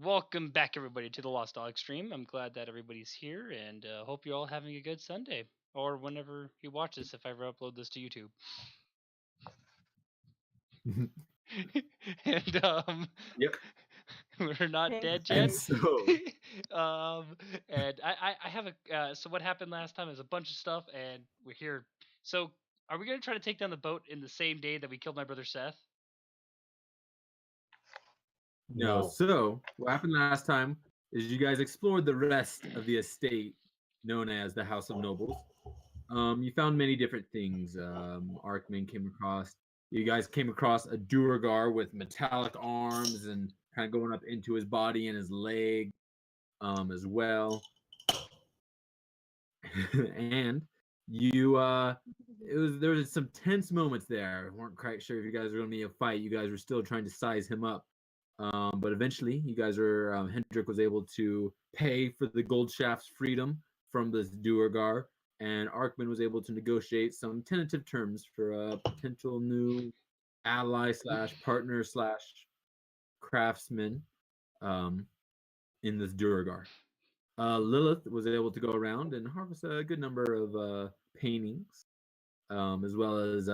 Welcome back, everybody, to the Lost Dog stream. I'm glad that everybody's here, and hope you're all having a good Sunday, or whenever you watch this, if I ever upload this to YouTube. and Yep. we're not dead And yet. so, And I have a. So what happened last time is a bunch of stuff, and we're here. So are we gonna try to take down the boat in the same day that we killed my brother Seth? no. So, what happened last time is you guys explored the rest of the estate known as the House of Nobles. You found many different things. Arkman came across. You guys came across a Duergar with metallic arms and kind of going up into his body and his leg, as well. And you, there was some tense moments there. Weren't quite sure if you guys were going to be a fight. You guys were still trying to size him up. But eventually, you guys were. Hendrik was able to pay for the gold shaft's freedom from this Duergar, and Arkman was able to negotiate some tentative terms for a potential new ally slash partner slash craftsman in this Duergar. Lilith was able to go around and harvest a good number of paintings, as well as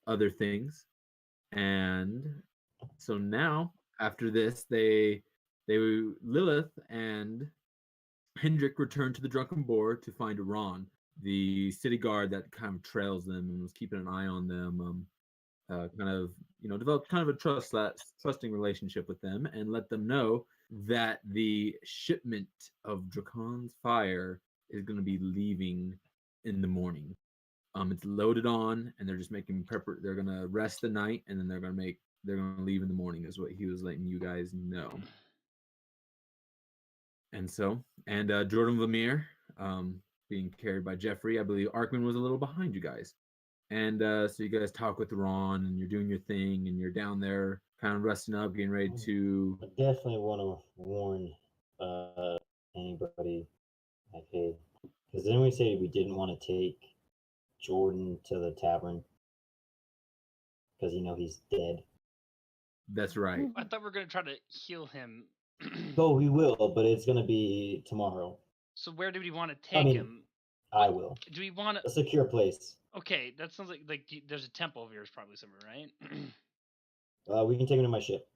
other things, and so now after this, they Lilith and Hendrik returned to the Drunken Boar to find Ron, the city guard that kind of trails them and was keeping an eye on them. Kind of developed kind of a trusting relationship with them, and let them know that the shipment of Dracon's fire is going to be leaving in the morning. It's loaded on, and they're just making prepper. They're gonna rest the night, and then they're gonna leave in the morning. Is what he was letting you guys know. And so, Jordan Lemire, being carried by Jeffrey, I believe Arkman was a little behind you guys. And so you guys talk with Ron, and you're doing your thing, and you're down there, kind of resting up, getting ready to. I definitely want to warn anybody, like, hey, because then we say we didn't want to take Jordan to the tavern because he's dead. That's right. I thought we were gonna try to heal him. Oh, we will, but it's gonna be tomorrow. So where do we want to take him? I will. Do we want a secure place? Okay, that sounds like there's a temple over here, probably somewhere, right? We can take him to my ship.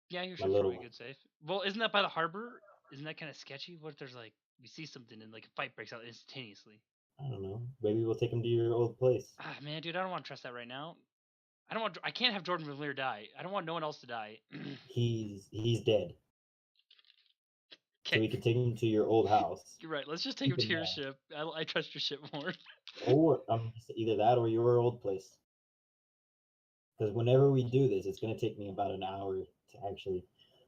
Yeah, your ship's probably good, safe. Well, isn't that by the harbor? Isn't that kind of sketchy? What if there's like we see something and like a fight breaks out instantaneously? I don't know. Maybe we'll take him to your old place. Ah, man, dude, I don't want to trust that right now. I can't have Jordan Villiers die. I don't want no one else to die. He's dead. Okay. So we can take him to your old house. You're right. Let's just take him to your ship. I trust your ship more. Or either that or your old place. Because whenever we do this, it's going to take me about an hour to actually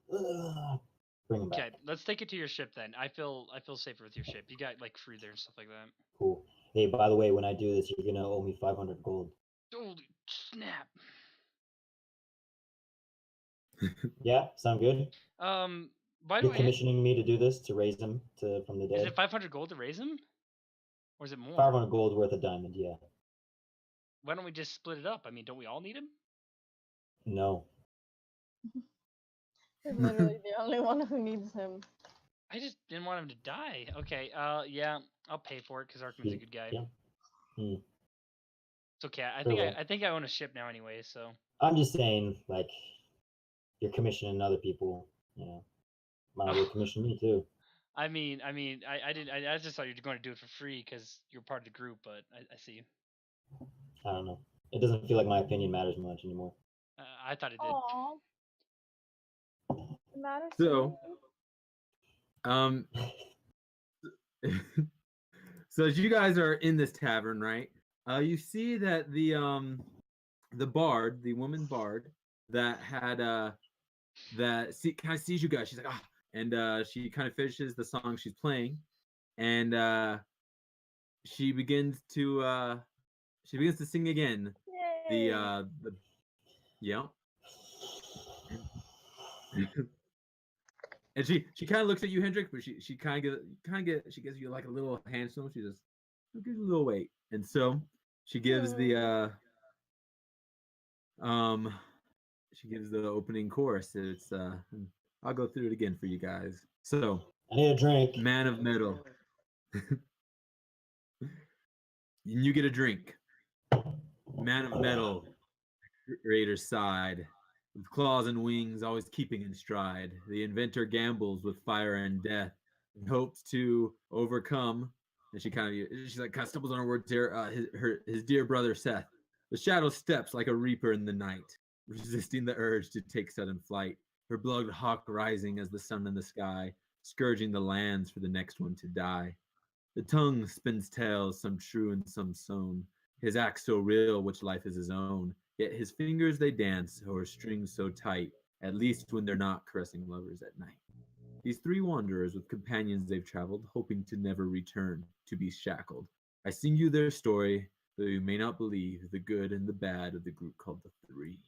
bring him back. Okay, let's take it to your ship then. I feel safer with your ship. You got like fruit there and stuff like that. Cool. Hey, by the way, when I do this, you're going to owe me 500 gold. Holy snap. Yeah, sound good? You're commissioning me to do this, to raise him from the dead? Is it 500 gold to raise him? Or is it more? 500 gold worth of diamond, yeah. Why don't we just split it up? I mean, don't we all need him? No. He's literally the only one who needs him. I just didn't want him to die. Okay, yeah, I'll pay for it because Arkman's a good guy. Yeah. It's okay. I think I own a ship now anyway, so. I'm just saying, like, you're commissioning other people, Might as well commission me too. I just thought you were going to do it for free because you're part of the group, but I see you. I don't know. It doesn't feel like my opinion matters much anymore. I thought it did. Aww. It matters. So, so as you guys are in this tavern, right? You see that the bard, the woman bard, that had kind of sees you guys. She's like, ah, and she kind of finishes the song she's playing, and she begins to sing again. Yay. The yeah. And she kind of looks at you, Hendrik, but she kind of gives you like a little hand snow. She just gives you a little weight, and so she gives the she gives the opening chorus. It's I'll go through it again for you guys. So, I need a drink. man of metal, you get a drink. Man of metal, creator's side, with claws and wings, always keeping in stride. The inventor gambles with fire and death, and hopes to overcome. And she's like kind of stumbles on her words here. His dear brother Seth. The shadow steps like a reaper in the night, resisting the urge to take sudden flight. Her blood hawk rising as the sun in the sky, scourging the lands for the next one to die. The tongue spins tales, some true and some sown. His act so real, which life is his own. Yet his fingers they dance o'er strings so tight, at least when they're not caressing lovers at night. These three wanderers with companions they've traveled, hoping to never return, to be shackled. I sing you their story, though you may not believe the good and the bad of the group called the Three.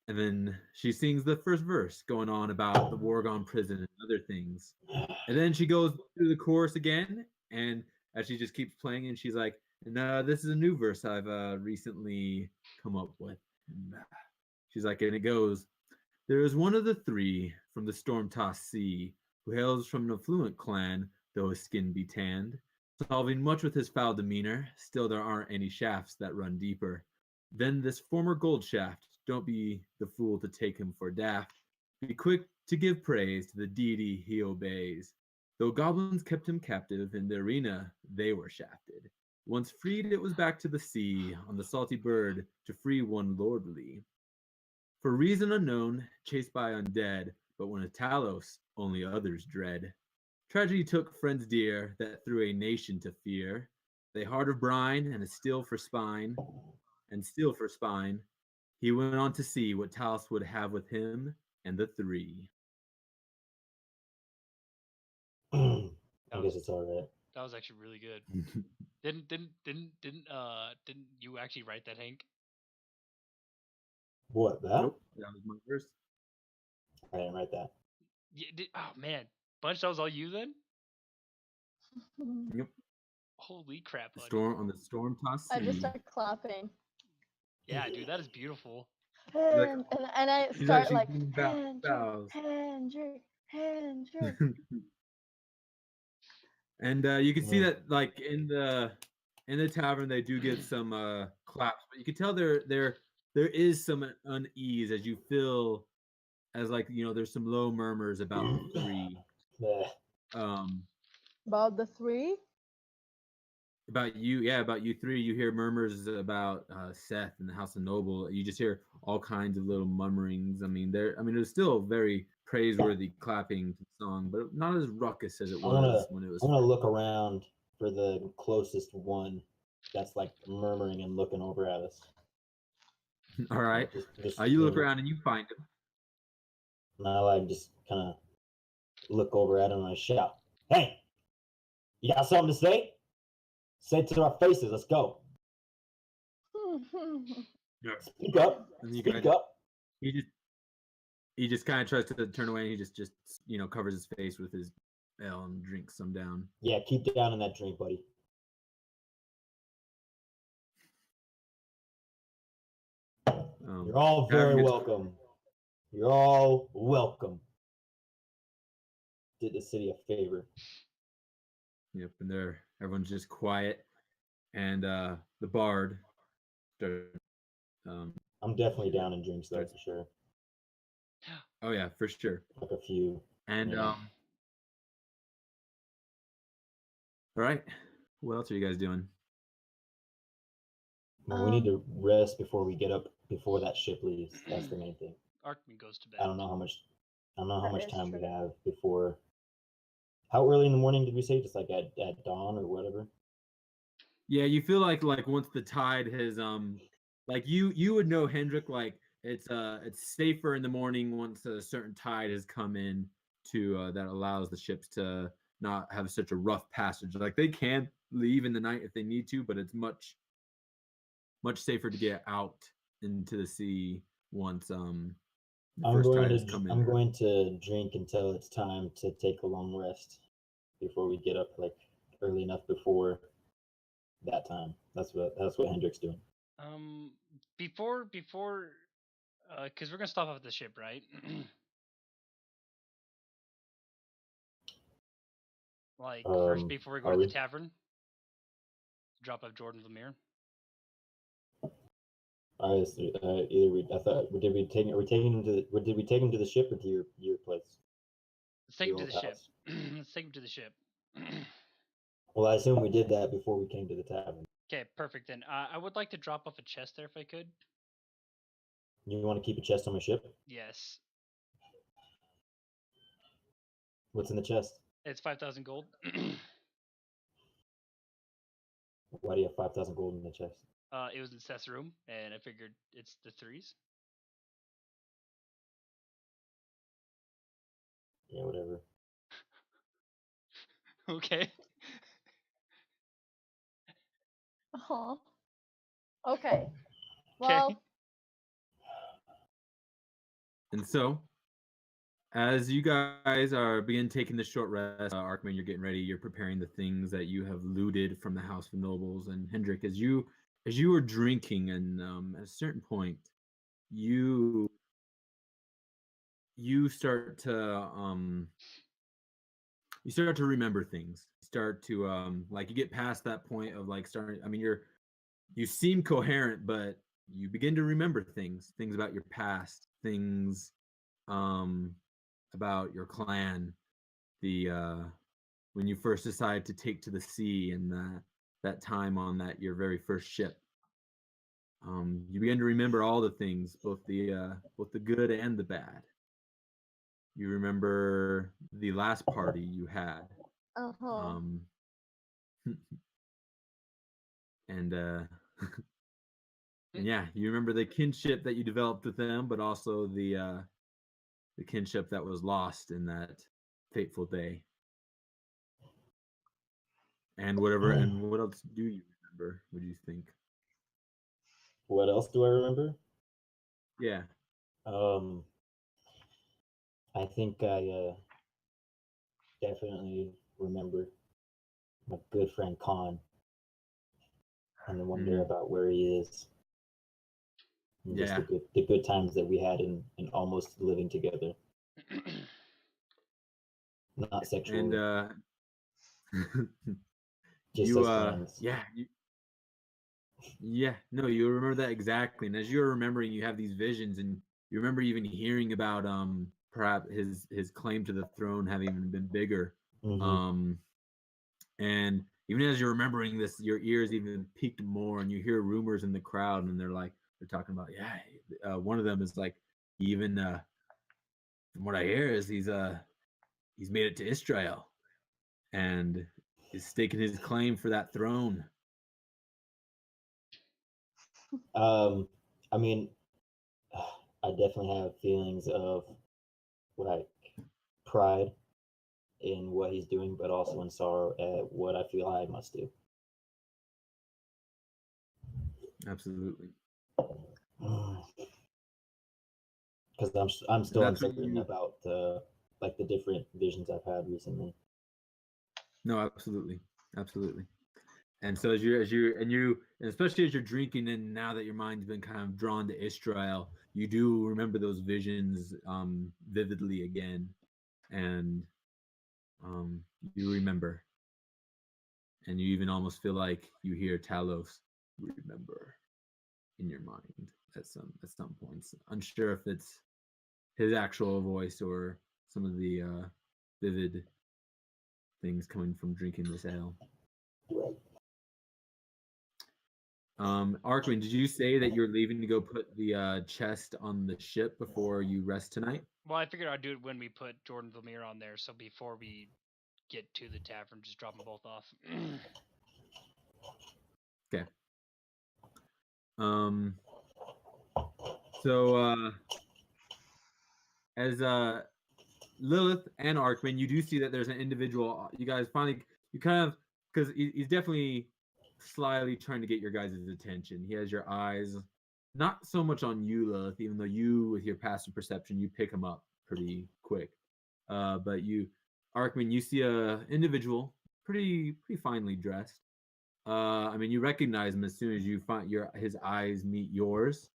And then she sings the first verse, going on about the war gone prison and other things. And then she goes through the chorus again, and as she just keeps playing, and she's like, "And this is a new verse I've recently come up with." And she's like, and it goes, "There is one of the three from the storm-tossed sea who hails from an affluent clan, though his skin be tanned, solving much with his foul demeanor. Still there aren't any shafts that run deeper than this former gold shaft. Don't be the fool to take him for daft. Be quick to give praise to the deity he obeys. Though goblins kept him captive in the arena, they were shafted. Once freed, it was back to the sea on the salty bird to free one lordly. For reason unknown, chased by undead, but when a Talos, only others dread. Tragedy took friends dear that threw a nation to fear. They heart of brine and a steel for spine, and steel for spine. He went on to see what Talos would have with him and the three." I That guess was it's all right. that was actually really good. Didn't you actually write that, Hank? What, that? Nope, that was my verse. I didn't write that. Yeah, oh man, Bunch, that was all you then? Yep. Holy crap, buddy. Storm on the storm-tossed I just sea. start clapping. Yeah, dude, that is beautiful. Like, And I she's start actually like doing Hendrick, bows. Hendrick, Hendrick. And you can see that, like in the tavern, they do get some claps, but you can tell there is some unease as you feel as like there's some low murmurs about the three. Yeah. About the three? About you three. You hear murmurs about Seth and the House of Noble. You just hear all kinds of little murmurings. I mean, it was still very praiseworthy clapping to the song, but not as ruckus as it was when it was. I'm gonna look around for the closest one that's like murmuring and looking over at us. All right. Just You look around and you find him. and I like just kind of look over at him and I shout, "Hey, you got something to say? Say it to our faces. Let's go. Yeah. Speak up. And you Speak guys, up." he just kind of tries to turn away. And he just covers his face with his ale and drinks some down. Yeah, keep down in that drink, buddy. You're all very welcome. You're all welcome. Did the city a favor. Yep, and everyone's just quiet, and the bard started. I'm definitely down in drinks though, for sure. Oh yeah, for sure. Like a few. And Yeah. all right, what else are you guys doing? Well, we need to rest before we get up before that ship leaves. That's the main thing. Arkman goes to bed. I don't know how much That is time we true. have before. How early in the morning did we say? Just like at dawn or whatever? Yeah, you feel like once the tide has like you would know, Hendrik, like it's safer in the morning once a certain tide has come in to that allows the ships to not have such a rough passage. Like they can leave in the night if they need to, but it's much safer to get out into the sea once the first tide has come in. I'm going to drink until it's time to take a long rest before we get up, like early enough before that time. That's what Hendrik's doing. Before Because we're gonna stop off at the ship, right? Like first before we go Are to the we? tavern, drop off Jordan Lemire. Either we. I thought. Did we take? Are we taking him to? Did we take him to the ship or to your place? Let's take him Your to old the ship. house. Let's take him to the ship. Well, I assume we did that before we came to the tavern. Okay, perfect. Then I would like to drop off a chest there if I could. You want to keep a chest on my ship? Yes, What's in the chest? it's 5,000 gold. Why do you have 5,000 gold in the chest? It was in Seth's room, and I figured it's the threes. Yeah, whatever. Okay. Oh. Okay. Okay. Well, And so, as you guys are begin taking the short rest, Arkman, you're getting ready. You're preparing the things that you have looted from the House of Nobles. And Hendrik, as you were drinking, and at a certain point, you start to remember things. You start to like you get past that point of like starting. I mean, you seem coherent, but you begin to remember things about your past, things about your clan, the when you first decided to take to the sea, and that time on that your very first ship. You begin to remember all the things, both the good and the bad. You remember the last party you had, uh-huh. and and yeah, you remember the kinship that you developed with them, but also the kinship that was lost in that fateful day. And whatever, and what else do you remember? What do you think? What else do I remember? Yeah. I think I definitely remember my good friend Khan and wonder about where he is. And just Yeah. the good times that we had in almost living together. Not sexually. And just you as friends. yeah, no, you remember that exactly. And as you're remembering, you have these visions, and you remember even hearing about perhaps his claim to the throne having even been bigger. Mm-hmm. And even as you're remembering this, your ears even peaked more, and you hear rumors in the crowd, and they're talking about, yeah, one of them is like, even from what I hear is he's made it to Israel and is staking his claim for that throne. I mean, I definitely have feelings of like pride in what he's doing, but also in sorrow at what I feel I must do. Absolutely. Because I'm still uncertain about like the different visions I've had recently. No, absolutely. And so as you especially as you're drinking, and now that your mind's been kind of drawn to Israel, you do remember those visions vividly again, and you remember, and you even almost feel like you hear Talos remember in your mind at some points. Unsure if it's his actual voice or some of the vivid things coming from drinking this ale. Arkwin, did you say that you're leaving to go put the chest on the ship before you rest tonight? Well, I figured I'd do it when we put Jordan Lemire on there, so before we get to the tavern, just drop them both off. Okay. So as Lilith and Arkman, you do see that there's an individual. You guys finally, you kind of, because he's definitely slyly trying to get your guys' attention. He has your eyes not so much on you, Lilith, even though you, with your passive perception, you pick him up pretty quick. But you, Arkman, you see a individual, pretty finely dressed. I mean, you recognize him as soon as you find his eyes meet yours.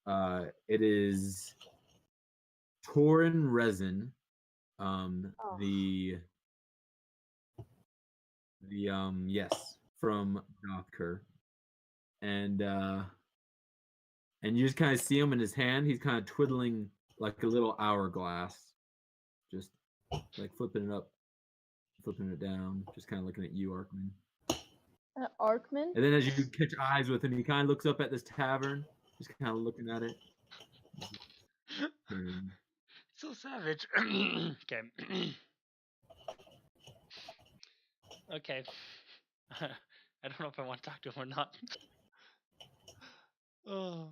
It is Torin resin. Oh. Yes, from Dothker. And you just kind of see him in his hand. He's kind of twiddling like a little hourglass, just like flipping it up, flipping it down, just kind of looking at you, Arkman. Arkman? And then as you catch eyes with him, he kind of looks up at this tavern, just kind of looking at it. So savage. Okay. Okay. I don't know if I want to talk to him or not. Oh.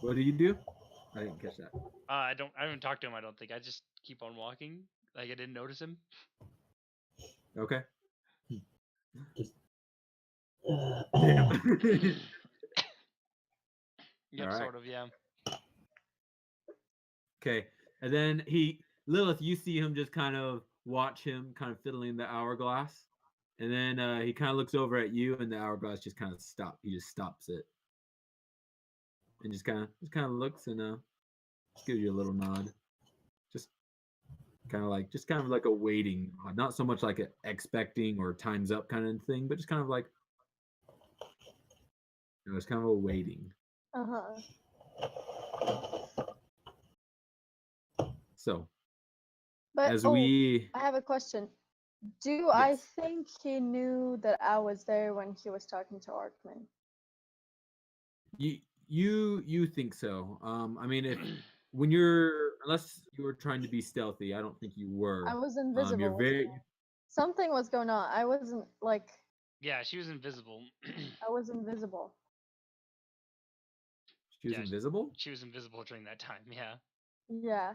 What do you do? I didn't catch that. I haven't talked to him. I don't think. I just keep on walking. Like I didn't notice him. Okay. Yep, Alright. sort of. Yeah. Okay. And then Lilith, you see him just kind of watch him kind of fiddling the hourglass. And then he kind of looks over at you and the hourglass just kind of stops. He just stops it. And just kind of looks and just gives you a little nod. Just kind of like a waiting nod. Not so much like a expecting or time's up kind of thing, but just kind of like it's kind of a waiting. Uh-huh. So But as I have a question. Do I Yes. think he knew that I was there when he was talking to Arkman? You think so. I mean unless you were trying to be stealthy, I don't think you were. I was You're invisible. very Something was going on. I wasn't like Yeah, she was invisible. I was invisible. She was Yeah, invisible? She was invisible during that time. Yeah. Yeah.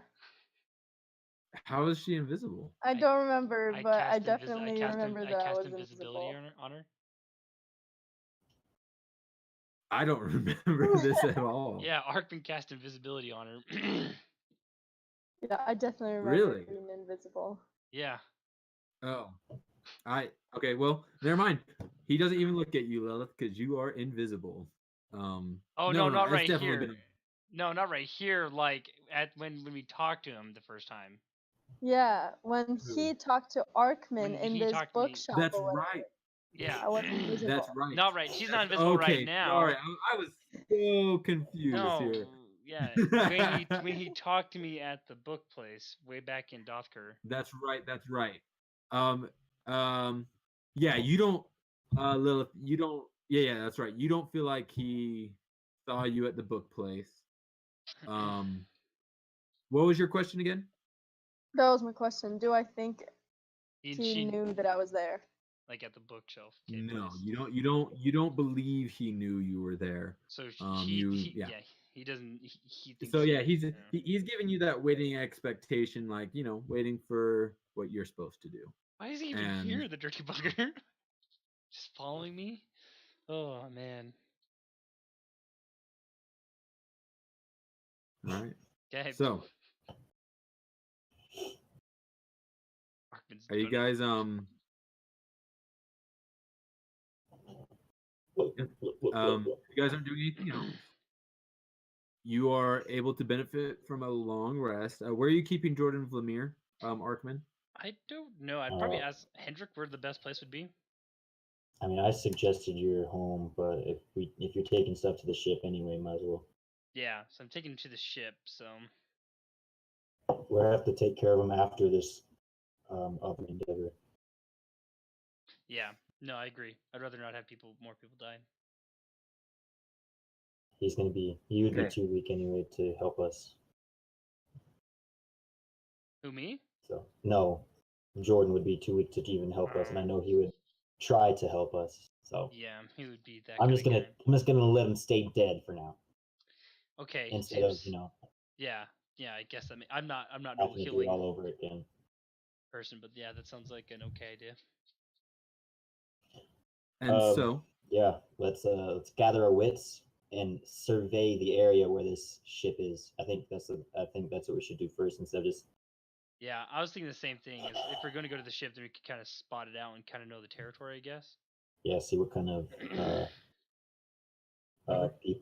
How is she invisible? I don't remember, I but I cast definitely remember that I was invisibility invisible. on her. I don't remember this at all. Yeah, Arkman cast invisibility on her. Yeah, I definitely remember Really? being invisible. Yeah. Oh. Okay, well, never mind. He doesn't even look at you, Oh because you are invisible. no, No, not it's right definitely here. been No, not right here. Like at when we talked to him the first time. Yeah, when he talked to Arkman When in he this talked to me. bookshop That's or whatever, right. Yeah. I was That's invisible. right. Not right. She's not That's invisible right okay. now. Sorry, I was so confused No. here. Yeah. When he talked to me at the book place way back in Dothker. That's right. That's right. Um, yeah, you don't, Lilith, you don't, yeah, that's right. You don't feel like he saw you at the book place. Um, what was your question again? That was my question. Do I think And he she knew that I was there? like at the bookshelf No, place. you don't believe he knew you were there. So Yeah. yeah, he doesn't he thinks So yeah, yeah. he's giving you that waiting expectation, like waiting for what you're supposed to do. Why is he even And here, the dirty bugger? Just following me? Oh man. all right. Okay. So Arkman's are you done it. guys you guys aren't doing anything else? You are able to benefit from a long rest. Where are you keeping Jordan Vladimir, Arkman? I don't know. I'd probably ask Hendrik where the best place would be. I mean, I suggested your home, but if you're taking stuff to the ship anyway, might as well. Yeah, so I'm taking him to the ship. So We'll have to take care of him after this other endeavor. yeah, no, I agree. I'd rather not have more people die. He would be Okay. too weak anyway to help us. Who, me? So no, Jordan would be too weak to even help us, and I know he would try to help us. So Yeah, he would be that. I'm just gonna let him stay dead for now. Okay. Instead of Yeah, I guess I'm not no having to do it healing all over again. person, but yeah, that sounds like an okay idea. And so yeah, let's gather our wits and survey the area where this ship is. I think that's what we should do first instead of just. Yeah, I was thinking the same thing. Is if we're going to go to the ship, then we could kind of spot it out and kind of know the territory, I guess. Yeah, see what kind of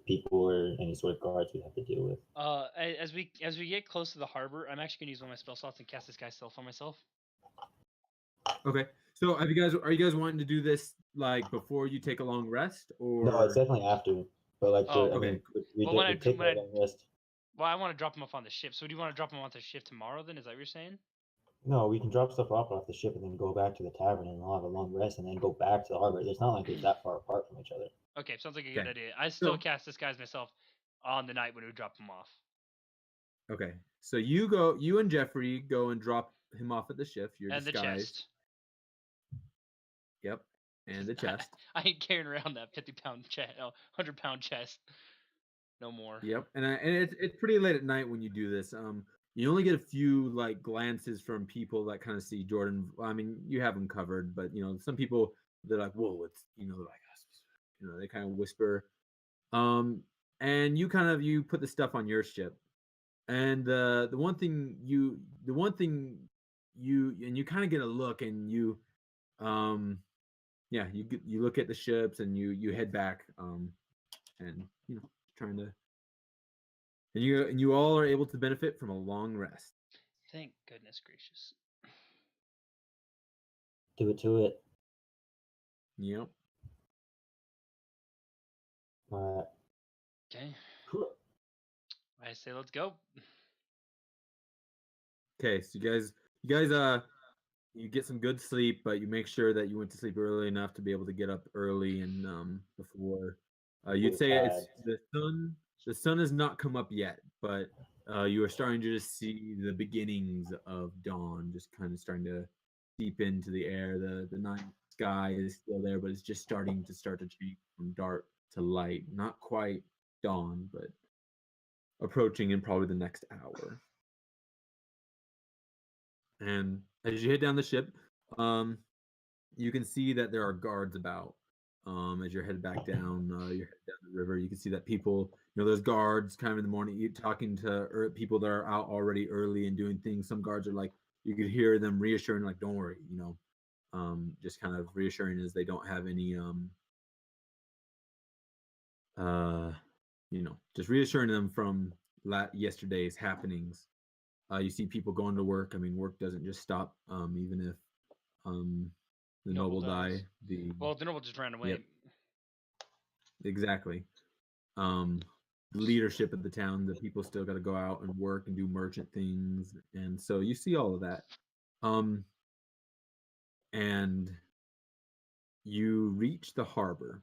people or any sort of guards we have to deal with. As we get close to the harbor, I'm actually gonna use one of my spell slots and cast Disguise Self on myself. Okay. So are you guys wanting to do this like before you take a long rest, No, it's or definitely after. But like, Oh, I okay? mean, we Well, did we take a long rest. well, I want to drop him off on the ship. So do you want to drop him off the ship tomorrow? Then is that what you're saying? No, we can drop stuff off the ship and then go back to the tavern and we'll have a long rest and then go back to the harbor. It's not like it's that far apart from each other. Okay, sounds like a good Okay. idea. I still So cast Disguise myself on the night when we drop him off. okay. So you and Jeffrey go and drop him off at the ship. You're And the disguised. chest. Yep. And the chest. I ain't carrying around that 50-pound chest, 100-pound chest. No more. Yep. And it's pretty late at night when you do this. You only get a few like glances from people that kind of see Jordan. I mean, you have them covered, but some people they're like, "Whoa, it's like they kind of whisper. And you put the stuff on your ship, and the one thing you and you kind of get a look, and you look at the ships, and you head back, and trying to, and you all are able to benefit from a long rest. Thank goodness gracious. Do it to it. Yep. All Okay. right. I say let's go. Okay, so you get some good sleep, but you make sure that you went to sleep early enough to be able to get up early and before you'd say it's the sun has not come up yet, but you are starting to just see the beginnings of dawn just kind of starting to seep into the air. The night sky is still there, but it's just starting to change from dark to light. Not quite dawn, but approaching in probably the next hour. And as you head down the ship, you can see that there are guards about. As you're headed back down, you're headed down the river. You can see that people, there's guards kind of in the morning. You're talking to people that are out already early and doing things. Some guards are like, you could hear them reassuring, like, "Don't worry," just kind of reassuring as they don't have any, just reassuring them from yesterday's happenings. You see people going to work. I mean, work doesn't just stop, even if the noble die. The noble just ran away. Yep, exactly. The leadership of the town, the people still got to go out and work and do merchant things, and so you see all of that. And you reach the harbor,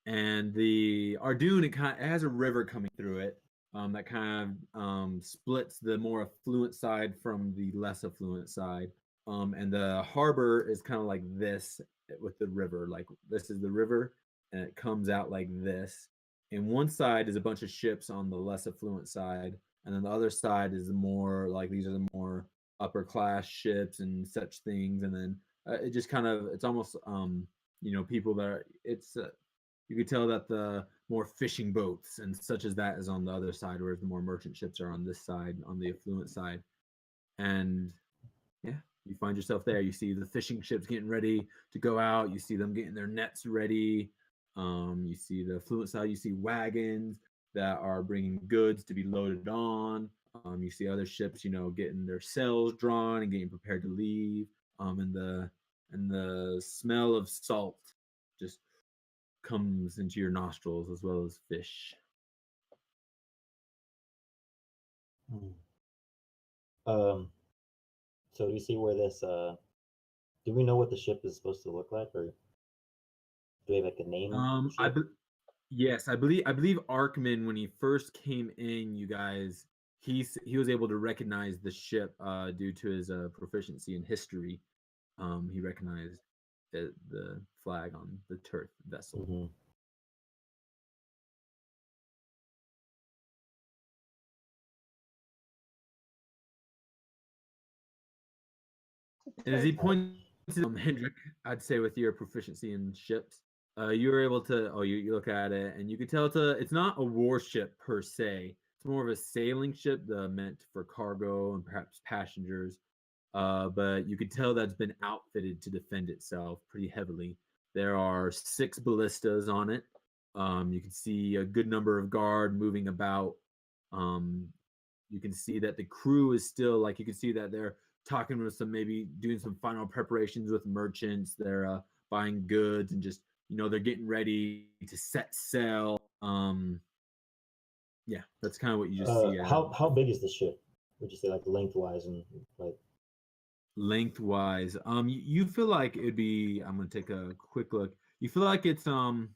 and the Ardoon, it has a river coming through it. That kind of splits the more affluent side from the less affluent side. And the harbor is kind of like this with the river. Like, this is the river, and it comes out like this. And one side is a bunch of ships on the less affluent side, and then the other side is more like, these are the more upper class ships and such things. And then it just kind of, it's almost people that are, it's you could tell that the more fishing boats and such as that is on the other side, whereas the more merchant ships are on this side, on the affluent side. And yeah, you find yourself there. You see the fishing ships getting ready to go out. You see them getting their nets ready. You see the affluent side. You see wagons that are bringing goods to be loaded on. You see other ships, getting their sails drawn and getting prepared to leave. And the smell of salt just comes into your nostrils, as well as fish. So do you see where this? Do we know what the ship is supposed to look like, or do we have like a name? Yes, I believe Arkman, when he first came in, you guys, he was able to recognize the ship due to his proficiency in history. He recognized the flag on the turf vessel. Mm-hmm. And as he points to Hendrik, I'd say with your proficiency in ships, you were able to. Oh, you look at it, and you can tell it's not a warship per se. It's more of a sailing ship meant for cargo and perhaps passengers. But you could tell that's been outfitted to defend itself pretty heavily. There are 6 ballistas on it. You can see a good number of guard moving about. Um, you can see that the crew is still like you can see that they're talking with some maybe doing some final preparations with merchants. They're buying goods and just they're getting ready to set sail. Yeah, that's kind of what you just see. How big is the ship? Would you say like lengthwise and like Lengthwise, you feel like it'd be. I'm gonna take a quick look. You feel like it's the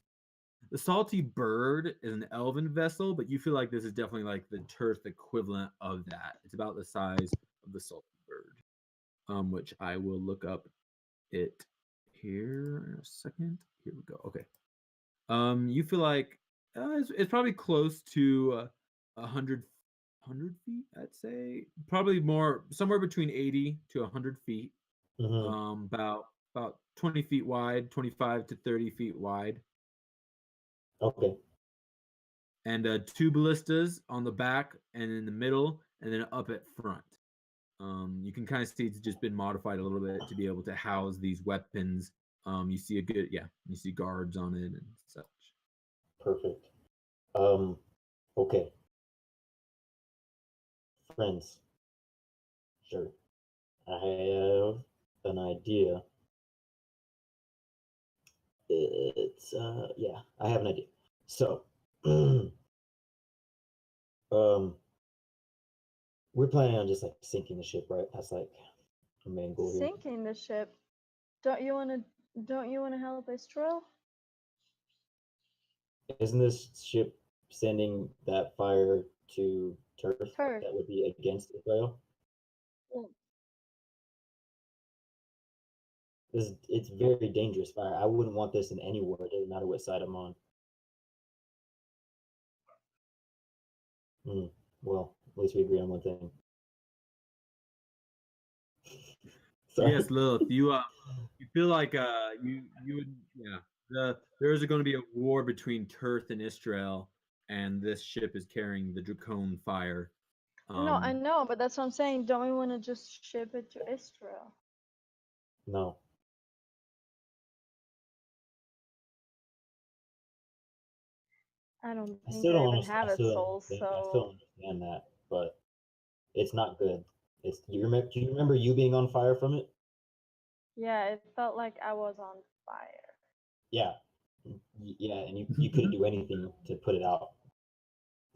Salty Bird is an elven vessel, but you feel like this is definitely like the turf equivalent of that. It's about the size of the Salty Bird, which I will look up it here in a second. Here we go. Okay. You feel like it's probably close to 100 feet. I'd say probably more somewhere between 80 to 100 feet. mm-hmm. About 20 feet wide, 25 to 30 feet wide. Okay. And two ballistas on the back and in the middle, and then up at front. You can kind of see it's just been modified a little bit to be able to house these weapons. You see you see guards on it and such. Perfect. Okay. Friends. Sure. I have an idea. It's yeah, I have an idea. So we're planning on just like sinking the ship, right? That's like our main goal here. Sinking the ship. Don't you wanna help Israel? Isn't this ship sending that fire to turf Turf. that would be against Israel? Well, It's very dangerous fire. I wouldn't want this in any war. It doesn't matter what side I'm on. Well, at least we agree on one thing. Sorry. Yes, Lilith, you feel like you would there's going to be a war between Turth and Israel, and this ship is carrying the Dracone fire. no, I know, but that's what I'm saying. Don't we want to just ship it to Israel? No. I don't I think still I don't even understand. have I a still don't soul, understand. I still don't so understand that, but it's not good. It's you remember? Do you remember you being on fire from it? yeah, it felt like I was on fire. Yeah, yeah, and you couldn't do anything to put it out,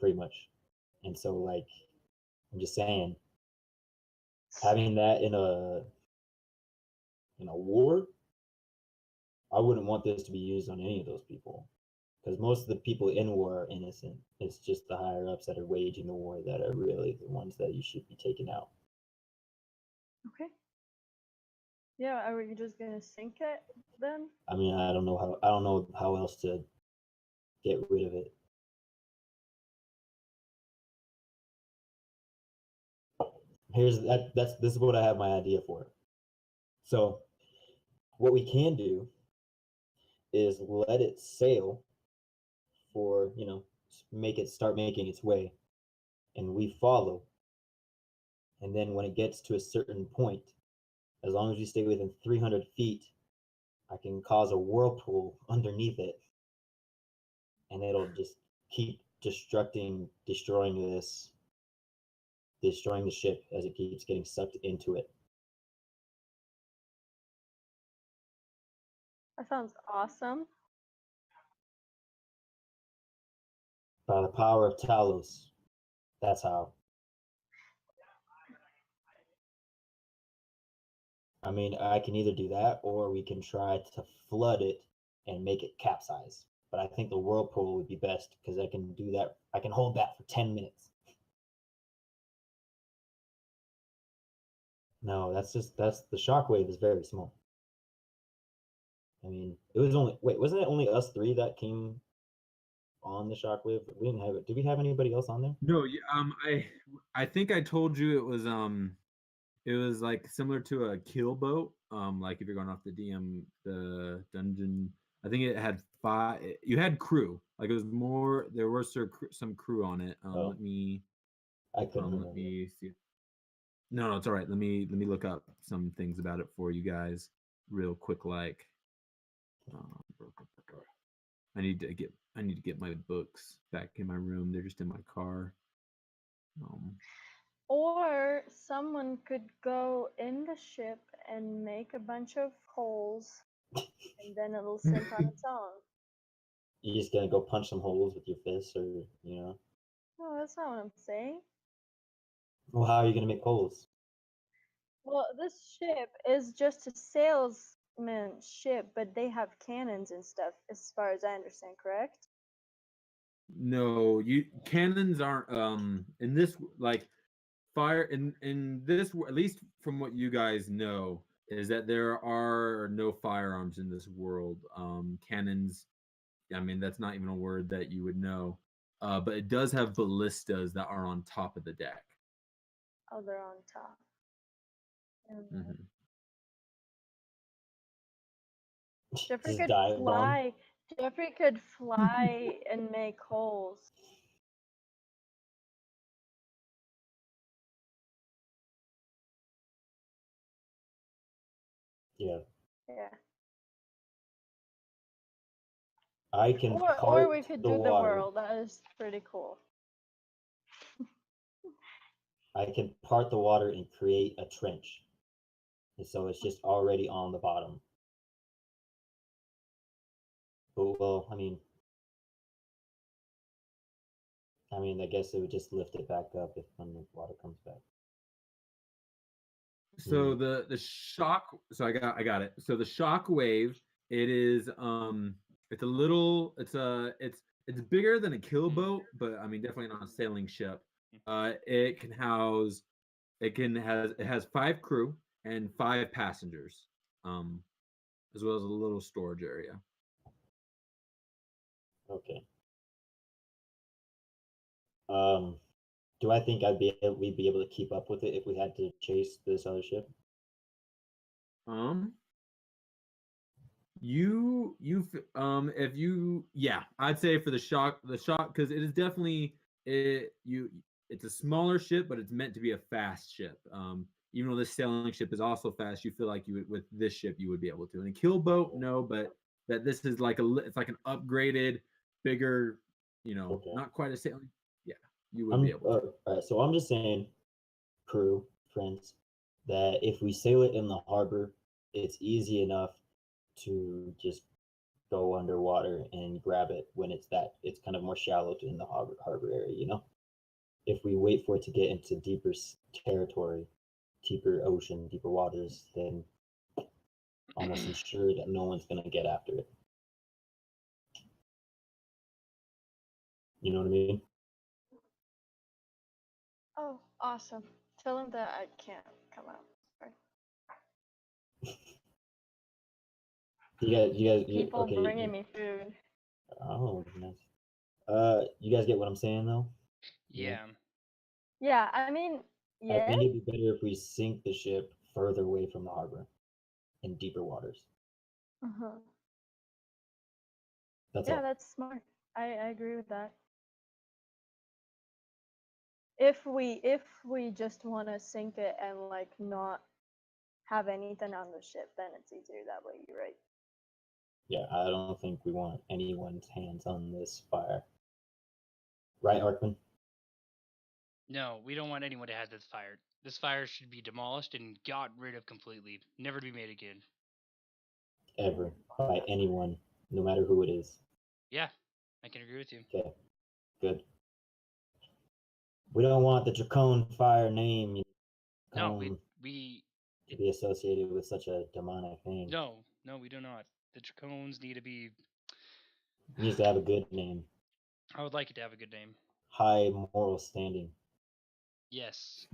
pretty much. And so, like, I'm just saying, having that in a war, I wouldn't want this to be used on any of those people, because most of the people in war are innocent. It's just the higher ups that are waging the war that are really the ones that you should be taking out. Okay. Yeah, are we just gonna sink it then? I mean, I don't know how else to get rid of it. This is what I have my idea for. So what we can do is let it sail for, make it start making its way, and we follow. And then when it gets to a certain point, as long as we stay within 300 feet, I can cause a whirlpool underneath it, and it'll just keep destroying the ship as it keeps getting sucked into it. That sounds awesome. By the power of Talos. That's how. I mean, I can either do that or we can try to flood it and make it capsize. But I think the whirlpool would be best because I can do that. I can hold that for 10 minutes. No, that's the shockwave is very small. I mean, wasn't it only us three that came on the shockwave? We didn't have it. Did we have anybody else on there? No, I think I told you it was like similar to a kill boat. Like if you're going off the dungeon, I think it had five. You had crew. Like it was more. There was some crew on it. Oh, I couldn't remember. Let me see. No, it's all right. Let me look up some things about it for you guys real quick. Like, I need to get my books back in my room. They're just in my car. Or someone could go in the ship and make a bunch of holes, and then it'll sink on its own. You're just gonna go punch some holes with your fists, or No, that's not what I'm saying. Well, how are you gonna make holes? Well, this ship is just a salesman ship, but they have cannons and stuff, as far as I understand, correct? No, you cannons aren't in this like fire in this at least from what you guys know is that there are no firearms in this world. Cannons, I mean that's not even a word that you would know. But it does have ballistas that are on top of the deck. Oh, they're on top. Mm-hmm. Jeffrey Just could dive bomb. fly. Jeffrey could fly and make holes. Yeah, Yeah. I can Or we part could the do the water. world. That is pretty cool. I can part the water and create a trench, and so it's just already on the bottom. But well, I guess it would just lift it back up if when the water comes back. So the shock. So I got it. So the shock wave. It is it's a little. It's bigger than a kill boat, but I mean definitely not a sailing ship. It can house. It has 5 crew and 5 passengers, as well as a little storage area. Okay. Do I think we'd be able to keep up with it if we had to chase this other ship? If you yeah, I'd say for the shock because it is definitely it's a smaller ship, but it's meant to be a fast ship. Even though this sailing ship is also fast, you feel like you would with this ship you would be able to. And a kill boat, no, but that this is like it's like an upgraded, bigger, Okay. not quite a sailing. Yeah, you would be able to. All right, so I'm just saying, crew, friends, that if we sail it in the harbor, it's easy enough to just go underwater and grab it when it's kind of more shallow in the harbor area. If we wait for it to get into deeper territory, deeper ocean, deeper waters, then almost ensure that no one's gonna get after it. You know what I mean? Oh, awesome. Tell him that I can't come out. Sorry. People okay. bringing me food. Oh, nice. You guys get what I'm saying though? Yeah. Yeah, I mean, I yeah. think it'd be better if we sink the ship further away from the harbor in deeper waters. Uh-huh. That's Yeah, all. that's smart. I agree with that. If we just want to sink it and like not have anything on the ship, then it's easier that way. You're right. Yeah, I don't think we want anyone's hands on this fire. Right, Arkman? No, we don't want anyone to have this fire. This fire should be demolished and got rid of completely, never to be made again. Ever. By anyone, no matter who it is. Yeah, I can agree with you. Okay, good. We don't want the Dracone fire name No, to we be associated with such a demonic name. no, we do not. The Dracones need to be. It needs to have a good name, I would like it to have a good name. high moral standing. Yes,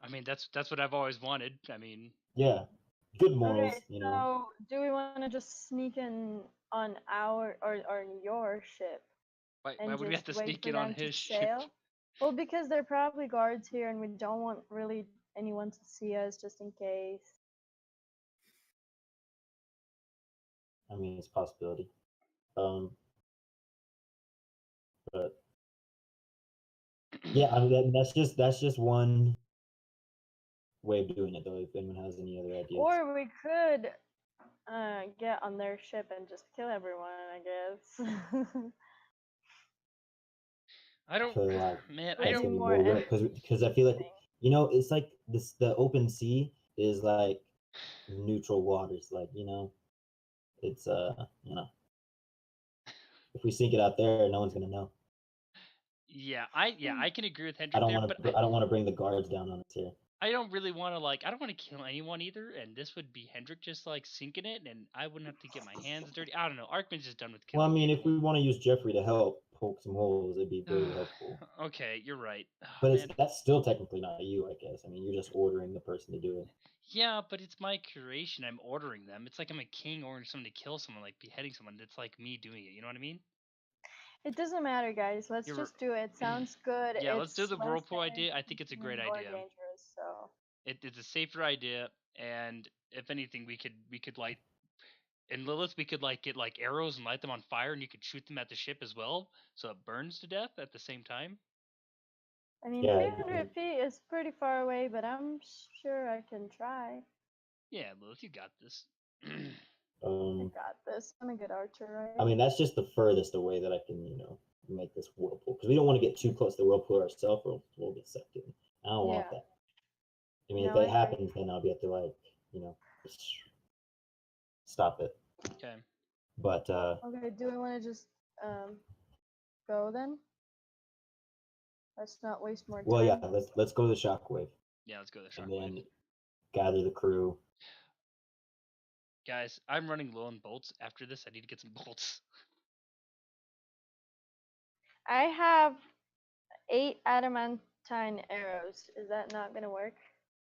I mean that's what I've always wanted. I mean, Yeah, good morals. Okay, so do we want to just sneak in on our or your ship why and would we have just to wait sneak for in on them to his ship? sail? Well, because there are probably guards here, and we don't want really anyone to see us, just in case. I mean, it's a possibility. But yeah, I mean that's just one way of doing it though. If anyone has any other ideas, Or we could get on their ship and just kill everyone, I guess. I don't, feel like man. I Would that's don't. be gonna be more more work because I feel like interesting. it's like this the open sea is like neutral waters, like it's if we sink it out there, no one's gonna know. Yeah, I can agree with I Hendrik don't there, want but to I don't want to bring the guards down on us here. I don't really want to like. I don't want to kill anyone either, and this would be Hendrik just like sinking it, and I wouldn't have to get my hands dirty. I don't know. Arkman's just done with Well, I killing mean, if people. we want to use Jeffrey to help poke some holes, it'd be very helpful. Okay, you're right. But Man, that's still technically not you, I guess. I mean, you're just ordering the person to do it. yeah, but it's my creation. I'm ordering them. It's like I'm a king ordering someone to kill someone, like beheading someone. It's like me doing it. You know what I mean? It doesn't matter, guys. Let's You're. just do it. Sounds good. Yeah, let's do It's the less whirlpool energy idea. I think it's a great consuming, more idea. dangerous. So It's a safer idea, and if anything, we could like in Lilith we could like get like arrows and light them on fire, and you could shoot them at the ship as well, so it burns to death at the same time. I mean, Yeah, 300 feet is pretty far away, but I'm sure I can try. Yeah, Lilith, you got this. I um, got this. I'm a good archer, right? I mean, that's just the furthest away that I can, make this whirlpool because we don't want to get too close to the whirlpool ourselves, or we'll get sucked in. I don't want Yeah. that. I mean, if No, I that agree. happens, then I'll be able to just stop it. Okay. But Okay, do we want to just go then? Let's not waste more time. well, yeah, let's go to the shockwave Yeah, let's go to the and shockwave. then gather the crew. Guys, I'm running low on bolts. After this, I need to get some bolts. I have 8 adamantine arrows. Is that not gonna work?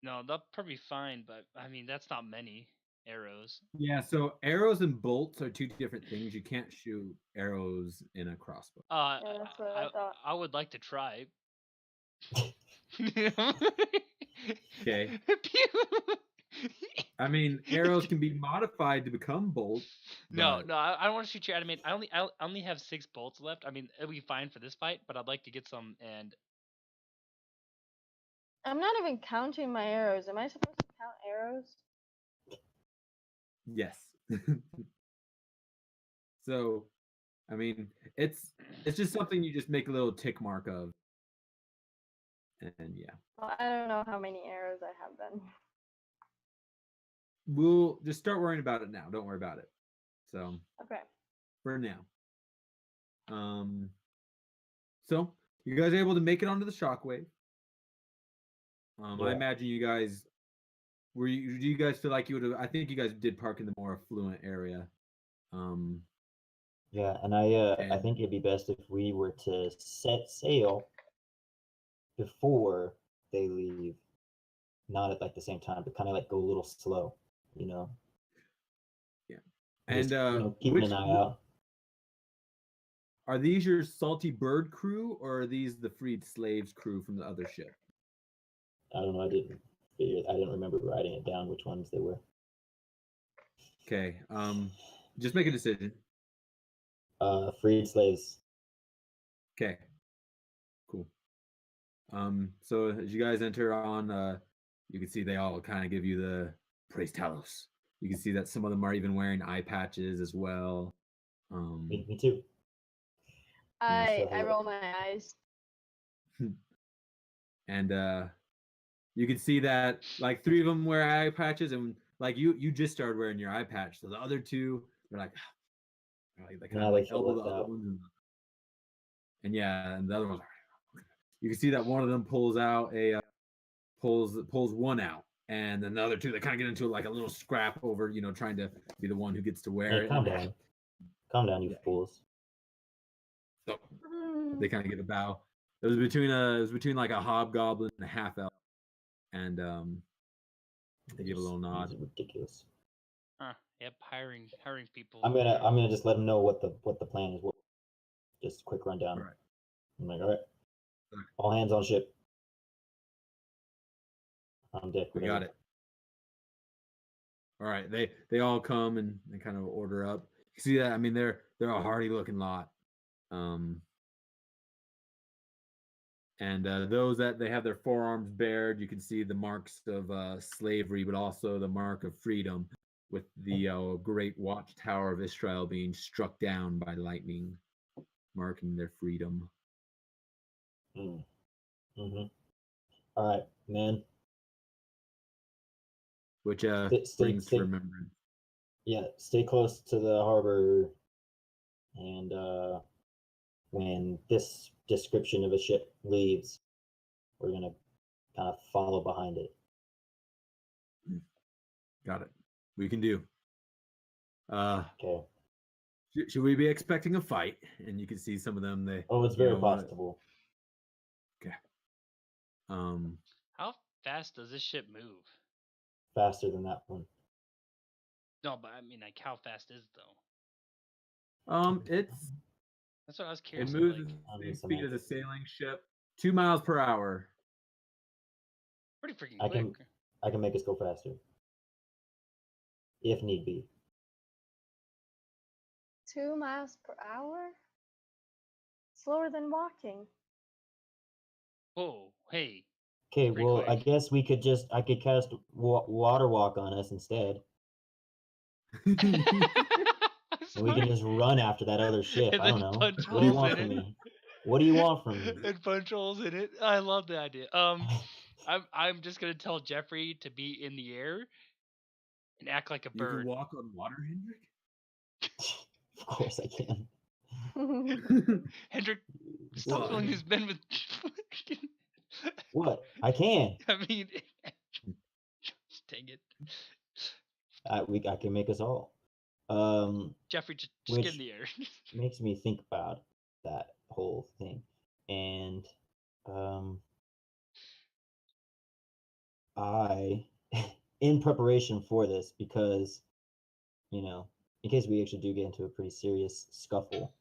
No, that'll probably be fine, but I mean that's not many arrows. Yeah, so arrows and bolts are two different things. You can't shoot arrows in a crossbow. Uh, Yeah, that's what I thought. I would like to try. Okay. Pew! I mean, arrows can be modified to become bolts. No, but- no, I don't want to shoot your animate. I only have 6 bolts left. I mean, it'll be fine for this fight, but I'd like to get some. And I'm not even counting my arrows. Am I supposed to count arrows? Yes. So, I mean, it's just something you just make a little tick mark of. And yeah. Well, I don't know how many arrows I have then. We'll just start worrying about it now. Don't worry about it. So, Okay. for now. So you guys are able to make it onto the shockwave. Yeah. I imagine you guys do you guys feel like you would have, I think you guys did park in the more affluent area. Yeah, and I think it'd be best if we were to set sail before they leave, not at like the same time, but kind of like go a little slow, Yeah. Just, And keeping an eye out. Are these your salty bird crew, or are these the freed slaves crew from the other ship? I don't know. I didn't remember writing it down which ones they were. Okay. Just make a decision. Freed slaves. Okay. Cool. So as you guys enter on, you can see they all kind of give you the praise Talos. You can see that some of them are even wearing eye patches as well. Me too. I so roll my eyes. And you can see that like 3 of them wear eye patches, and like you just started wearing your eye patch. So the other 2, they're like they kind of like feel elbow the left other out. ones. And yeah, and the other ones. You can see that one of them pulls out pulls one out, and then the other 2 they kind of get into like a little scrap over, trying to be the one who gets to wear Hey, it. calm down, you fools. So they kind of get a bow. It was between like a hobgoblin and a half elf, and they give a little nod. These are ridiculous. Yep, hiring people. I'm gonna just let them know what the plan is. Just a quick rundown. All right. I'm like, all right, all hands on ship. On deck. We got it. All right, they all come and they kind of order up. You see that? I mean, they're a hardy looking lot. And those that they have their forearms bared, you can see the marks of slavery, but also the mark of freedom. with the great watchtower of Israel being struck down by lightning, marking their freedom. Mm-hmm. All right, man. Which brings to remembrance. Yeah, stay close to the harbor, and when this description of a ship leaves, we're gonna kind of follow behind it. Got it. We can do. Okay. Should we be expecting a fight? And you can see some of them. It's very possible. Okay. How fast does this ship move? Faster than that one. No, but I mean, like, how fast is it though? It's That's what I was curious. it moves Like, at the same speed as a sailing ship, 2 miles per hour. pretty freaking quick. I can make us go faster, if need be. 2 miles per hour? Slower than walking. Whoa, hey. Okay, Pretty well, quick. I guess I could cast water walk on us instead. And we can just run after that other ship. And I don't then know. punch What do you holes want in from it. me? What do you want from me? And punch holes in it. I love the idea. I'm just gonna tell Jeffrey to be in the air and act like a You can bird. walk on water, Hendrik? Of course I can. Hendrik, stop What? filling his men with. What? I can. I mean, dang it, I can make us all. Jeffrey, just Which get in the air. makes me think about that whole thing, and I, in preparation for this, because in case we actually do get into a pretty serious scuffle,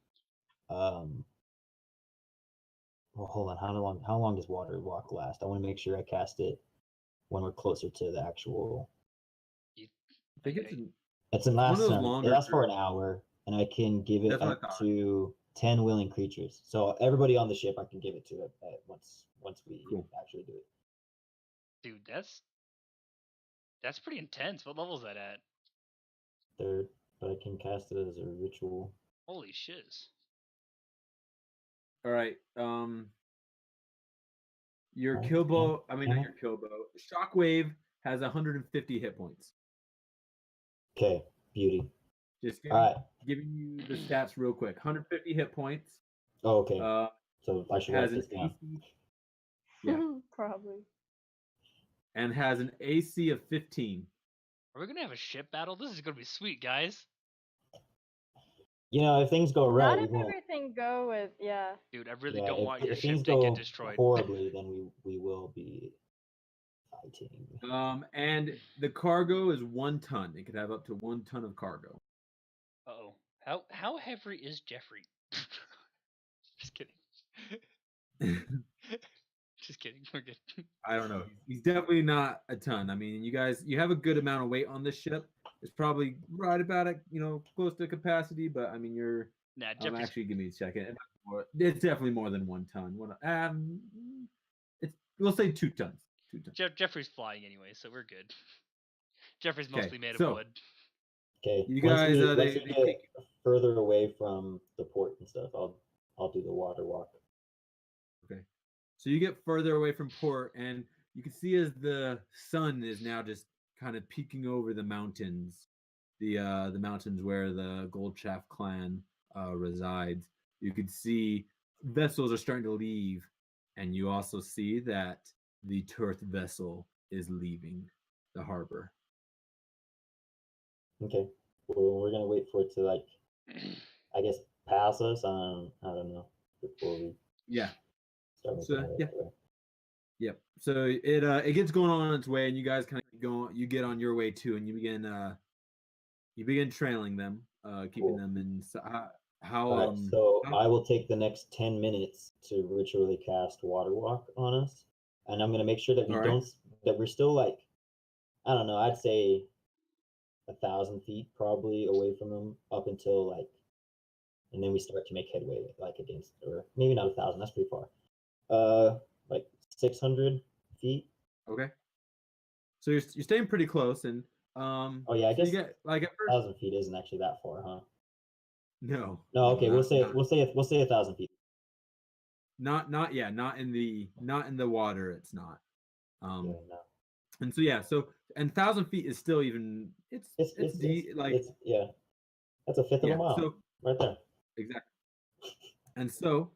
well, hold on, how long does water walk last? I want to make sure I cast it when we're closer to the actual. I think it's It's in one of last those turn. It longer lasts for an turns. hour, and I can give it That's what I up thought. to 10 willing creatures. So everybody on the ship, I can give it to once we Cool. actually do it. Dude, that's pretty intense. What level is that at? Third, but I can cast it as a ritual. Holy shiz. All right. Your Alright, Killbow, yeah, not yeah. your Killbow. Shockwave has 150 hit points. Okay, beauty. Just All right. giving you the stats real quick. 150 hit points. Oh, okay. So I should write Has an this down. AC. Yeah. Probably. And has an AC of 15. Are we gonna have a ship battle? This is gonna be sweet, guys. If things go right, Not we if won't. everything go with, yeah. Dude, I really Yeah, don't want your if ship things to go get destroyed. horribly, then we will be fighting. And the cargo is 1 ton. It could have up to 1 ton of cargo. Uh-oh. How heavy is Jeffrey? Just kidding. Just kidding. We're good. I don't know. He's definitely not a ton. I mean, you have a good amount of weight on this ship. It's probably right about it, close to capacity. But I mean, Nah, Jeffrey's actually, give me a second. It's definitely more than 1 ton. We'll say 2 tons. 2 tons. Jeffrey's flying anyway, so we're good. Jeffrey's mostly made of wood. Okay, you once guys, we get further away from the port and stuff, I'll do the water walk. Okay, so you get further away from port, and you can see as the sun is now just kind of peeking over the mountains, the mountains where the Goldshaft clan resides. You can see vessels are starting to leave, and you also see that the Turth vessel is leaving the harbor. Okay. Well, we're gonna wait for it to I guess pass us on. I don't know before we. Yeah. Start Yep. So it gets going on its way, and you guys kind of go. You get on your way too, and you begin trailing them, keeping them in. All right, so I will take the next 10 minutes to ritually cast Water Walk on us, and I'm gonna make sure that that we're still I don't know. I'd say 1,000 feet probably away from them up until and then we start to make headway against, or maybe not 1,000. That's pretty far. 600 feet. Okay. So you're staying pretty close, and Oh yeah, I So guess you get like at first, 1,000 feet isn't actually that far, huh? no, No, okay, not, not, we'll say 1,000 feet. not yeah, not in the water. It's not. Yeah, Um, no. and so yeah, so and 1,000 feet is still even it's deep, like yeah. That's a fifth of a yeah. mile So right there. exactly, and so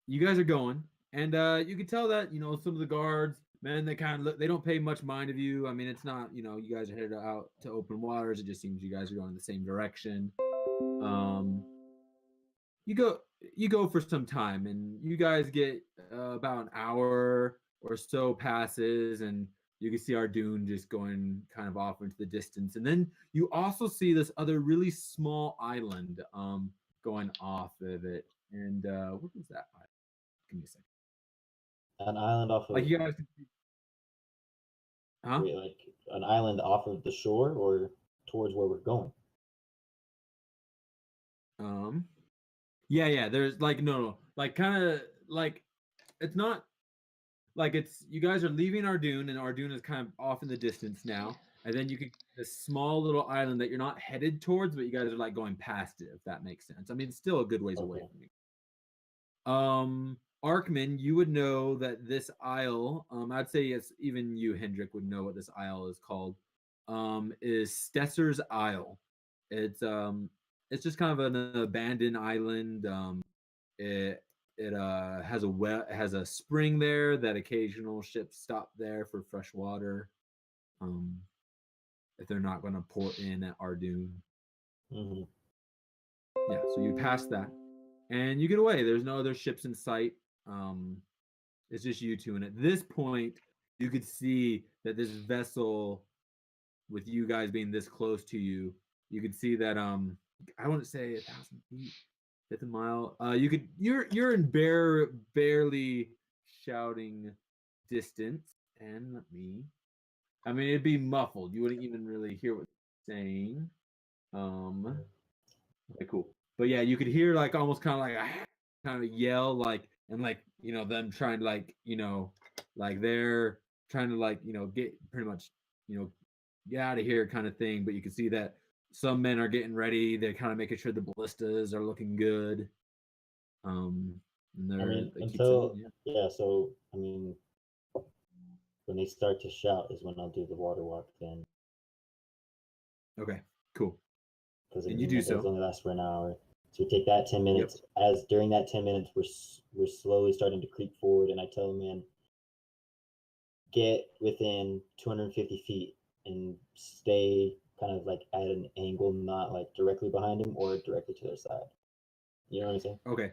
you guys are going, and you can tell that some of the guards, man, they kind of look, they don't pay much mind of you. I mean, it's not you guys are headed out to open waters. It just seems you guys are going in the same direction. Um, you go you go for some time, and you guys get about an hour or so passes, and you can see Ardoon just going kind of off into the distance, and then you also see this other really small island going off of it. And what was that island? Give me a second. An island off Like of you guys can see, huh? wait, like an island off of the shore or towards where we're going. Um, yeah. There's like no, like kind of like it's not like it's you guys are leaving Ardoon, and Ardoon is kind of off in the distance now, and then you can this small little island that you're not headed towards, but you guys are like going past it, if that makes sense. I mean, it's still a good ways away Okay. from you. Arkman, you would know that this isle, I'd say it's even you, Hendrik, would know what this isle is called. Is Stesser's Isle. It's just kind of an abandoned island. It has a spring there that occasional ships stop there for fresh water. Um, if they're not going to port in at Ardoon. Mm-hmm. Yeah, so you pass that, and you get away. There's no other ships in sight. It's just you two, and at this point, you could see that this vessel, with you guys being this close to you, you could see that I wouldn't say 1,000 feet, fifth a mile. You're in barely shouting distance, and I mean it'd be muffled. You wouldn't even really hear what they're saying. Okay, cool. But yeah, you could hear like almost kind of like a kind of yell, like and like them trying to like they're trying to get pretty much get out of here kind of thing. But you can see that some men are getting ready. They're kind of making sure the ballistas are looking good. And I mean, they keep saying, until yeah. So I mean, when they start to shout is when I'll do the water walk. Then okay, cool, because and you do it so. only lasts for an hour. So we take that 10 minutes. Yep. As during that 10 minutes, we're slowly starting to creep forward, and I tell them, man, get within 250 feet and stay kind of like at an angle, not like directly behind him or directly to their side. You know what I'm saying? Okay.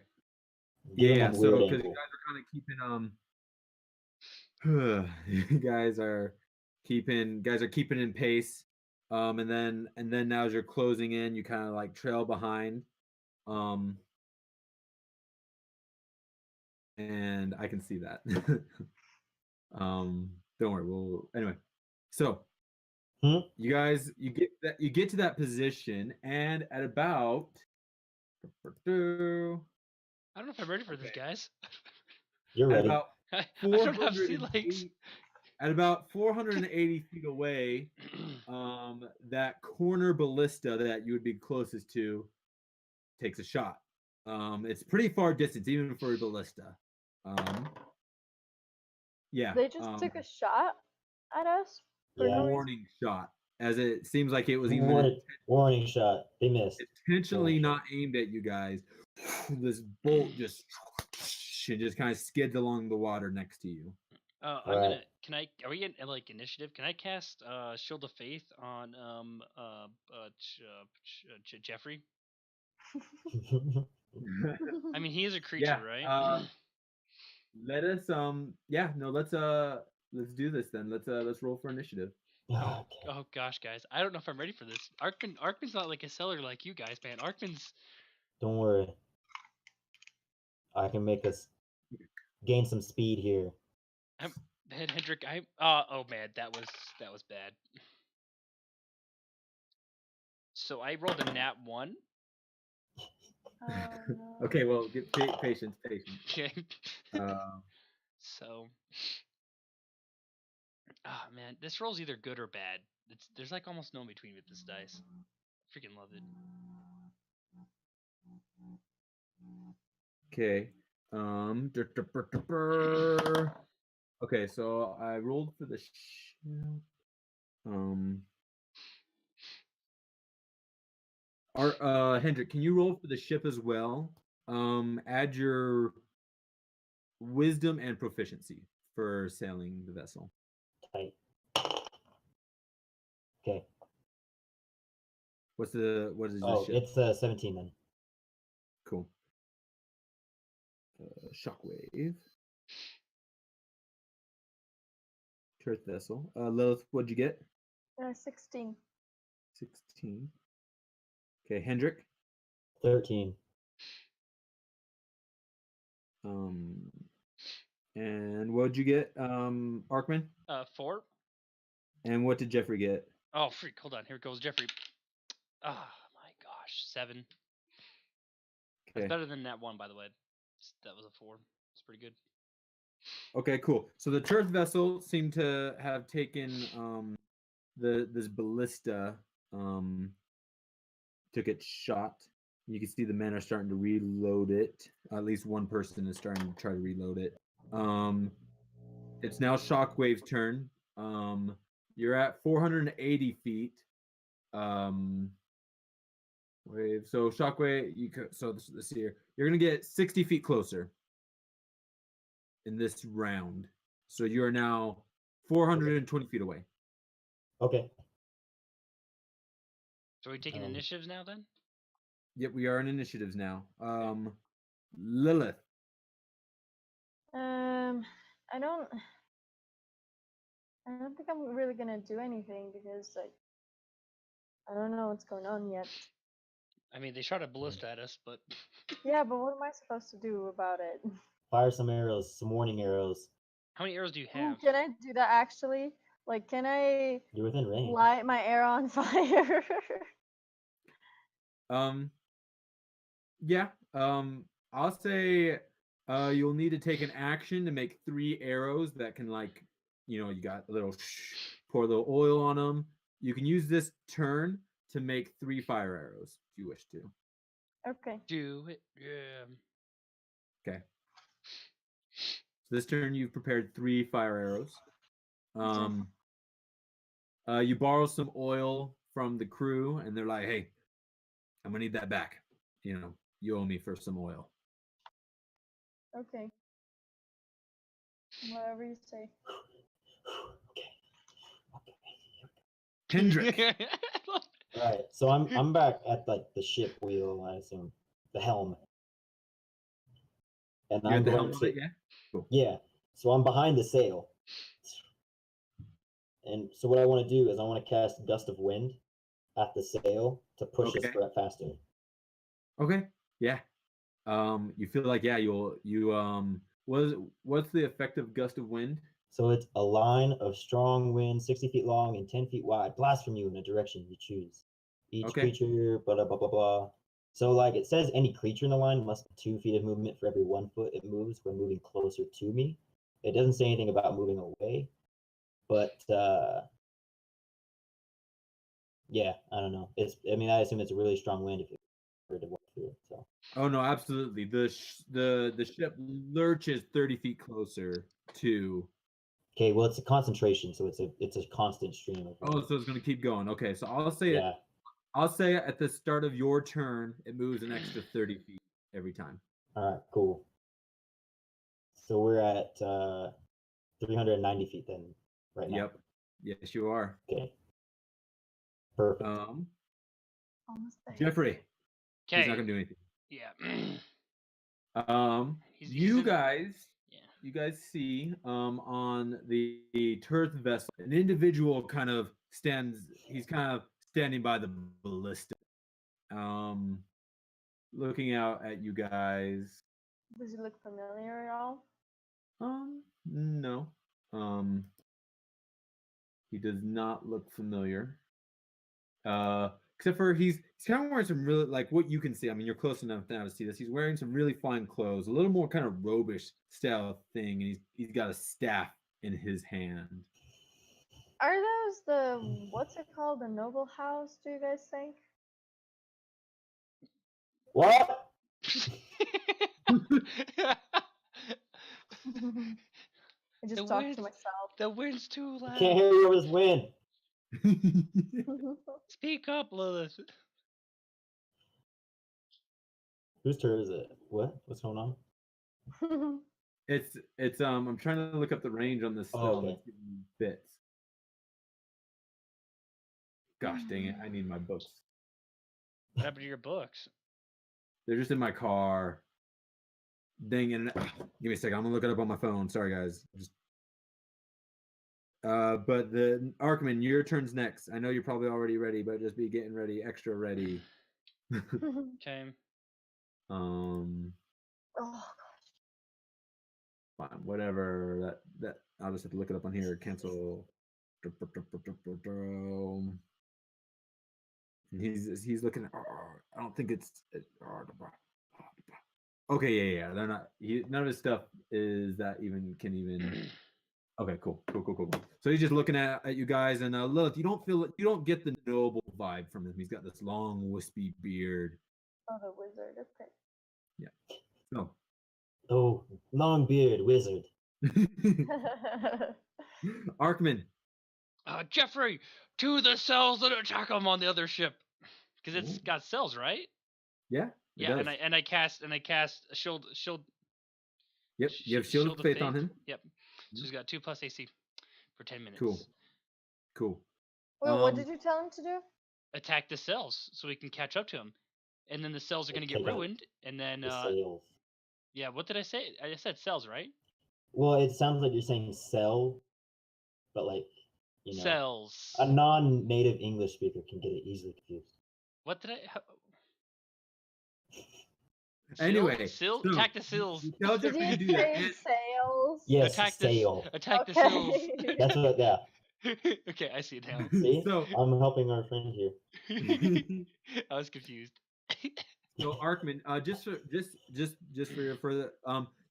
Give them Yeah. a So weird because you angle. guys are kind of keeping you guys are keeping in pace. And then now as you're closing in, you kind of like trail behind. And I can see that. Don't worry. We'll anyway. So you guys you get to that position, and at about I don't know if I'm ready for this, Okay. guys. You're at ready. about I don't have sea legs. 480 at about 480 feet away, that corner ballista that you would be closest to takes a shot. It's pretty far distance, even for a ballista. Yeah. They just took a shot at us for Yeah. no reason. Warning shot, as it seems like it was even Warning shot. They missed. intentionally Warning not aimed at you guys. This bolt just kind of skids along the water next to you. I'm Right. gonna. Can I? Are we in like initiative? Can I cast Shield of Faith on Jeffrey? I mean, he is a creature, Yeah. right? Let us yeah, no, let's do this then. Let's roll for initiative. Oh, Okay. oh gosh, guys, I don't know if I'm ready for this. Arkman's not like a seller like you guys, man. Arkman's. Don't worry. I can make us gain some speed here. Hendrik, oh man, that was bad. So I rolled a nat 1. Oh no. Okay, well, get patience. Okay. Uh, So Ah, man, this roll's either good or bad. There's like almost no in between with this dice. Freaking love it. Okay. Okay, so I rolled for the Hendrik, can you roll for the ship as well? Add your wisdom and proficiency for sailing the vessel. Tight. Okay. What is the Oh, ship? it's 17 then. Cool. Shockwave. Turret vessel. Lilith, what'd you get? 16. 16. Okay, Hendrik. 13. And what'd you get, Arkman? 4. And what did Jeffrey get? Oh, freak! Hold on. Here goes Jeffrey. Ah, my gosh, 7. That's Okay. better than that one, by the way. That was a 4. It's pretty good. Okay, cool. So the turret vessel seemed to have taken this ballista, took its shot. You can see the men are starting to reload it. At least one person is starting to try to reload it. It's now Shockwave's turn. You're at 480 feet. Wave. So Shockwave, so this here, you're gonna get 60 feet closer in this round. So you are now 420 feet away. Okay. So are we taking initiatives now then? Yep, we are in initiatives now. Lilith. I don't think I'm really gonna do anything because like I don't know what's going on yet. I mean, they shot a ballista at us, but Yeah, but what am I supposed to do about it? Fire some arrows, some warning arrows. how many arrows do you Ooh, have? can I do that actually? Like, can I You're within range. light my arrow on fire? Yeah. I'll say you'll need to take an action to make 3 arrows that can, like, you got a little pour a little oil on them. You can use this turn to make 3 fire arrows if you wish to. Okay. Do it. Yeah. Okay. So this turn you've prepared 3 fire arrows. You borrow some oil from the crew, and they're like, "Hey, I'm gonna need that back. You owe me for some oil." Okay. Whatever you say. Hendrik. All right, so I'm back at like the ship wheel, I assume, the helm, and You're I'm at the going helm of to it, yeah? Cool. yeah. So I'm behind the sail, and so what I want to do is I want to cast Gust of Wind at the sail to push us Okay. faster. Okay. Yeah. You feel like, yeah, what's the effective gust of wind? So it's a line of strong wind, 60 feet long and 10 feet wide, blast from you in a direction you choose. Each Okay. creature, blah, blah, blah, blah, blah. So, like, it says any creature in the line must have 2 feet of movement for every 1 foot it moves when moving closer to me. It doesn't say anything about moving away, but yeah, I don't know. I assume it's a really strong wind if you were to walk through it. So. Oh no, absolutely. The ship lurches 30 feet closer to. Okay, well, it's a concentration, so it's a constant stream of wind. Oh, so it's gonna keep going. Okay, so I'll say Yeah. I'll say at the start of your turn, it moves an extra 30 feet every time. All right, cool. So we're at 390 feet then, right now. Yep. Yes, you are. Okay. Perfect. Almost there. Jeffrey. He's Okay. not gonna do anything. Yeah. You guys see on the turret vessel an individual kind of he's kind of standing by the ballista, looking out at you guys. Does he look familiar at all? No. He does not look familiar. Except for he's kind of wearing some really, like, what you can see. I mean, you're close enough now to see this. He's wearing some really fine clothes, a little more kind of robish style thing, and he's got a staff in his hand. are those the what's it called? The noble house? Do you guys think? What? I just The talked wind's to myself. the wind's too I loud. can't hear you over this wind. Speak up, Lilith. Whose turn is it? What? What's going on? It's I'm trying to look up the range on this Oh, spell okay. that's giving me fits. Gosh dang it, I need my books. What happened to your books? They're just in my car. Dang it. Give me a second. I'm gonna look it up on my phone. Sorry guys. But the Arkman, your turn's next. I know you're probably already ready, but just be getting ready, extra ready. Okay. um Oh, fine, whatever. That I'll just have to look it up on here. Cancel. And he's looking at. I don't think it's. Okay, yeah. They're not. None of his stuff is that even can even. Okay, cool. So he's just looking at you guys, and Lilith, you don't get the noble vibe from him. He's got this long, wispy beard. oh, the wizard. Okay. Yeah. So. Oh, long beard wizard. Arkman. Jeffrey, to the cells and attack him on the other ship, because it's got cells, right? Yeah. Yeah, does. and I cast a shield. Yep. You have shield of faith on him. Yep. So he's got 2+ AC for 10 minutes. Cool. Wait, what did you tell him to do? Attack the cells so we can catch up to him, and then the cells are gonna get ruined, and then The sales. yeah. What did I say? I said cells, right? Well, it sounds like you're saying cell, but like, you know, Cells. a non-native English speaker can get it easily confused. What did I? Anyway, attack the seals. Tell Did Jeffrey you to do that. say sales? Yes, Attack sale. Attack the seals. That's what. Yeah. Okay, I see it now. See, So I'm helping our friend here. I was confused. So Arkman, just for your further,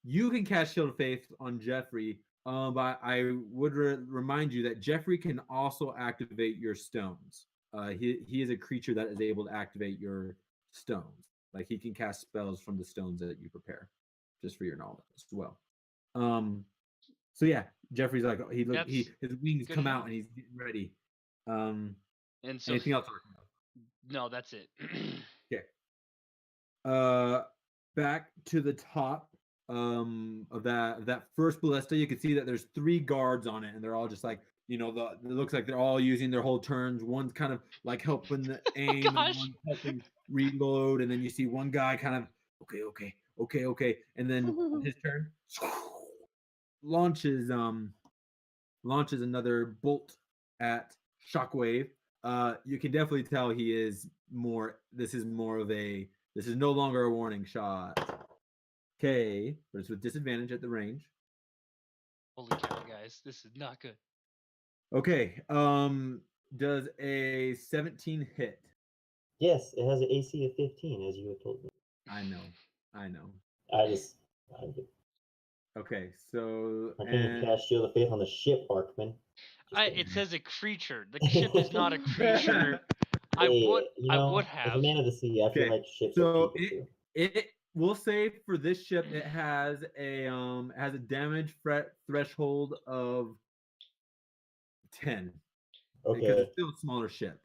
you can cast Shield of Faith on Jeffrey. But I would remind you that Jeffrey can also activate your stones. He is a creature that is able to activate your stones. Like he can cast spells from the stones that you prepare, just for your knowledge as well. So yeah, Jeffrey's like his wings come out and he's getting ready. And so Anything else? No, that's it. Okay. Back to the top of that first ballista, you can see that there's 3 guards on it, and they're all just like, it looks like they're all using their whole turns. One's kind of like helping the aim, and one's helping reload, and then you see one guy kind of okay, and then on his turn launches another bolt at Shockwave. You can definitely tell he is more. This is no longer a warning shot. Okay, but it's with disadvantage at the range. Holy cow, guys, this is not good. Okay, does a 17 hit? Yes, it has an AC of 15, as you have told me. I know. Okay, so I can cast Shield of Faith on the ship, Arkman. It says a creature. The ship is not a creature. I would have. As a man of the sea, I feel like ships are people too. It will say for this ship, it has a damage threshold of 10. Okay. Because it's still a smaller ship.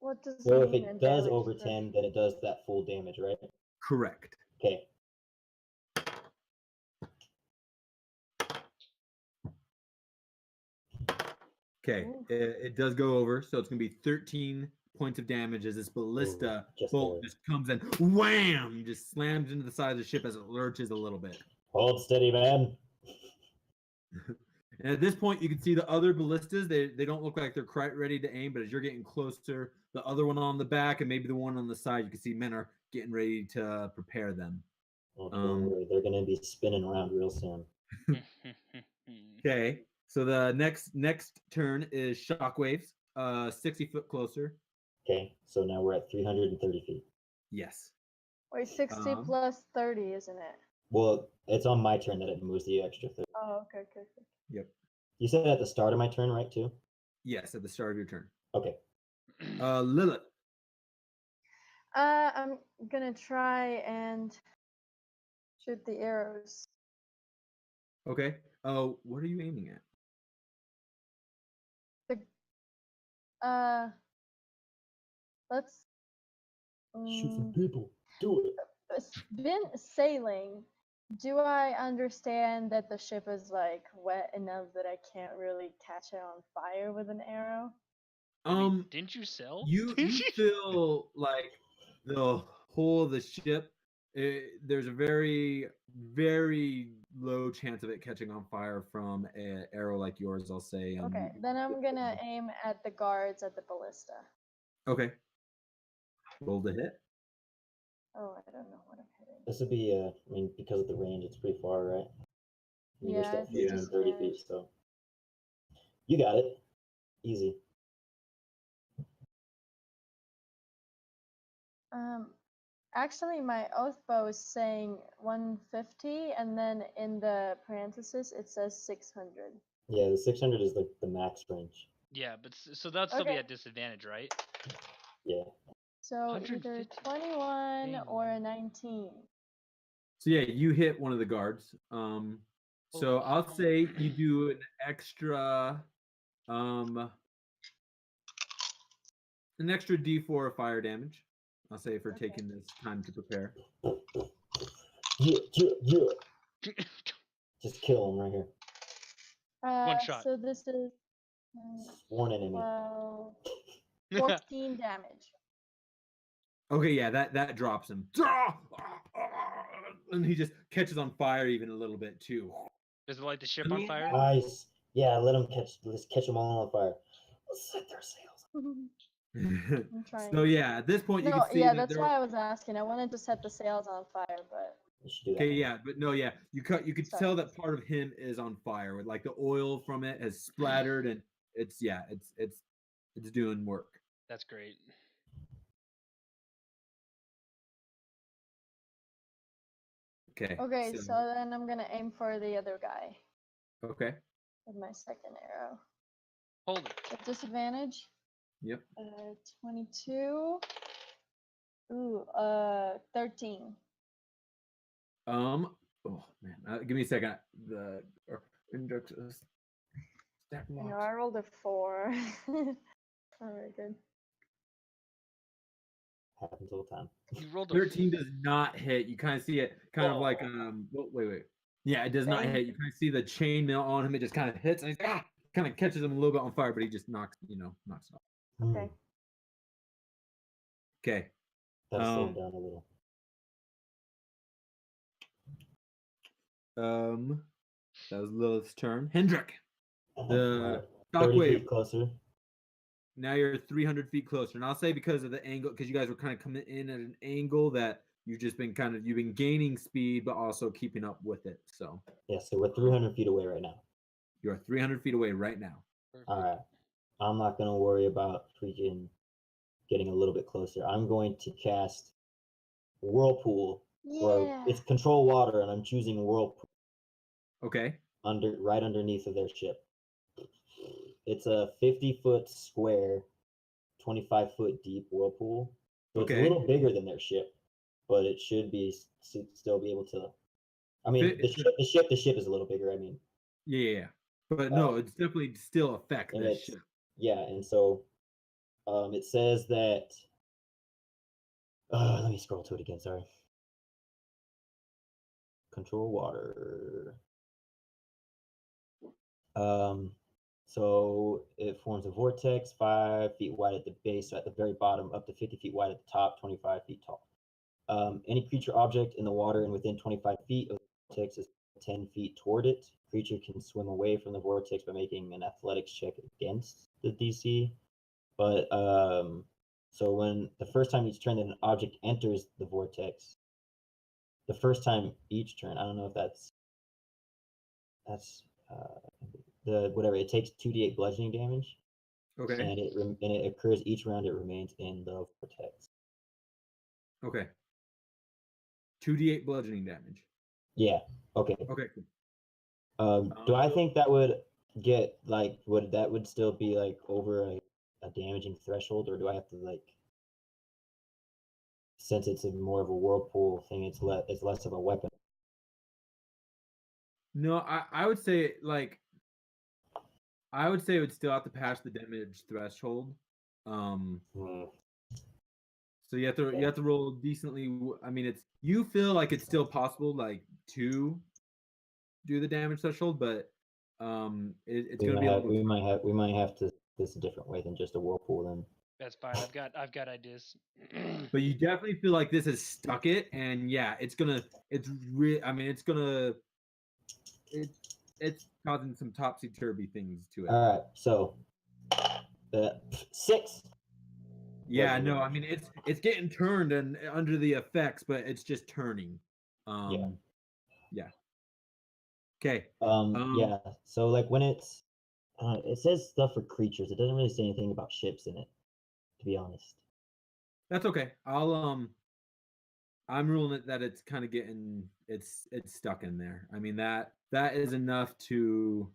What does So that if mean? it does over 10, then it does that full damage, right? Correct. Okay. Okay, it does go over, so it's going to be 13 points of damage as this ballista bolt just comes in, wham! Just slams into the side of the ship as it lurches a little bit. Hold steady, man. And at this point, you can see the other ballistas. They don't look like they're quite ready to aim, but as you're getting closer, the other one on the back and maybe the one on the side, you can see men are getting ready to prepare them. Oh, don't worry, they're going to be spinning around real soon. Okay, so the next turn is Shockwaves, 60 foot closer. Okay, so now we're at 330 feet. Yes. Wait, 60 plus 30, isn't it? Well, it's on my turn that it moves the extra 30. Oh, okay. Yep. You said at the start of my turn, right? Too. Yes, at the start of your turn. Okay. Lilith. I'm gonna try and shoot the arrows. Okay. Oh, what are you aiming at? Let's. Shoot some people. Do it. Been sailing. Do I understand that the ship is like wet enough that I can't really catch it on fire with an arrow? I mean, didn't you sell? You feel like the whole of the ship. There's a very low chance of it catching on fire from an arrow like yours. I'll say. Okay, then I'm gonna aim at the guards at the ballista. Okay. Roll the hit. Oh, I don't know what I'm hitting. This would be, I mean, because of the range, it's pretty far, right? You're Yeah, still it's 15, just 30 feet, so. You got it. Easy. Actually, my oath bow is saying 150, and then in the parenthesis it says 600. Yeah, the 600 is like the max range. Yeah, but so that'd still be Okay. at disadvantage, right? Yeah. So either 150. 21 Dang. or a 19. So yeah, you hit one of the guards. So I'll say you do an extra D4 of fire damage. I'll say for Okay. taking this time to prepare. Yeah. Just kill him right here. One shot. So this is Sworn enemy. 14 damage. Okay, yeah, that drops him. And he just catches on fire even a little bit too. Does it light the ship on fire? Nice. Yeah, let's catch them all on fire. Let's set their sails. I'm trying. So yeah, at this point you can see yeah, that that's why I was asking. I wanted to set the sails on fire, but You should do that. okay, yeah, but no, yeah, you could Sorry. tell that part of him is on fire. With like the oil from it has splattered, and it's doing work. That's great. Okay. Okay, so then I'm gonna aim for the other guy Okay. with my second arrow. Hold it. At disadvantage. Yep. 22. Ooh, 13. Oh man, give me a second. The index is stack No, locked. I rolled a 4. Alright, good. Happens all the time. You rolled a 13 does not hit. You kind of see it, kind of like wait. Yeah, it does not Same. hit. You kind of see the chainmail on him. It just kind of hits, and he's kind of catches him a little bit on fire, but he just knocks it off. Okay. Okay. That'll slow him down a little. That was Lilith's turn. Hendrik, the Right. 30 shockwave. feet closer. Now you're 300 feet closer, and I'll say because of the angle, because you guys were kind of coming in at an angle that you've been gaining speed, but also keeping up with it. So yeah, so we're 300 feet away right now. You're 300 feet away right now. Perfect. All right. I'm not gonna worry about freaking getting a little bit closer. I'm going to cast Whirlpool. Yeah. It's control water, and I'm choosing Whirlpool Okay. right underneath of their ship. It's a 50-foot square, 25-foot deep whirlpool. So it's a little bigger than their ship, but it should still be able to. I mean, the ship is a little bigger. I mean. Yeah. But no, it's definitely still affect this ship. Yeah, and so it says that. Let me scroll to it again. Sorry. Control water. So it forms a vortex 5 feet wide at the base, so at the very bottom, up to 50 feet wide at the top, 25 feet tall. Any creature, object in the water and within 25 feet of the vortex is 10 feet toward it. Creature can swim away from the vortex by making an athletics check against the DC. But so when the first time each turn that an object enters the vortex, the first time each turn, I don't know if that's it takes 2d8 bludgeoning damage. Okay. And it occurs each round it remains in the vortex. Okay. 2d8 bludgeoning damage. Yeah. Okay. Okay. Do I think that would get like would still be like over a damaging threshold, or do I have to like, since it's more of a whirlpool thing, it's less of a weapon? No, I would say like I would say it would still have to pass the damage threshold. Hmm. So you have to roll decently. I mean, you feel like it's still possible like to do the damage threshold, but it's We gonna might be a have little. we might have to this a different way than just a whirlpool then. That's fine. I've got ideas. But you definitely feel like this has stuck it, and yeah, it's gonna. I mean, it's gonna. It's causing some topsy turvy things to it. All right, so 6. Yeah, no, I mean it's getting turned and under the effects, but it's just turning. Yeah. Yeah. Okay. Yeah. So like when it says stuff for creatures, it doesn't really say anything about ships in it, to be honest. That's okay. I'm ruling it that it's kind of getting it's stuck in there. I mean that is enough to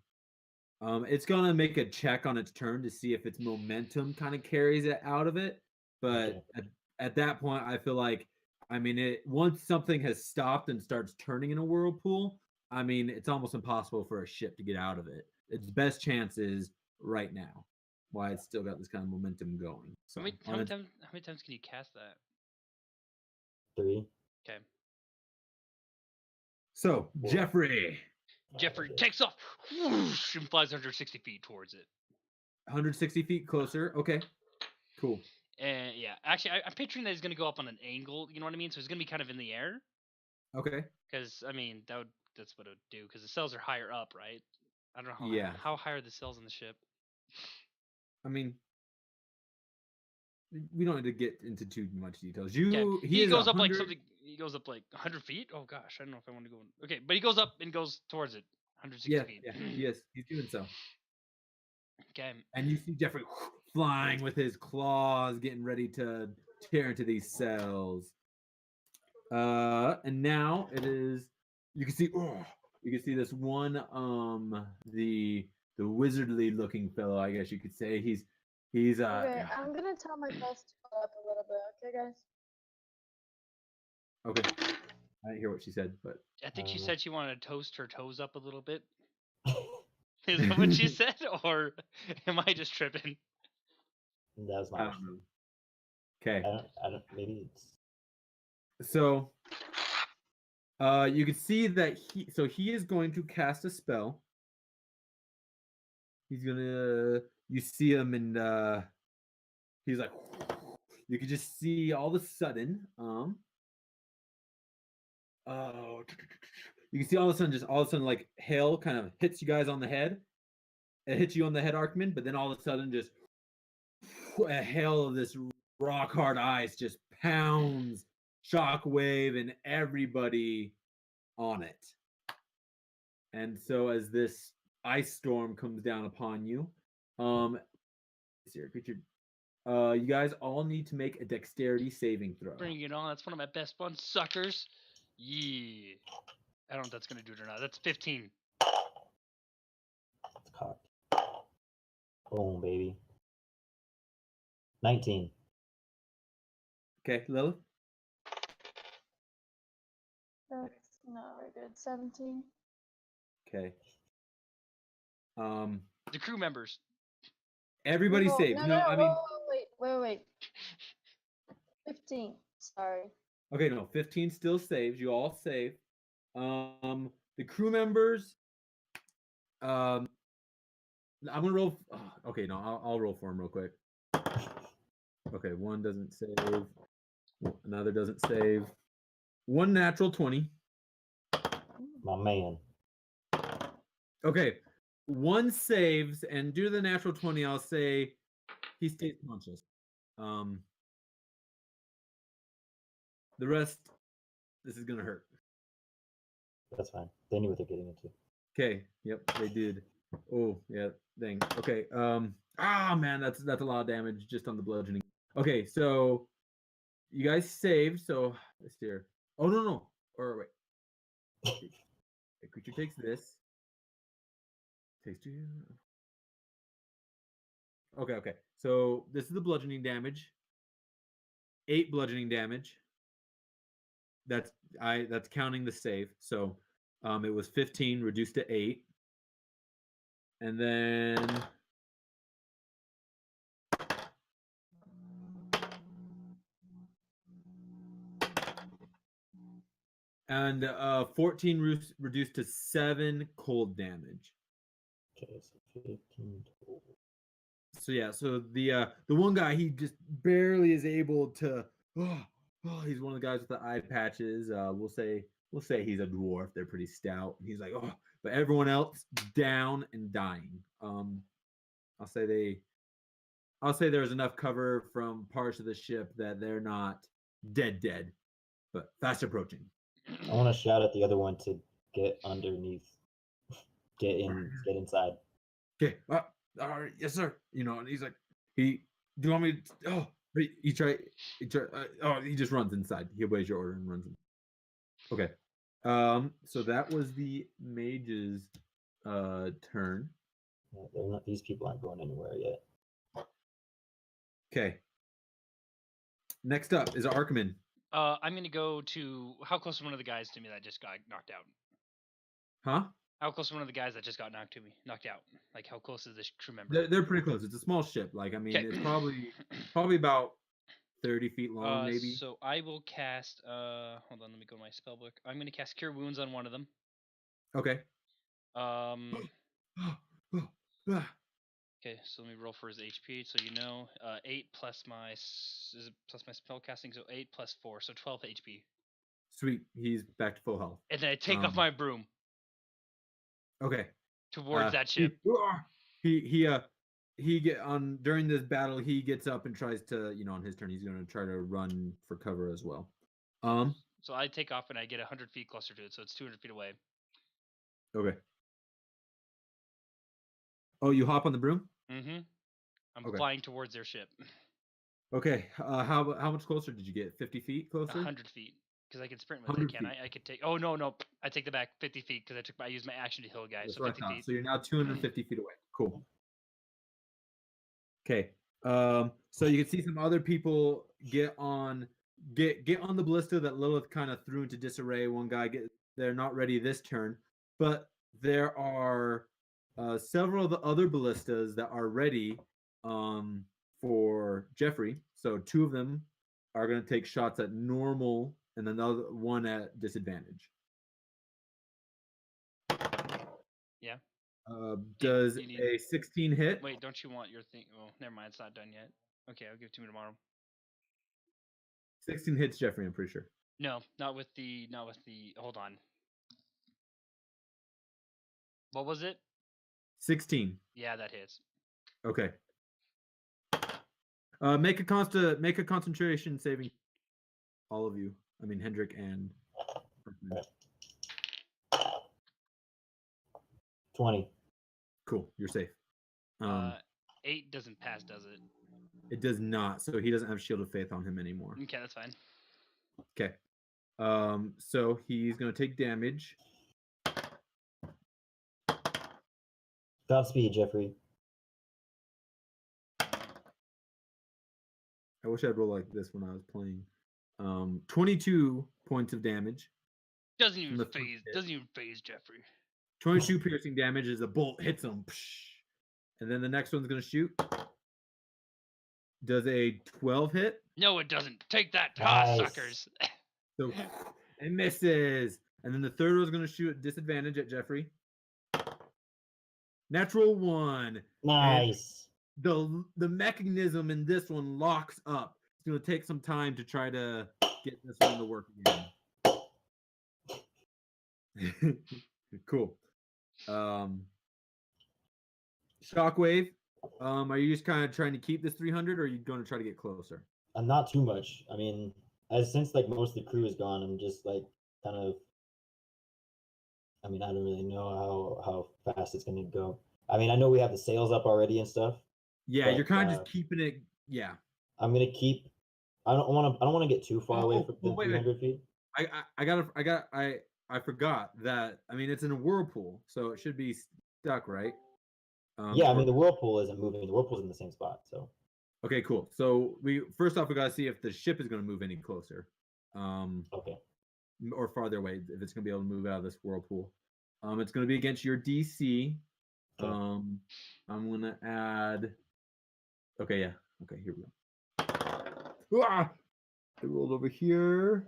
it's gonna make a check on its turn to see if its momentum kind of carries it out of it. But Okay. at that point, I feel like I mean it once something has stopped and starts turning in a whirlpool, I mean it's almost impossible for a ship to get out of it. Its best chance is right now. Why it's still got this kind of momentum going. So How many times can you cast that? 3. Okay. So Four. Jeffrey, Jeffrey Okay. takes off, whoosh, and flies 160 feet towards it. 160 feet closer. Okay, cool. And yeah, actually, I'm picturing that he's gonna go up on an angle. You know what I mean? So he's gonna be kind of in the air. Okay. Because I mean, that's what it would do. Because the cells are higher up, right? I don't know Yeah. how high are the cells on the ship. I mean, we don't need to get into too much details. Okay. He He is goes up 100. like something. He goes up like 100 feet. Oh gosh, I don't know if I want to go. Okay, but he goes up and goes towards it. 160 Yeah, feet. yeah, yes, he's doing so. Okay. And you see Jeffrey flying with his claws, getting ready to tear into these cells. And now it is. You can see this one. The wizardly looking fellow, I guess you could say. He's Okay, yeah. I'm gonna tell my best to go up a little bit. Okay, guys. Okay. I didn't hear what she said, but I think she Uh, said she wanted to toast her toes up a little bit. Is that what she said, or am I just tripping? that was I my. don't know. Okay. I don't. Maybe it's. So you can see that he is going to cast a spell. He's gonna you see him and he's like you can just see all of a sudden oh you can see all of a sudden like hail kind of hits you guys on the head. It hits you on the head, Arkman, but then all of a sudden just a hail of this rock hard ice just pounds Shockwave and everybody on it. And so as this ice storm comes down upon you, creature, you guys all need to make a dexterity saving throw. Bring it on. That's one of my best ones, suckers. Yeah. I don't know if that's gonna do it or not. That's 15. It's cocked. Boom, baby. 19. Okay, Lilith. That's not very good. 17. Okay. The crew members. Everybody No, saved. no, No, no, I mean, wait. 15. Sorry. okay, no, 15 still saves. You all save. The crew members. I'm gonna roll. Okay, no, I'll roll for him real quick. Okay, one doesn't save. Another doesn't save. One natural 20. My man. Okay, one saves, and due to the natural 20, I'll say he stays conscious. The rest, this is gonna hurt. That's fine. They knew what they're getting into. Okay, yep, they did. Oh, yeah, dang. Okay, man, that's a lot of damage just on the bludgeoning. Okay, so you guys saved, so let's here. Oh no, or wait. The creature takes this. Takes 2. Okay. So this is the bludgeoning damage. 8 bludgeoning damage. That's counting the save. So it was 15 reduced to 8. And then and 14 reduced to 7 cold damage. Okay, so 15 total. So yeah, so the one guy, he just barely is able to. He's one of the guys with the eye patches. We'll say he's a dwarf. They're pretty stout. He's like, but everyone else down and dying. I'll say there's enough cover from parts of the ship that they're not dead, but fast approaching. I want to shout at the other one to get underneath, get inside. Okay, all right, yes sir. And he's like, do you want me to? He just runs inside. He obeys your order and runs in. Okay. So that was the mage's turn. Yeah, they're not. These people aren't going anywhere yet. Okay. Next up is Archman. I'm gonna go to how close is one of the guys to me that just got knocked out? Huh? How close is one of the guys that just got knocked out? Like how close is this crew member? They're pretty close. It's a small ship. Like it's probably about 30 feet long, maybe. So I will cast. Hold on, let me go to my spell book. I'm gonna cast Cure Wounds on one of them. Okay. Okay, so let me roll for his HP. So 8 plus my spell casting, so 8 plus 4, so 12 HP. Sweet, he's back to full health. And then I take off my broom. Okay. Towards that ship. He get on during this battle. He gets up and tries to, on his turn, he's going to try to run for cover as well. So I take off and I get 100 feet closer to it, so it's 200 feet away. Okay. Oh, you hop on the broom? Mm-hmm. I'm flying towards their ship. Okay. How much closer did you get? 50 feet closer? 100 feet. Because I can sprint with it, can't I? I could take. Oh no! I take the back 50 feet because I used my action to heal guys. That's so 50 feet. So you're now 250 feet away. Cool. Okay. So you can see some other people get on the ballista that Lilith kind of threw into disarray. One guy they're not ready this turn, but there are several of the other ballistas that are ready for Jeffrey. So 2 of them are going to take shots at normal, and another one at disadvantage. Yeah. Does a 16 hit? Wait, don't you want your thing? Oh, never mind. It's not done yet. Okay, I'll give it to me tomorrow. 16 hits Jeffrey, I'm pretty sure. No, not with the. Hold on. What was it? 16. Yeah, that hits. Okay. Make a concentration saving. All of you. I mean Hendrik and. 20. Cool. You're safe. 8 doesn't pass, does it? It does not. So he doesn't have Shield of Faith on him anymore. Okay, that's fine. Okay. So he's gonna take damage. Godspeed, Jeffrey. I wish I'd roll like this when I was playing. 22 points of damage. Doesn't even phase Jeffrey. 22 piercing damage as a bolt hits him. And then the next one's gonna shoot. Does a 12 hit? No, it doesn't. Take that, suckers. So it misses. And then the third one's gonna shoot at disadvantage at Jeffrey. Natural 1. Nice. And the mechanism in this one locks up. It's gonna take some time to try to get this one to work again. Cool. Shockwave. Are you just kind of trying to keep this 300, or are you going to try to get closer? Not too much. I mean, since like most of the crew is gone, I'm just like kind of. I mean, I don't really know how fast it's gonna go. I mean, I know we have the sails up already and stuff. Yeah, but, you're kind of just keeping it. Yeah. I'm gonna keep. I don't want to get too far away from the 300 feet. I forgot that. I mean, it's in a whirlpool, so it should be stuck, right? Yeah, I or- mean the whirlpool isn't moving. The whirlpool's in the same spot. So Okay, cool. So we first off we gotta see if the ship is gonna move any closer, okay. or farther away. If it's gonna be able to move out of this whirlpool, it's gonna be against your DC. Okay. I'm gonna add. Okay, yeah. Okay, here we go. Ah! I rolled over here,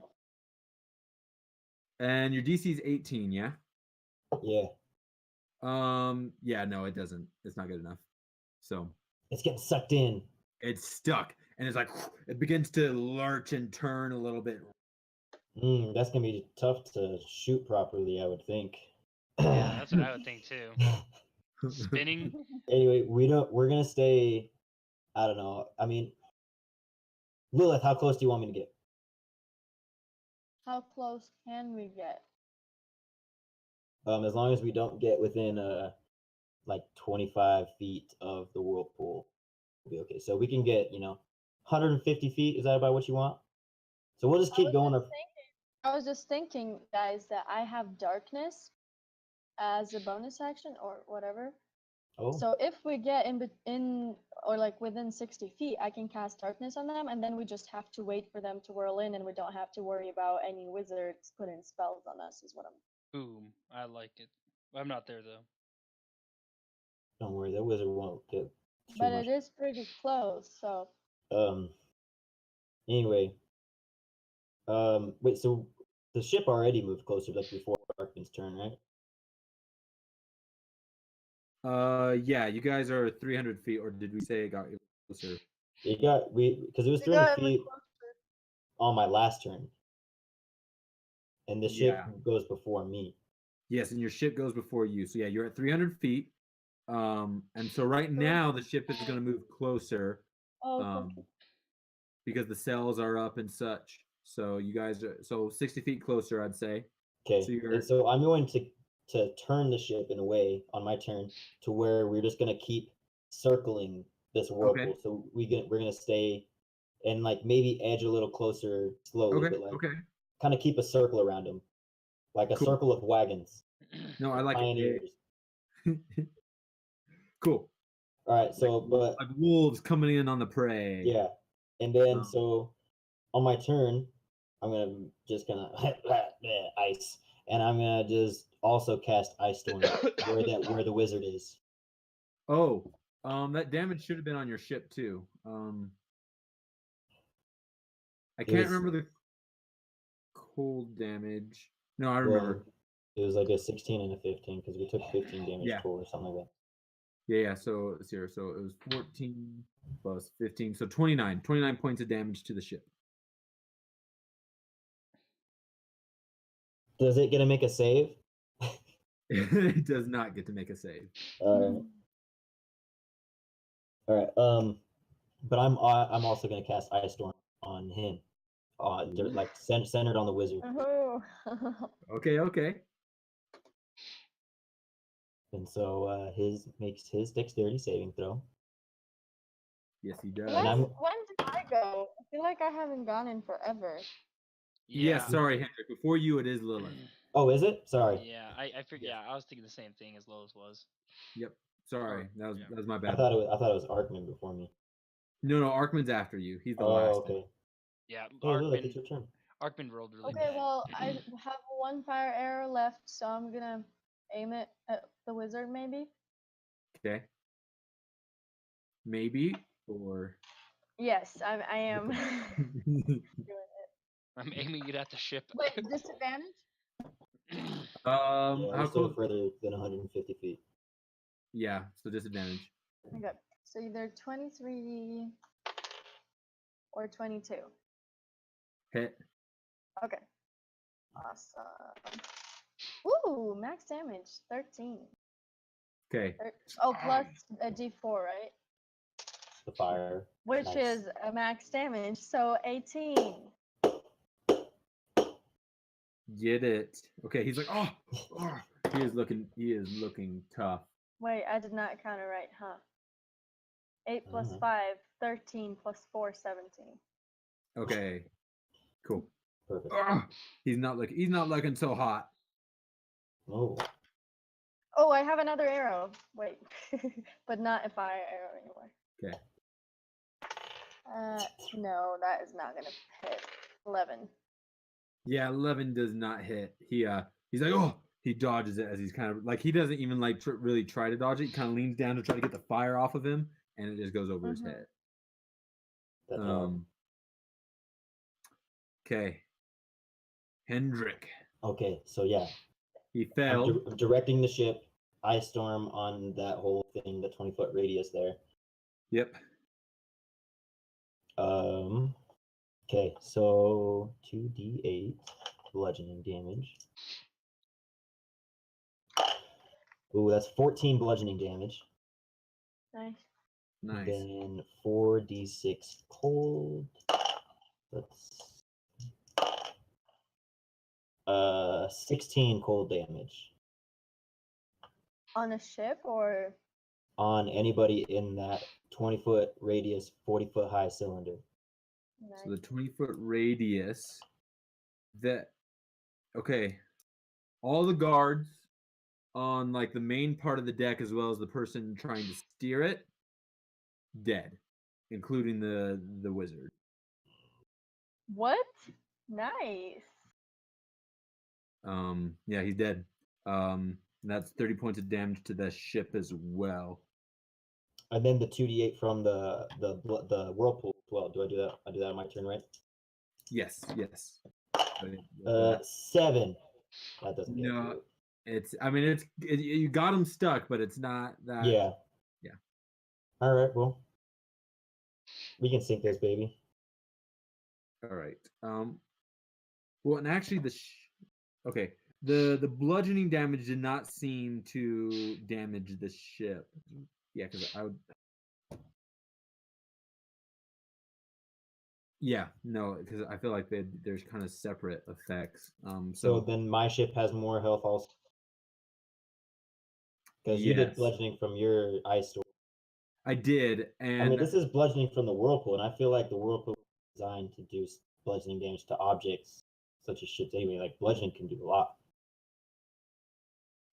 and your DC is 18. Yeah. Yeah, Yeah. No, it doesn't. It's not good enough. So it's getting sucked in. it's stuck, and it's like it begins to lurch and turn a little bit. That's gonna be tough to shoot properly, I would think. Yeah, that's what I would think too. Spinning. Anyway, we're gonna stay. I don't know. I mean, Lilith, how close do you want me to get? How close can we get? As long as we don't get within like 25 feet of the whirlpool, we'll be okay. So we can get 150 feet. Is that about what you want? So we'll just keep going up. I was just thinking, guys, that I have darkness as a bonus action or whatever. Oh, So if we get in or like within 60 feet, I can cast darkness on them, and then we just have to wait for them to whirl in, and we don't have to worry about any wizards putting spells on us. Is what I'm. Boom. I like it. I'm not there though. don't worry, that wizard won't get too But much. it is pretty close, so. Anyway, wait. So the ship already moved closer, like before Arkman's turn, right? Yeah, you guys are 300 feet, or did we say it got closer? It got because it was We 300 got feet on my last turn, and the ship Yeah. goes before me. Yes, and your ship goes before you. So yeah, you're at 300 feet. And so right now the ship is going to move closer, Oh, because the sails are up and such. So you guys are 60 feet closer, I'd say. Okay, So you're and so I'm going to turn the ship in a way on my turn to where we're just gonna keep circling this whirlpool. Okay. So we're gonna stay and like maybe edge a little closer slowly, okay. but like Okay. kind of keep a circle around them, like a Cool. circle of wagons, No, I like pioneers. it. Cool. All right, so but Like wolves coming in on the prey. yeah, and then Um, so on my turn, I'm gonna ice, and I'm gonna just also cast ice storm where the wizard is. Oh, that damage should have been on your ship too. I can't was- remember the cold damage. No, I Well, remember. it was like a 16 and a 15 because we took 15 damage Yeah. total or something like that. Yeah. So let's see here. So it was 14 plus 15, so 29. 29 points of damage to the ship. Does it get to make a save? It does not get to make a save. All right. But I'm also gonna cast ice storm on him, like centered on the wizard, Okay. Okay. and so his makes his dexterity saving throw. Yes, he when, does. And I'm when did I go? I feel like I haven't gone in forever. Yes, sorry, Hendrik. Before you, it is Lilith. oh, is it? Sorry, Yeah, I figured. Yeah, I was thinking the same thing as Lois was. Yep. Sorry, that was Yeah. that was my I bad. thought it was Arkman before me. No, Arkman's after you. He's the Oh, last. okay. Yeah, Hey, Lilith, it's your turn. Arkman rolled really Okay, bad. well, I have one fire arrow left, so I'm gonna aim it at the wizard, maybe. Okay. Maybe or. Yes, I am. I'm aiming it at the ship. Wait, disadvantage? Yeah, How we're still close? further than 150 feet. Yeah, so disadvantage. Okay, so either 23 or 22. Hit. Okay. Awesome. Ooh, max damage, 13. Okay. Oh, plus a d4, right? The fire. Which Nice. is a max damage, so 18. Get it. Okay, he's like, oh. He is looking tough. Wait, I did not count it right, huh? 8 plus Uh-huh. 5, 13 plus 4, 17. Okay. Cool. Perfect. He's not looking so hot. Oh, Oh, I have another arrow. Wait, but not a fire arrow anymore. Okay. No, that is not gonna hit. 11. Yeah, 11 does not hit. He's like, oh, he dodges it as he's kind of like he doesn't even like really try to dodge it. He kind of leans down to try to get the fire off of him, and it just goes over his head. Okay. Hendrik. Okay, so yeah, He I'm failed. directing the ship. Ice storm on that whole thing, the 20-foot radius there. Yep. Okay, so 2d8 bludgeoning damage. Ooh, that's 14 bludgeoning damage. Nice. Nice. Then 4d6 cold. That's 16 cold damage On a ship or? on anybody in that 20-foot radius, 40-foot high cylinder. So the 20-foot radius. Okay. All the guards on like the main part of the deck, as well as the person trying to steer it, dead, including the wizard. What? Nice. Yeah, he's dead. That's 30 points of damage to the ship as well. And then the 2d8 from the whirlpool as well. Do I do that? I do that on my turn, right? Yes. 7. That doesn't get No, through. it's. I mean, you got him stuck, but it's not that. Yeah. Yeah. All right. Well, we can sink this baby. All right. Well, and actually, okay. The bludgeoning damage did not seem to damage the ship. Yeah, because I would. Yeah, no, because I feel like there's kind of separate effects. So then my ship has more health also. Because you did bludgeoning from your ice storm. I did, and I mean, this is bludgeoning from the whirlpool, and I feel like the whirlpool is designed to do bludgeoning damage to objects such as ships anyway. Like bludgeoning can do a lot.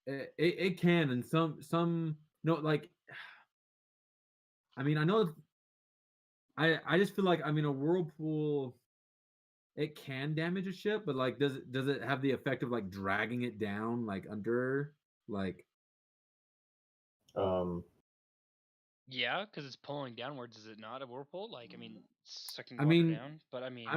it can, and some no, like. I mean, I know. I just feel like, I mean, a whirlpool, it can damage a ship, but like, does it have the effect of like dragging it down like under like? Yeah, because it's pulling downwards. Is it not a whirlpool? Like, I mean, sucking I water mean, down. But I mean,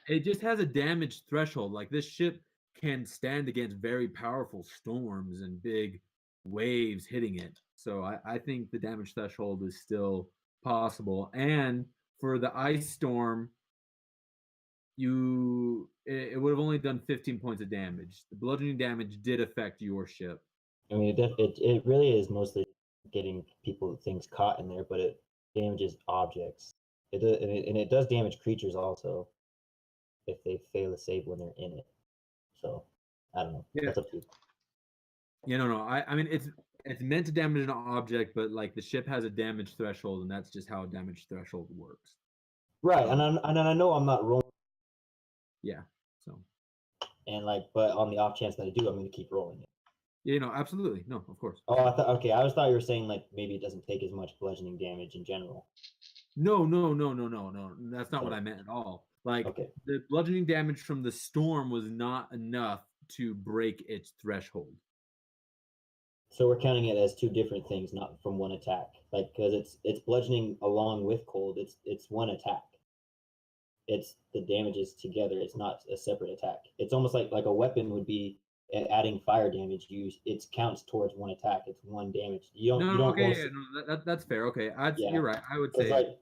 it just has a damage threshold. Like this ship can stand against very powerful storms and big waves hitting it. So I think the damage threshold is still possible. And for the ice storm, it would have only done 15 points of damage. The bludgeoning damage did affect your ship. I mean, it really is mostly getting things caught in there, but it damages objects. And it does damage creatures also if they fail to save when they're in it. So I don't know. Yeah. That's up to you. Yeah, no. I mean, it's meant to damage an object, but like the ship has a damage threshold, and that's just how a damage threshold works. Right, and I know I'm not rolling. Yeah. So. And like, but on the off chance that I do, I'm going to keep rolling it. Yeah, no, absolutely, no, of course. Oh, I thought you were saying like maybe it doesn't take as much bludgeoning damage in general. No. That's not what I meant at all. Like the bludgeoning damage from the storm was not enough to break its threshold. So we're counting it as two different things, not from one attack. Like, because it's bludgeoning along with cold. It's one attack. It's the damages together. It's not a separate attack. It's almost like a weapon would be adding fire damage. It counts towards one attack. It's one damage. You don't. Okay, that's fair. Okay, you're right. I would say like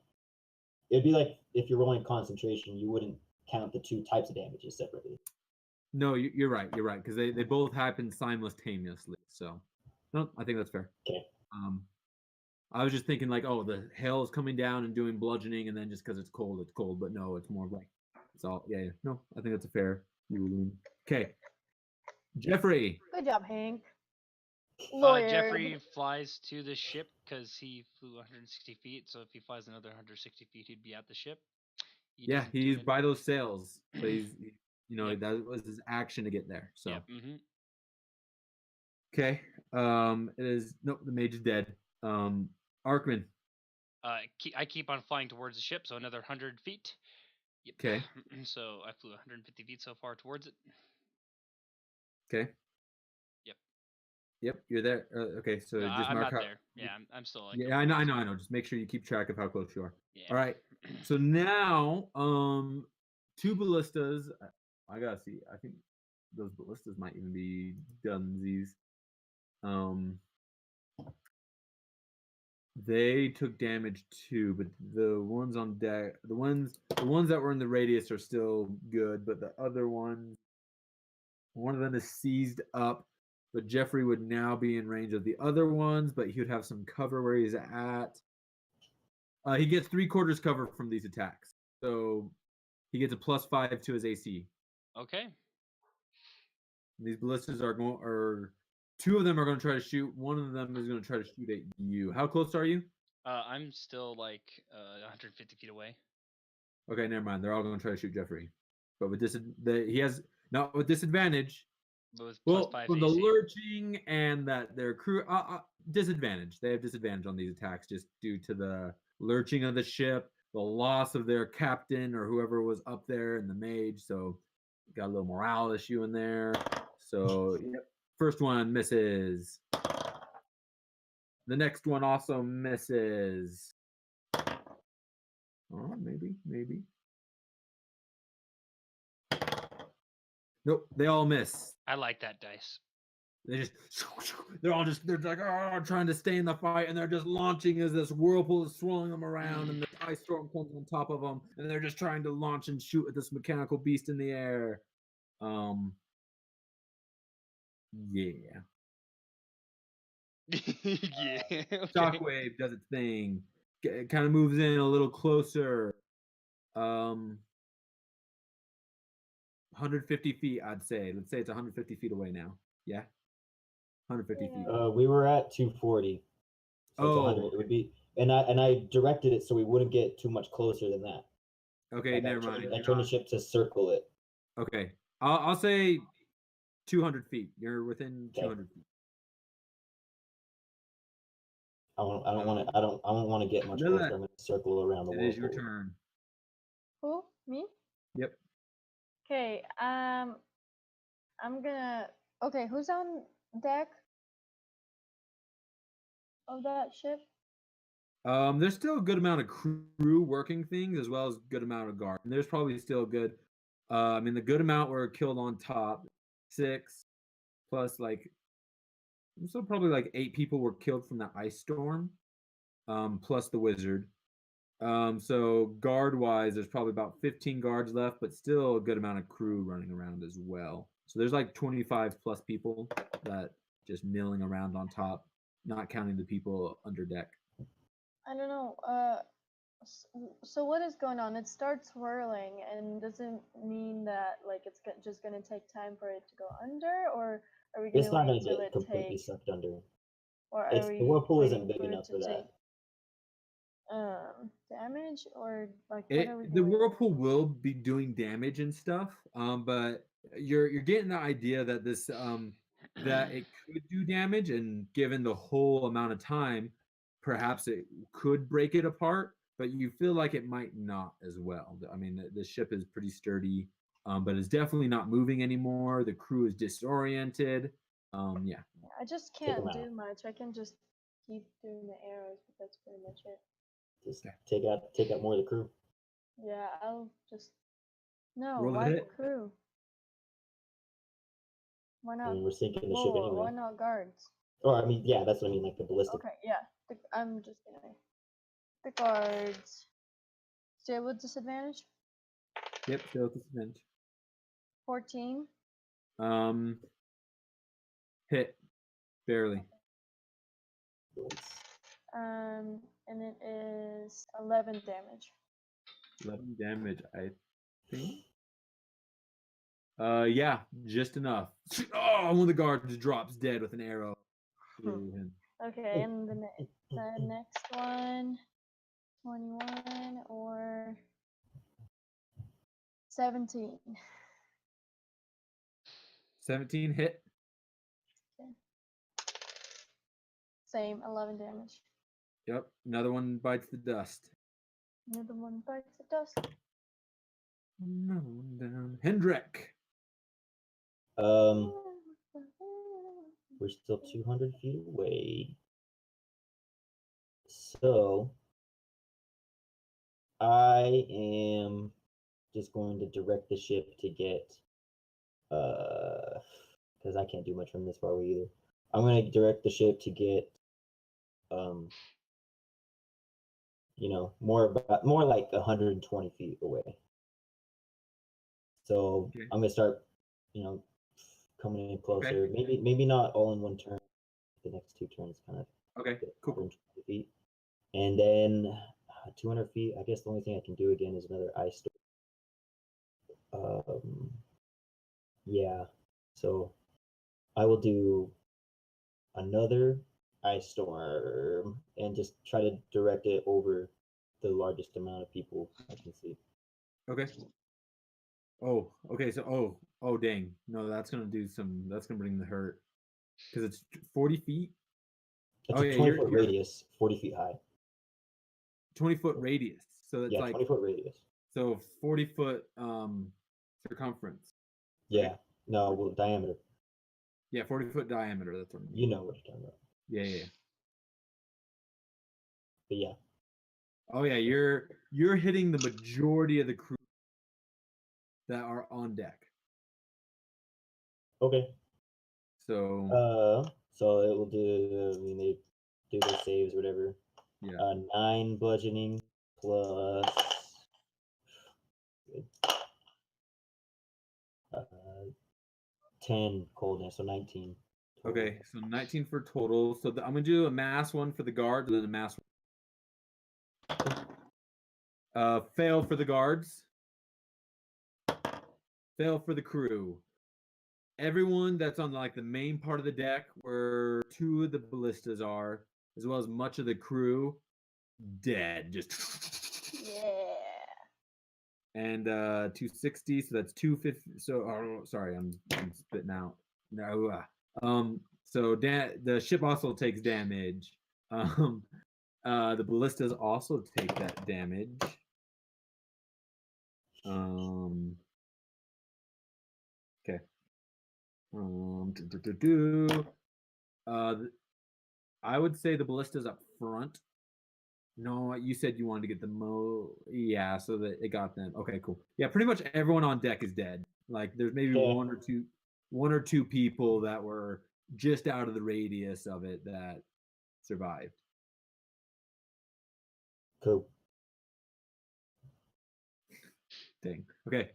it'd be like if you're rolling concentration, you wouldn't count the two types of damages separately. No, you're right. You're right, because they both happen simultaneously. So, no, I think that's fair. Okay. I was just thinking like, oh, the hail is coming down and doing bludgeoning, and then just because it's cold, but no, it's more like it's all. Yeah. No, I think that's a fair ruling. Okay, Jeffrey. Good job, Hank. Jeffrey flies to the ship because he flew 160 feet. So if he flies another 160 feet, he'd be at the ship. He's by those sails, but he's that was his action to get there. So. Yep. Okay. It is nope. The mage is dead. Arkman. I keep on flying towards the ship, so another 100 feet. Yep. Okay. So I flew 150 feet so far towards it. Okay. Yep. Yep. You're there. Okay. So No, just I'm mark not how. there. Yeah, I'm still like. Yeah, I know. Just make sure you keep track of how close you are. Yeah. All right. So now, two ballistas. I gotta see. I think those ballistas might even be dunsies. They took damage too, but the ones on deck, the ones that were in the radius are still good, but the other ones, one of them is seized up. But Jeffrey would now be in range of the other ones, but he would have some cover where he's at. He gets 3/4 cover from these attacks, so he gets a +5 to his AC. Okay. These ballistas are two of them are going to try to shoot. One of them is going to try to shoot at you. How close are you? I'm still like 150 feet away. Okay, never mind. They're all going to try to shoot Jeffrey, but with he has not with disadvantage. With Well, +5 from the AC. lurching and that their crew disadvantage. They have disadvantage on these attacks just due to the lurching of the ship, the loss of their captain or whoever was up there, and the mage. So got a little morale issue in there. So yep. First one misses. The next one also misses. Oh, maybe. Nope, they all miss. I like that dice. They're like trying to stay in the fight, and they're just launching as this whirlpool is swirling them around, and the ice storm comes on top of them, and they're just trying to launch and shoot at this mechanical beast in the air. Yeah. Yeah. Okay. Shockwave does its thing. It kind of moves in a little closer. 150 feet, I'd say. Let's say it's 150 feet away now. Yeah. 150 feet. We were at 240. So it's 100. It would be, and I directed it so we wouldn't get too much closer than that. Okay, like never mind. I turned the ship to circle it. Okay, I'll say 200 feet. You're within Okay. 200 feet. I don't want to get much closer. I'm going to circle around the It world. is your turn. Who? Me? Yep. Okay. I'm gonna. Okay, who's on deck of that ship? There's still a good amount of crew working things as well as good amount of guard. And there's probably still a good. I mean, the good amount were killed on top. 6 plus like. So probably like 8 people were killed from the ice storm. Plus the wizard. So guard wise, there's probably about 15 guards left, but still a good amount of crew running around as well. So there's like 25 plus people that just milling around on top, not counting the people under deck. I don't know. So what is going on? It starts whirling, and doesn't mean that like it's just gonna take time for it to go under, or are we It's gonna not going wait to till get it completely takes, sucked under. or are The we whirlpool isn't waiting big for it enough to for take that. damage, or like what are we The doing? whirlpool will be doing damage and stuff, but you're getting the idea that this that it could do damage, and given the whole amount of time, perhaps it could break it apart. But you feel like it might not as well. I mean, the ship is pretty sturdy, but it's definitely not moving anymore. The crew is disoriented. Yeah. I just Take 'em can't out. do much. I can just keep doing the arrows, but that's pretty much it. Just take out more of the crew. Yeah, I'll just. No, Roll the why hit. crew? Why I not? mean, we're sinking the Whoa, ship whoa, anyway. why not guards? Or I mean, yeah, that's what I mean, like the ballistic. Okay, yeah. I'm just gonna. The guards. Still with disadvantage? Yep. Still at disadvantage. 14. Hit barely. And it is 11 damage. 11 damage, I think. Yeah, just enough. Oh, one of the guards drops dead with an arrow through him. Okay, and the next one, 21 or 17. 17 hit. Okay. Same, 11 damage. Yep. Another one bites the dust. Another one bites the dust. Another one down. Hendrik. We're still 200 feet away. So I am just going to direct the ship to get because I can't do much from this far away either. I'm going to direct the ship to get more like 120 feet away. So Okay. I'm going to start, coming in closer. Okay. Maybe not all in one turn. The next two turns kind of Okay. Cool. 120 feet. And then 200 feet, I guess the only thing I can do again is another ice storm. Yeah. So I will do another ice storm and just try to direct it over the largest amount of people I can see. Okay. Oh, okay. So, dang. No, that's gonna bring the hurt because it's 40 feet. It's Oh a yeah, 20-foot radius, 40 feet high. 20-foot radius. So it's 20-foot radius. So 40-foot circumference. Yeah. No, well, diameter. Yeah, 40-foot diameter. That's what I mean. You know what you're talking about. Yeah. But yeah. Oh yeah, you're hitting the majority of the crew that are on deck. Okay. So so it will do. I mean, they do their saves, whatever. Yeah. 9 bludgeoning plus 10 coldness, so 19. Total. Okay, so 19 for total. So I'm gonna do a mass one for the guards, and then a mass. Fail for the guards. Fail for the crew. Everyone that's on like the main part of the deck, where 2 of the ballistas are, as well as much of the crew, dead. Just Yeah. and 260, so that's 250. So sorry, I'm spitting out. No, so the ship also takes damage. The ballistas also take that damage. Okay. I would say the ballistas up front. No, you said you wanted to get the yeah, so that it got them. Okay, cool. Yeah, pretty much everyone on deck is dead. Like there's maybe one or two people that were just out of the radius of it that survived. Cool. Dang. Okay.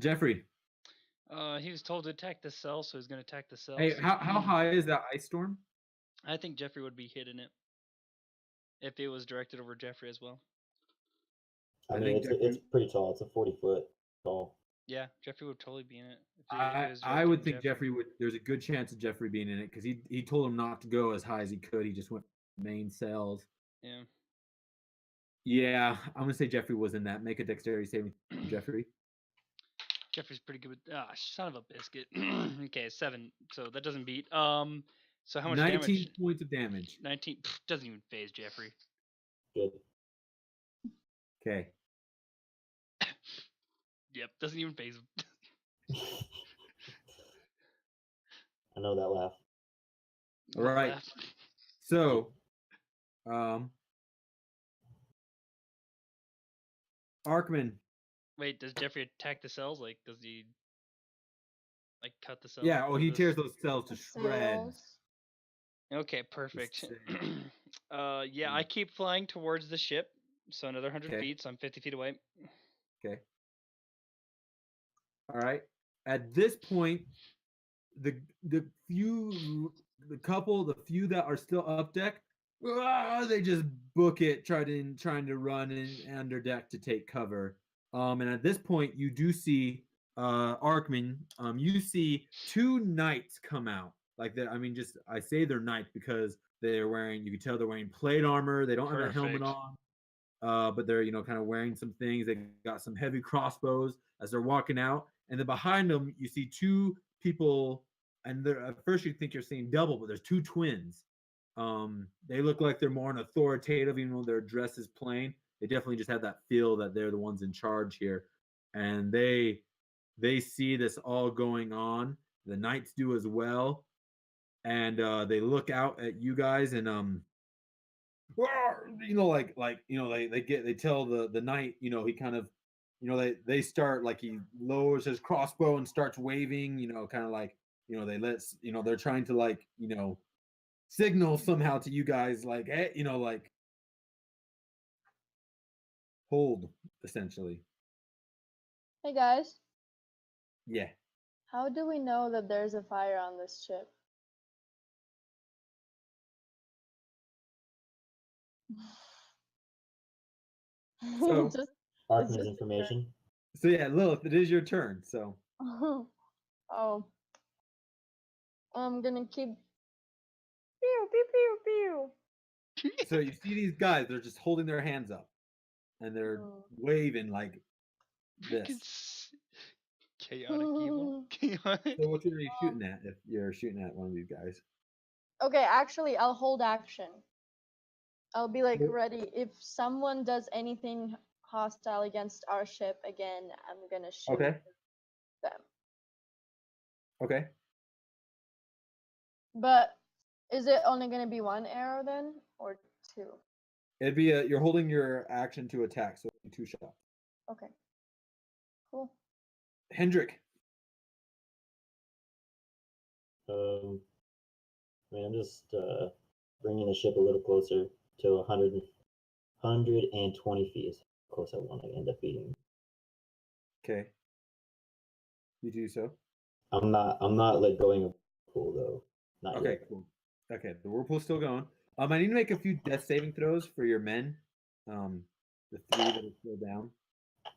Jeffrey. He was told to attack the cell, so he's gonna attack the cell. Hey, how high is that ice storm? I think Jeffrey would be hitting it if it was directed over Jeffrey as well. I mean, it's pretty tall. It's a 40-foot tall. Yeah, Jeffrey would totally be in it. I would think Jeffrey would. There's a good chance of Jeffrey being in it because he told him not to go as high as he could. He just went main cells. Yeah. Yeah, I'm gonna say Jeffrey was in that. Make a dexterity saving, Jeffrey. Jeffrey's pretty good with son of a biscuit. Okay, 7. So that doesn't beat. So how much 19 damage? 19 points of damage. 19 doesn't even phase Jeffrey. Good. Okay. Yep, doesn't even phase him. I know that laugh. All right. So, Arkman. Wait, does Jeffrey attack the cells? Like, does he like cut the cells? Yeah. Oh, he tears those cells to shreds. Okay, perfect. Yeah, I keep flying towards the ship, so another 100 feet, so I'm 50 feet away. Okay. All right. At this point, the few that are still up deck, they just book it, trying to run in under deck to take cover. And at this point, you do see Arkman. You see 2 knights come out. Like that. I mean, I say they're knights because they're wearing. You can tell they're wearing plate armor. They don't have a helmet on. But they're kind of wearing some things. They got some heavy crossbows as they're walking out, and then behind them you see 2 people and at first you think you're seeing double, but there's two twins. They look like they're more authoritative, even though their dress is plain. They definitely just have that feel that they're the ones in charge here, and they see this all going on. The knights do as well, and they look out at you guys, and they tell the knight, he kind of, they start like he lowers his crossbow and starts waving, kind of like, they're trying to like, signal somehow to you guys like, hey, like hold essentially. Hey guys, Yeah. how do we know that there's a fire on this ship? So- Just, Arcan's just- information. So yeah, Lilith, it is your turn. So oh, I'm gonna keep pew pew pew pew. so you see these guys, they're just holding their hands up and they're waving like this. It's chaotic evil. Chaotic. So what are you shooting at if you're shooting at one of these guys? Okay, actually, I'll hold action. I'll be like Yep. ready. If someone does anything hostile against our ship again, I'm gonna shoot Okay. them. Okay. But is it only gonna be one arrow then, or two? It'd be you're holding your action to attack, so it'd be 2 shots. Okay. Cool. Hendrik. I mean, I'm just bringing the ship a little closer to 120 feet. Is how close I want to end up being. Okay. You do so. I'm not like going a pool though. Not Okay, yet. cool. Okay, the whirlpool's still going. I need to make a few death saving throws for your men. The 3 that are still down. I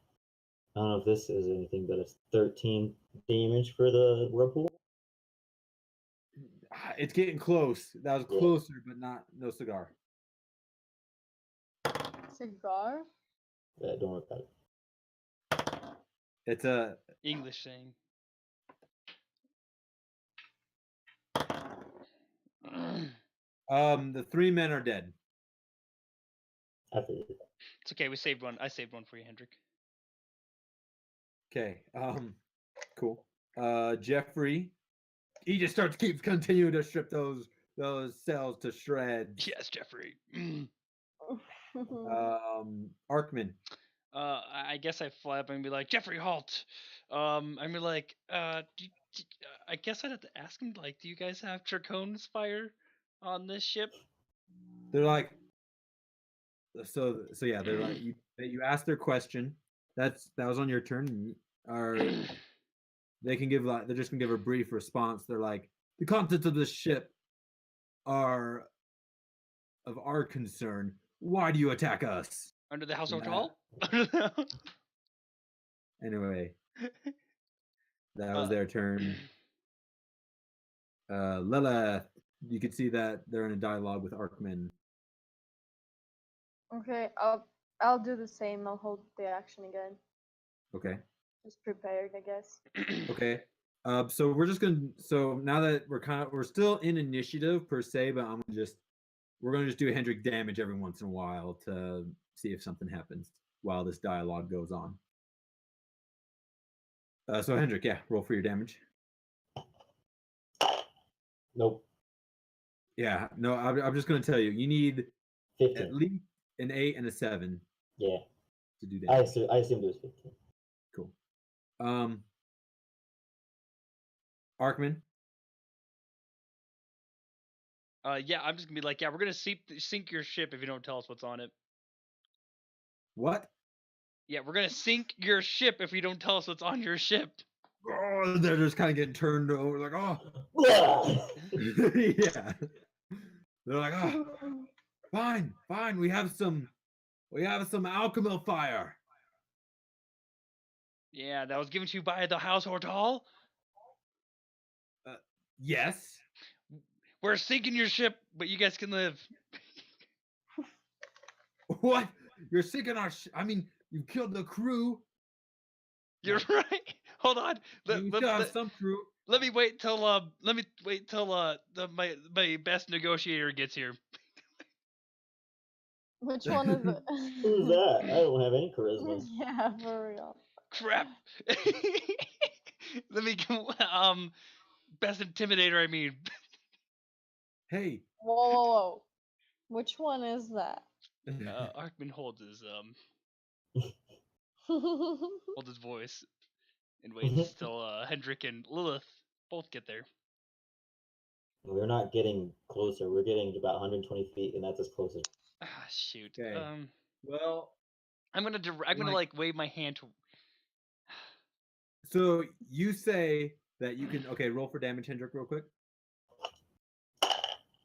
don't know if this is anything, but it's 13 damage for the whirlpool. It's getting close. That was Yeah. closer, but no cigar. Cigar? Yeah, don't worry about it. It's a English saying. the 3 men are dead. I figured. It's okay. We saved one. I saved one for you, Hendrik. Okay. Cool. Jeffrey, he just keeps continuing to strip those cells to shreds. Yes, Jeffrey. Arkman. I guess I fly up and be like, Jeffrey, halt. I mean, like, I guess I'd have to ask him, like, do you guys have Dracone's fire on this ship? They're like, so yeah, they're like, you asked their question. That was on your turn. Or they can give they're just gonna give a brief response. They're like, the contents of this ship are of our concern. Why do you attack us? Under the house Yeah. hotel? Anyway, that was their turn. Lilith, you can see that they're in a dialogue with Arkman. Okay, I'll do the same. I'll hold the action again. Okay. Just prepared, I guess. Okay. So we're just gonna. So now that we're still in initiative per se, but we're gonna just do Hendrik damage every once in a while to see if something happens while this dialogue goes on. So Hendrik, yeah, roll for your damage. Nope. Yeah, no, I'm just gonna tell you, you need 15. at least an 8 and a 7 Yeah. to do I damage. assumed it was 15. Cool. Arkman. Yeah, I'm just gonna be like, yeah, we're gonna sink your ship if you don't tell us what's on it. What? Yeah, we're gonna sink your ship if you don't tell us what's on your ship. Oh, they're just kind of getting turned over, like, oh, yeah. They're like, oh, fine, we have some alchemil fire. Yeah, that was given to you by the house hotel. Yes. We're sinking your ship, but you guys can live. What? You're sinking our I mean, you killed the crew. You're right. Hold on. You still have some crew. let me wait till my best negotiator gets here. Which one is it? Who's that? I don't have any charisma. Yeah, for real. Crap. Let me go. Best intimidator. I mean, Hey. Whoa, whoa, whoa. Which one is that? Arkman holds his voice and waits till Hendrik and Lilith both get there. We're not getting closer. We're getting to about 120 feet, and that's as close as. Ah, shoot. Okay. Well, I'm gonna like wave my hand to. so you say that you can. Okay, roll for damage, Hendrik, real quick.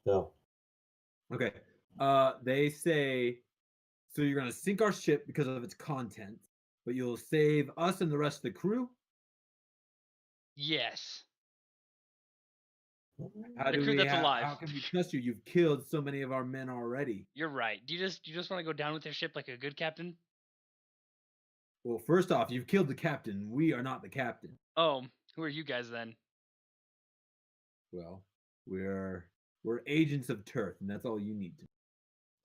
No. Okay. They say, so you're gonna sink our ship because of its content, but you'll save us and the rest of the crew. Yes. How The do crew we? that's alive. How can we trust you? You've killed so many of our men already. You're right. Do you just want to go down with your ship like a good captain? Well, first off, you've killed the captain. We are not the captain. Oh, who are you guys then? Well, we're agents of Turf, and that's all you need to.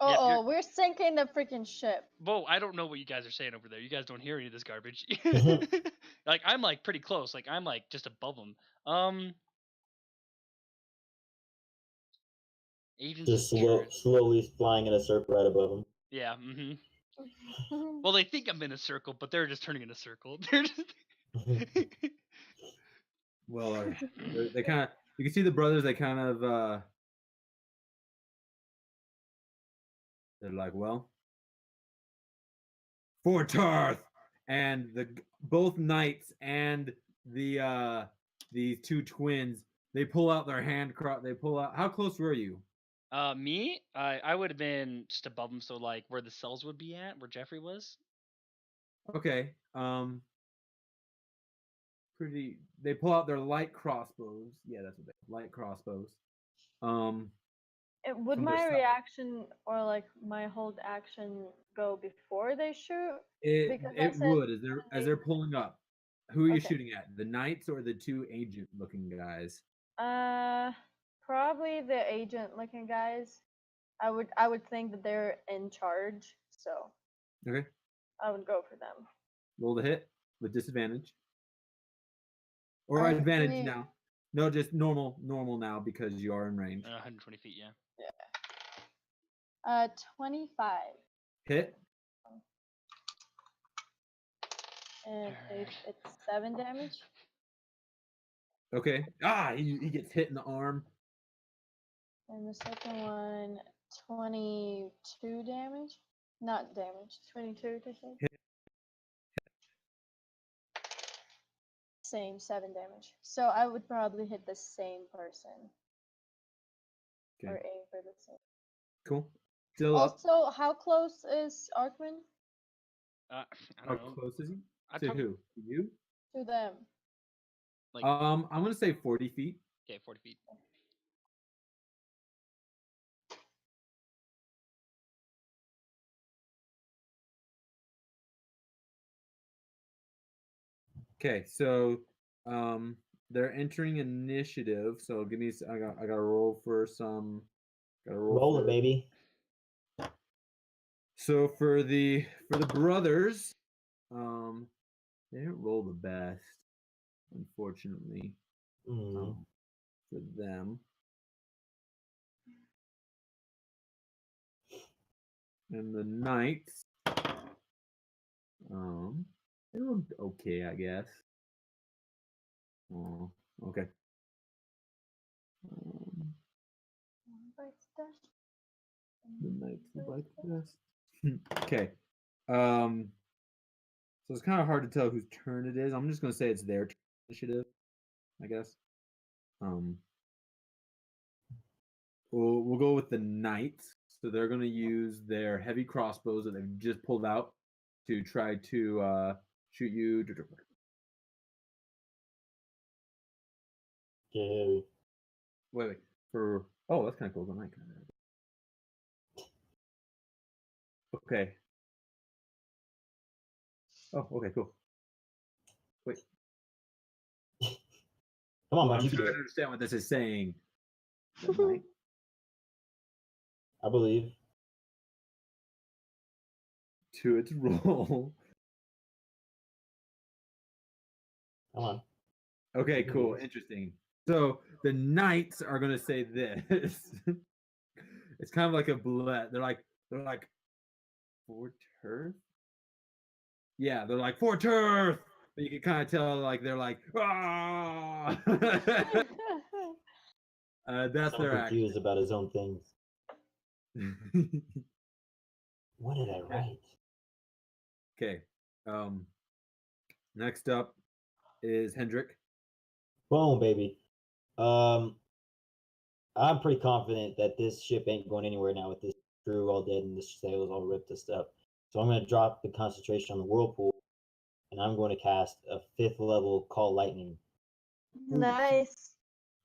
Uh Yeah, oh, you're- we're sinking the freaking ship. Whoa, I don't know what you guys are saying over there. You guys don't hear any of this garbage. Like I'm like pretty close. Like I'm like just above them. Agents Just of Truth. slowly flying in a circle right above them. Yeah. Well, they think I'm in a circle, but they're just turning in a circle. They're just. Well, they kind of. You can see the brothers. They kind of. They're like, well, for Tarth, and both knights and the two twins. They pull out their hand. They pull out. How close were you? Me, I would have been just above them, so like where the cells would be at, where Jeffrey was. Okay. Pretty. They pull out their light crossbows. Yeah, that's what they light crossbows. Would from my their side. reaction or like my hold action go before they shoot? Because I It said would as they're pulling up. Who are you Okay. shooting at? The knights or the two agent looking guys? Probably the agent looking guys. I would think that they're in charge, so Okay. I would go for them. Roll the hit with disadvantage. Or I advantage see. now. No, just normal now because you are in range. 120 feet, yeah. 25. Hit. And it's 7 damage. Okay. He gets hit in the arm. And the second one, 22 damage. Not damage, 22 to say. Hit. Same 7 damage. So I would probably hit the same person. Okay. Or aim for the same. Cool. Still up. Also, how close is Arkman I How don't know. close is he? I'd To probably- who? To you? to them? Like I'm gonna say 40 feet. okay, 40 feet. Okay, so they're entering initiative. So give me. I got to roll for some. Gotta Roll it, baby. So for the brothers, they didn't roll the best, unfortunately, Mm. for them. And the knights, they were okay, I guess. Oh, okay. The knights like this. Okay. So it's kind of hard to tell whose turn it is. I'm just gonna say it's their turn initiative, I guess. We'll go with the knights. So they're gonna use their heavy crossbows that they've just pulled out to try to shoot you. Yeah. Wait. That's kind of cool. The knight. Okay. Oh, okay, cool. Wait. Come on, Well, man, I'm you can trying do to it. understand what this is saying. The knight I believe. to its role. Come on. Okay, You can do cool. this. Interesting. So the knights are gonna say this. It's kind of like a bullet. They're like for turf. Yeah, they're like for turf. But you can kind of tell like they're like ah. That's So their confused about his own things. action. What did I write? Okay. Next up is Hendrik. Boom, baby. I'm pretty confident that this ship ain't going anywhere now with this crew all dead and the sails all ripped and stuff. So I'm going to drop the concentration on the whirlpool, and I'm going to cast a 5th level Call Lightning. Nice.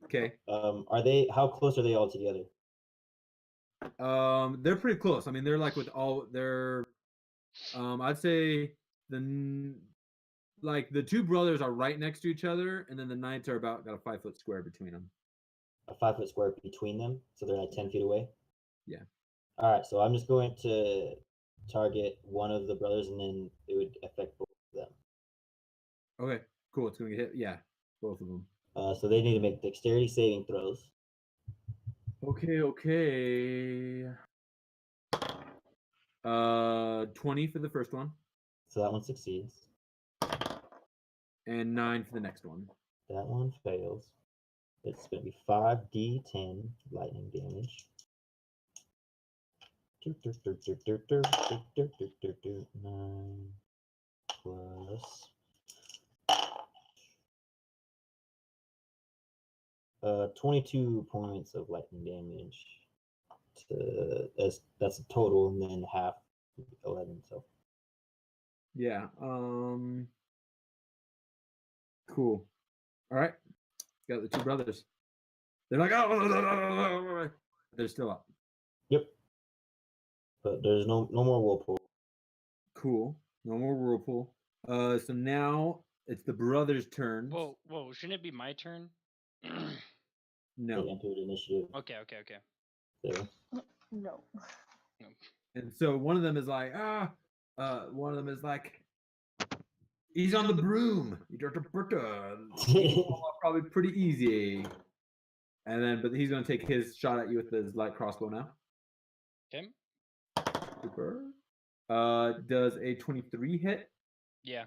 Okay. Are they? How close are they all together? They're pretty close. I mean, they're like with all their. I'd say like the two brothers are right next to each other, and then the knights are got a 5-foot square between them. A 5-foot square between them, so they're like 10 feet away. Yeah. All right, so I'm just going to target one of the brothers, and then it would affect both of them. Okay. Cool. It's gonna hit. Yeah, both of them. So they need to make dexterity saving throws. Okay. 20 for the first one, So that one succeeds. and 9 for the next one. That one fails. It's going to be 5d10 lightning damage. 9 plus 22 points of lightning damage. That's a total, and then half 11. So Yeah. Cool. All right. Got the two brothers. They're like, oh, they're still up. yep. But there's no more whirlpool. Cool. No more whirlpool. So now it's the brothers' turns. Whoa, shouldn't it be my turn? No. They entered initiative. Okay. So No. And so one of them is like, one of them is like, he's on the broom. Probably pretty easy. And then, but he's gonna take his shot at you with his light crossbow now. Okay. Super. Does a 23 hit? Yeah.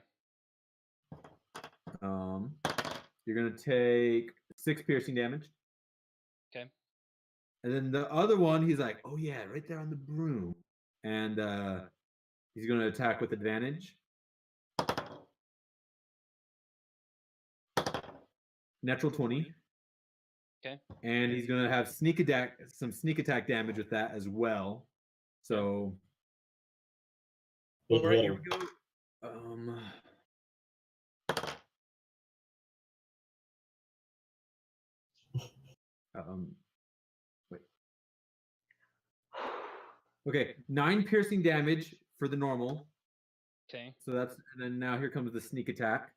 You're gonna take 6 piercing damage. Okay. And then the other one, he's like, oh yeah, right there on the broom. And he's gonna attack with advantage. Natural 20. Okay. And he's gonna have some sneak attack damage with that as well. So big all right, hitter. here we go. Wait. Okay, 9 piercing damage for the normal. Okay. So that's, and then now here comes the sneak attack.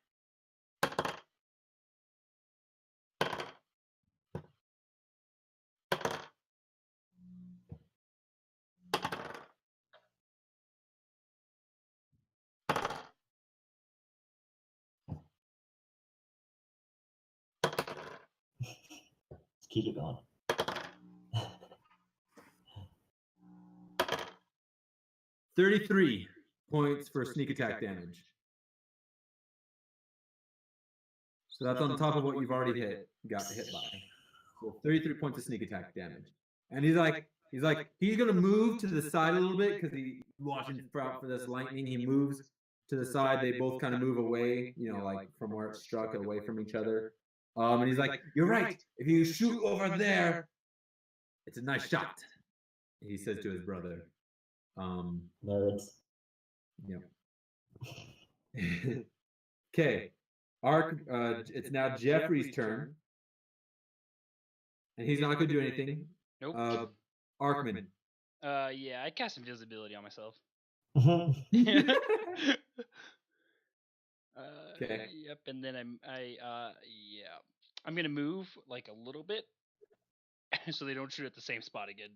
Let's keep it going. 33 points for sneak attack damage. So that's on top of what you've already got hit by. So 33 points of sneak attack damage. And he's gonna move to the side a little bit because he's watching out for this lightning. He moves to the side. They both kind of move away, like from where it struck, away from each other. And he's like, "You're right. If you shoot over there, it's a nice shot." He says to his brother. Nerds. Yep. Okay. It's now Jeffrey's turn. And he's not going to do anything. Nope. Arkman. Yeah, I cast invisibility on myself. Okay. Yep, and then yeah. I'm gonna move like a little bit so they don't shoot at the same spot again.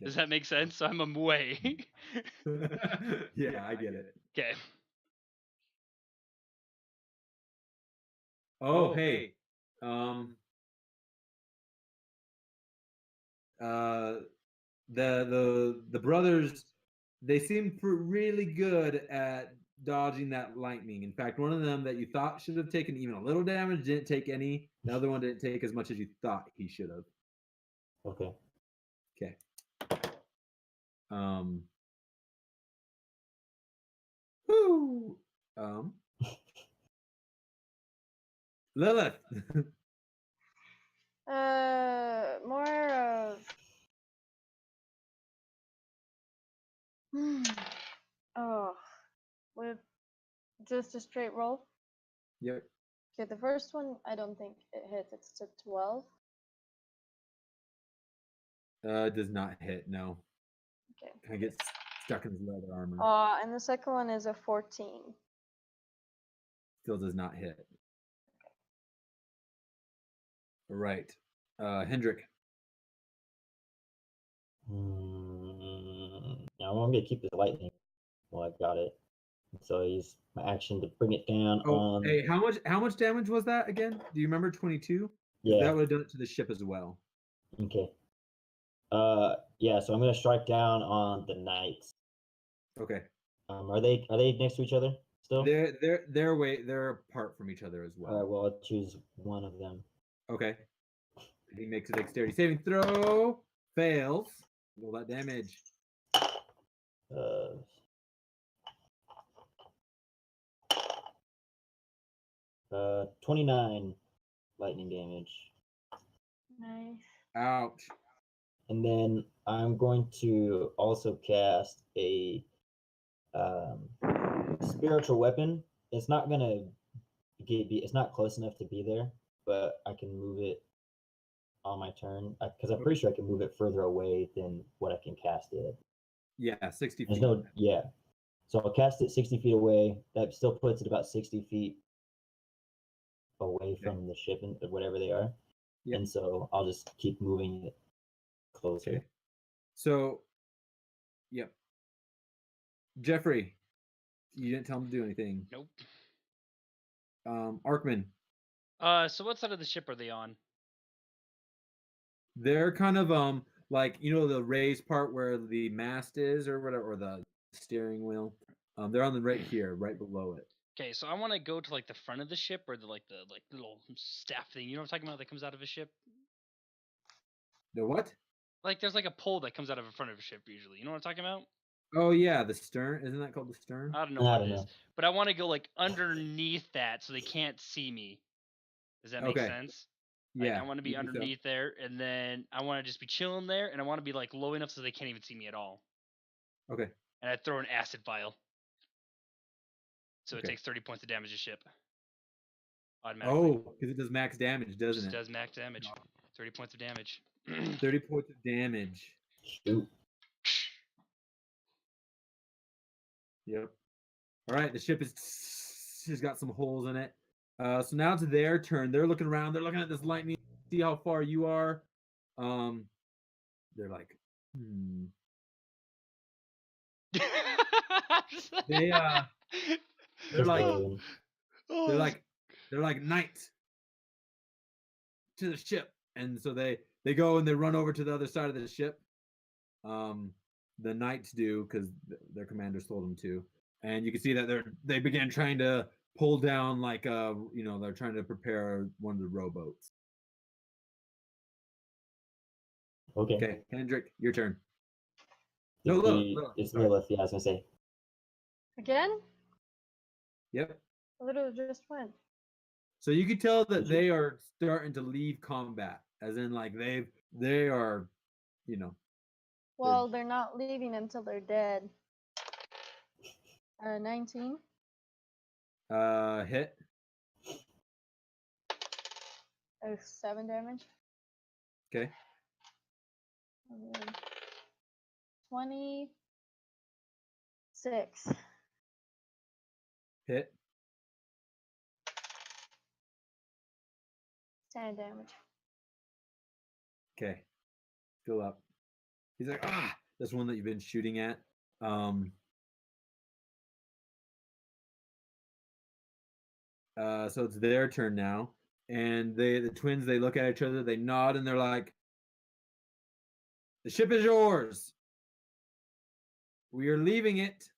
Does that make sense? So I'm away. Yeah, I get it. Okay. Oh, hey. Uh, the brothers, they seem really good at dodging that lightning. In fact, one of them that you thought should have taken even a little damage didn't take any. The other one didn't take as much as you thought he should have. Okay. Okay. Um. Whoo. Lilith. More of. Oh, with just a straight roll. Yep. Okay, the first one I don't think it hits. It's a 12. Does not hit. No. Okay. Kind of gets stuck in his leather armor. And the second one is a 14. Still does not hit. All right. Hendrik. Now I'm gonna keep this lightning while I've got it. So I use my action to bring it down on. Hey, how much damage was that again? Do you remember 22? Yeah. That would have done it to the ship as well. Okay. Yeah. So I'm gonna strike down on the knights. Okay. Are they next to each other still? They're apart from each other as well. All right. Well, I'll choose one of them. Okay. He makes a dexterity saving throw. Fails. Roll that damage. 29 lightning damage. Nice. Ouch. And then I'm going to also cast a spiritual weapon. It's not gonna it's not close enough to be there, but I can move it on my turn because I'm pretty sure I can move it further away than what I can cast it. Yeah, 60 There's feet. yeah. So I'll cast it 60 feet away. That still puts it about 60 feet away from the ship and whatever they are. Yep. And so I'll just keep moving it closer. Okay. So, yep. Jeffrey, you didn't tell him to do anything. Nope. Arkman. So what side of the ship are they on? They're kind of like, you know, the raised part where the mast is or whatever, or the steering wheel. They're on the right here, right below it. Okay, so I want to go to like the front of the ship or the little staff thing. You know what I'm talking about that comes out of a ship? The what? Like there's like a pole that comes out of the front of a ship usually. You know what I'm talking about? Oh yeah, the stern. Isn't that called the stern? I don't know what it is, but I want to go like underneath that so they can't see me. Does that make sense? Like, Yeah. I want to be underneath there, and then I want to just be chilling there, and I want to be like low enough so they can't even see me at all. Okay. And I throw an acid vial. So it takes 30 points of damage a ship. Automatically. Oh, because it does max damage, doesn't it? It does max damage. 30 points of damage. 30 points of damage. Shoot. Yep. All right, the ship she's got some holes in it. So now it's their turn. They're looking around. They're looking at this lightning. See how far you are. They're like, they're like knights to the ship, and so they go and they run over to the other side of the ship. The knights do because their commanders told them to, and you can see that they begin trying to pull down like they're trying to prepare one of the rowboats. Okay, Hendrik, your turn. No, Lilith. It's Lilith. Yeah, I was gonna say. Again? Yep. I literally just went. So you can tell that they are starting to leave combat, as in like they are, you know. Well, they're not leaving until they're dead. 19. Hit. 7 damage. Okay. 26. Hit. 10 damage. Okay. Still up. He's like, ah, that's one that you've been shooting at. So it's their turn now. And the twins, they look at each other, they nod, and they're like, the ship is yours. We are leaving it.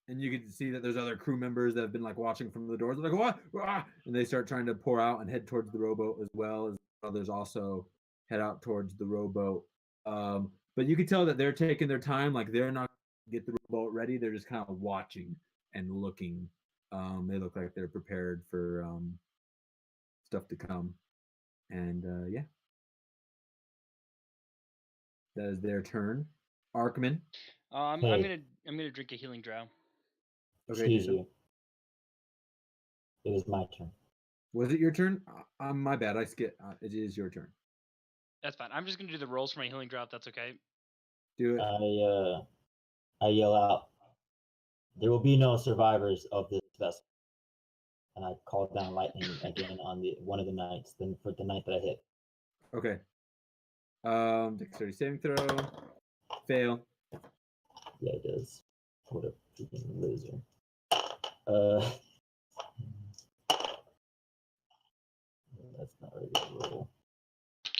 And you can see that there's other crew members that have been like watching from the doors. They're like, what? And they start trying to pour out and head towards the rowboat, as well as others also head out towards the rowboat. But you can tell that they're taking their time. Like, they're not get the rowboat ready. They're just kind of watching and looking. They look like they're prepared for stuff to come. And yeah, that is their turn. Arkman. I'm Hey. gonna drink a healing drow. Okay, Excuse you. It was my turn. Was it your turn? My bad. I skipped. It is your turn. That's fine. I'm just gonna do the rolls for my healing drow. If that's okay. Do it. I yell out, there will be no survivors of this vessel. And I call down lightning again on one of the knights, then for the knight that I hit. Okay. Dexterity saving throw. Fail. Yeah, it does. What a freaking loser. That's not really good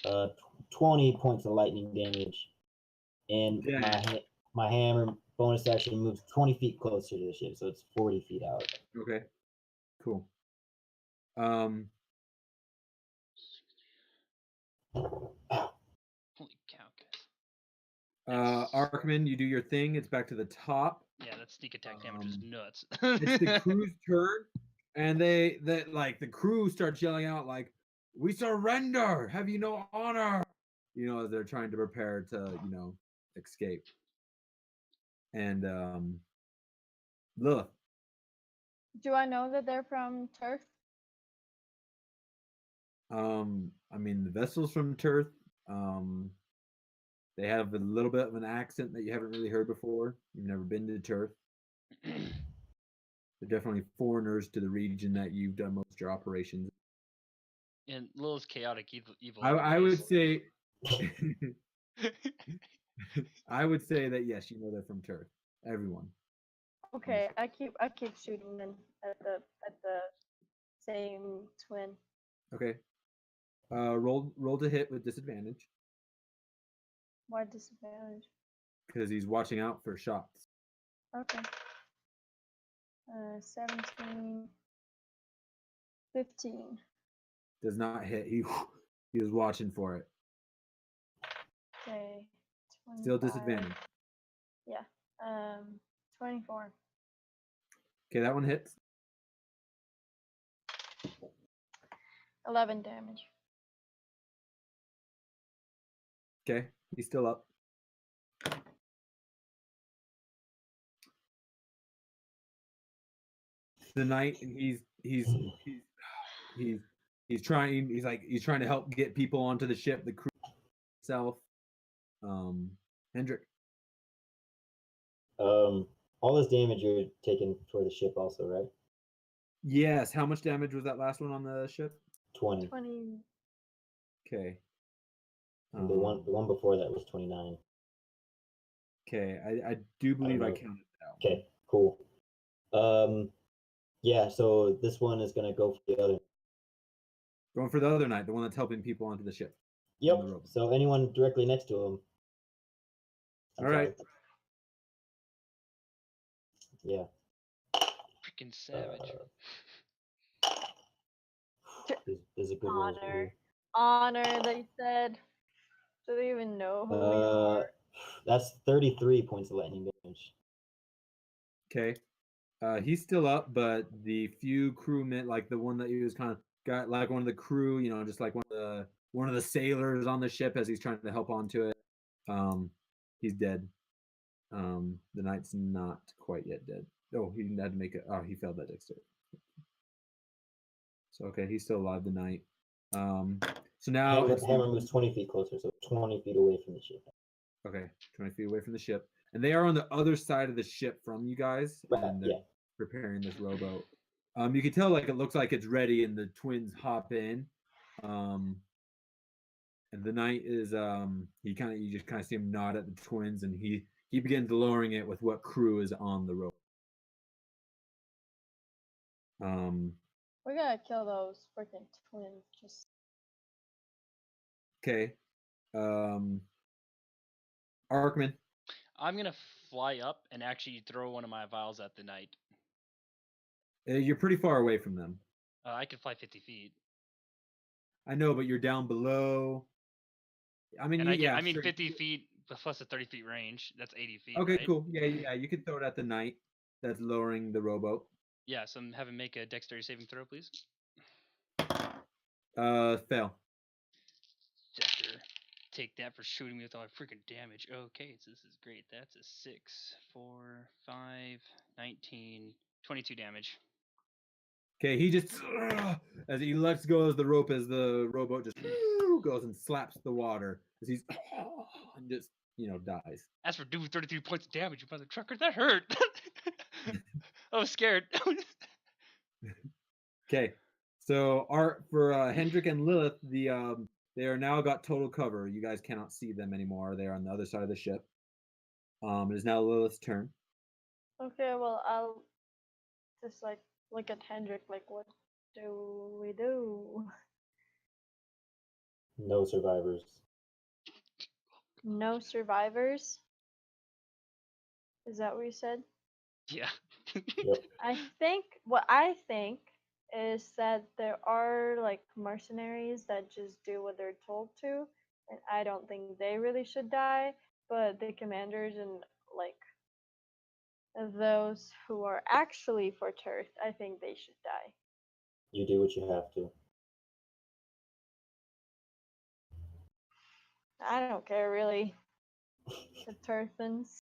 roll. 20 points of lightning damage. And my hammer bonus action moves 20 feet closer to the ship, so it's 40 feet out. Okay. Cool. Holy cow, guys. Arkman, you do your thing. It's back to the top. Yeah, that sneak attack damage is nuts. It's the crew's turn, and the crew starts yelling out like, "We surrender! Have you no honor?" You know, as they're trying to prepare to, escape. And Lilith. Do I know that they're from Turf? I mean, the vessel's from Turth. They have a little bit of an accent that you haven't really heard before. You've never been to Turth. They're definitely foreigners to the region that you've done most of your operations. And Lil's chaotic evil. I would say, I would say that yes, you know they're from Turth. Everyone. Okay, I keep shooting them at the same twin. Okay. Roll to hit with disadvantage Why disadvantage? because he's watching out for shots. Okay. 17, 15. Does not hit. He was watching for it. Okay. 25. Still disadvantage. Yeah. 24. Okay, that one hits. 11 damage. Okay, he's still up. The knight, he's trying. He's trying to help get people onto the ship. The crew itself. Hendrik. All this damage you're taking for the ship, also, right? Yes. How much damage was that last one on the ship? 20. 20. Okay. And the one before that was 29. Okay, I do believe I counted that. Okay, cool. Yeah, so this one is gonna go for the other. Going for the other knight, the one that's helping people onto the ship. Yep. So anyone directly next to him. All right. Yeah. Freaking savage. There's a good roll here. Honor, they said. Do they even know who we are? That's 33 points of lightning damage. Okay. He's still up, but the few crewmen, like the one that he was kind of got, like one of the crew, just like one of the sailors on the ship as he's trying to help onto it. He's dead. The knight's not quite yet dead. Oh, he had to make it. Oh, he failed that dexterity. So okay, he's still alive. The knight. So now Hammer moves 20 feet closer, so 20 feet away from the ship. Okay, 20 feet away from the ship, and they are on the other side of the ship from you guys, and they're preparing this rowboat. You can tell, like, it looks like it's ready, and the twins hop in, And the knight is you just kind of see him nod at the twins, and he begins lowering it with what crew is on the rope. We're gonna kill those freaking twins. Just Okay. Arkman. I'm gonna fly up and actually throw one of my vials at the knight. You're pretty far away from them. I can fly 50 feet. I know, but you're down below. I mean, And yeah, I mean sure. 50 feet plus a 30 feet range. That's 80 feet. Okay, right? cool. Yeah. You can throw it at the knight that's lowering the rowboat. Yeah, so I'm having make a dexterity saving throw, please. Fail. Dexter, take that for shooting me with all my freaking damage. Okay, so this is great. That's a 6, 4, 5, 19, 22 damage. Okay, he just as he lets go as the rope as the rowboat just goes and slaps the water as he's and just dies. As for doing 33 points of damage, you mother trucker, that hurt. I was scared. Okay, so for Hendrik and Lilith, they are now got total cover. You guys cannot see them anymore. They are on the other side of the ship. It is now Lilith's turn. okay. Well, I'll just like look at Hendrik. Like, what do we do? No survivors. No survivors. Is that what you said? Yeah. Yep. What I think is that there are like mercenaries that just do what they're told to, and I don't think they really should die, but the commanders and like those who are actually for Turth, I think they should die. You do what you have to. I don't care really. The Turthans.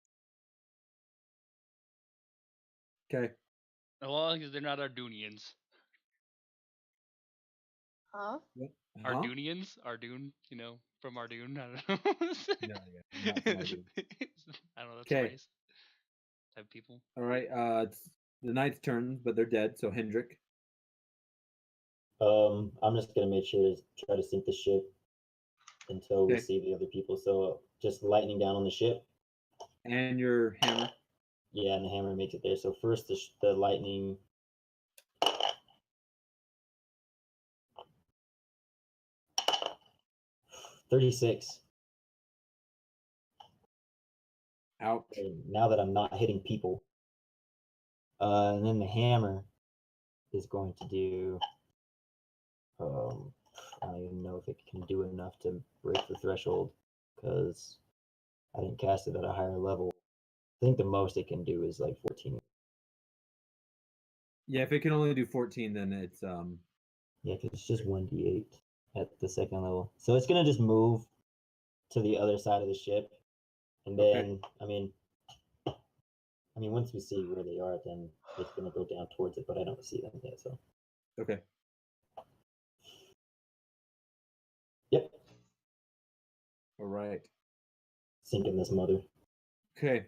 Okay. Well, because they're not Ardunians. Huh? Huh? Ardunians? Ardun, from Ardun. I don't know. No, yeah, not from Ardun. I don't know, that's a Okay. race. Type of people. All right. It's the knight's turn, but they're dead. So Hendrik. I'm just gonna make sure to try to sink the ship until we Okay. see the other people. So just lightning down on the ship. And your hammer. Yeah, and the hammer makes it there. So first the lightning. 36. Ouch. Now that I'm not hitting people. And then the hammer is going to do. I don't even know if it can do enough to break the threshold because I didn't cast it at a higher level. I think the most it can do is like 14. Yeah, if it can only do 14, then it's Yeah, because it's just 1d8 at the second level. So it's gonna just move to the other side of the ship, and then Okay. I mean, once we see where they are, then it's gonna go down towards it. But I don't see them yet, so Okay. yep, All right. sinking this mother. Okay.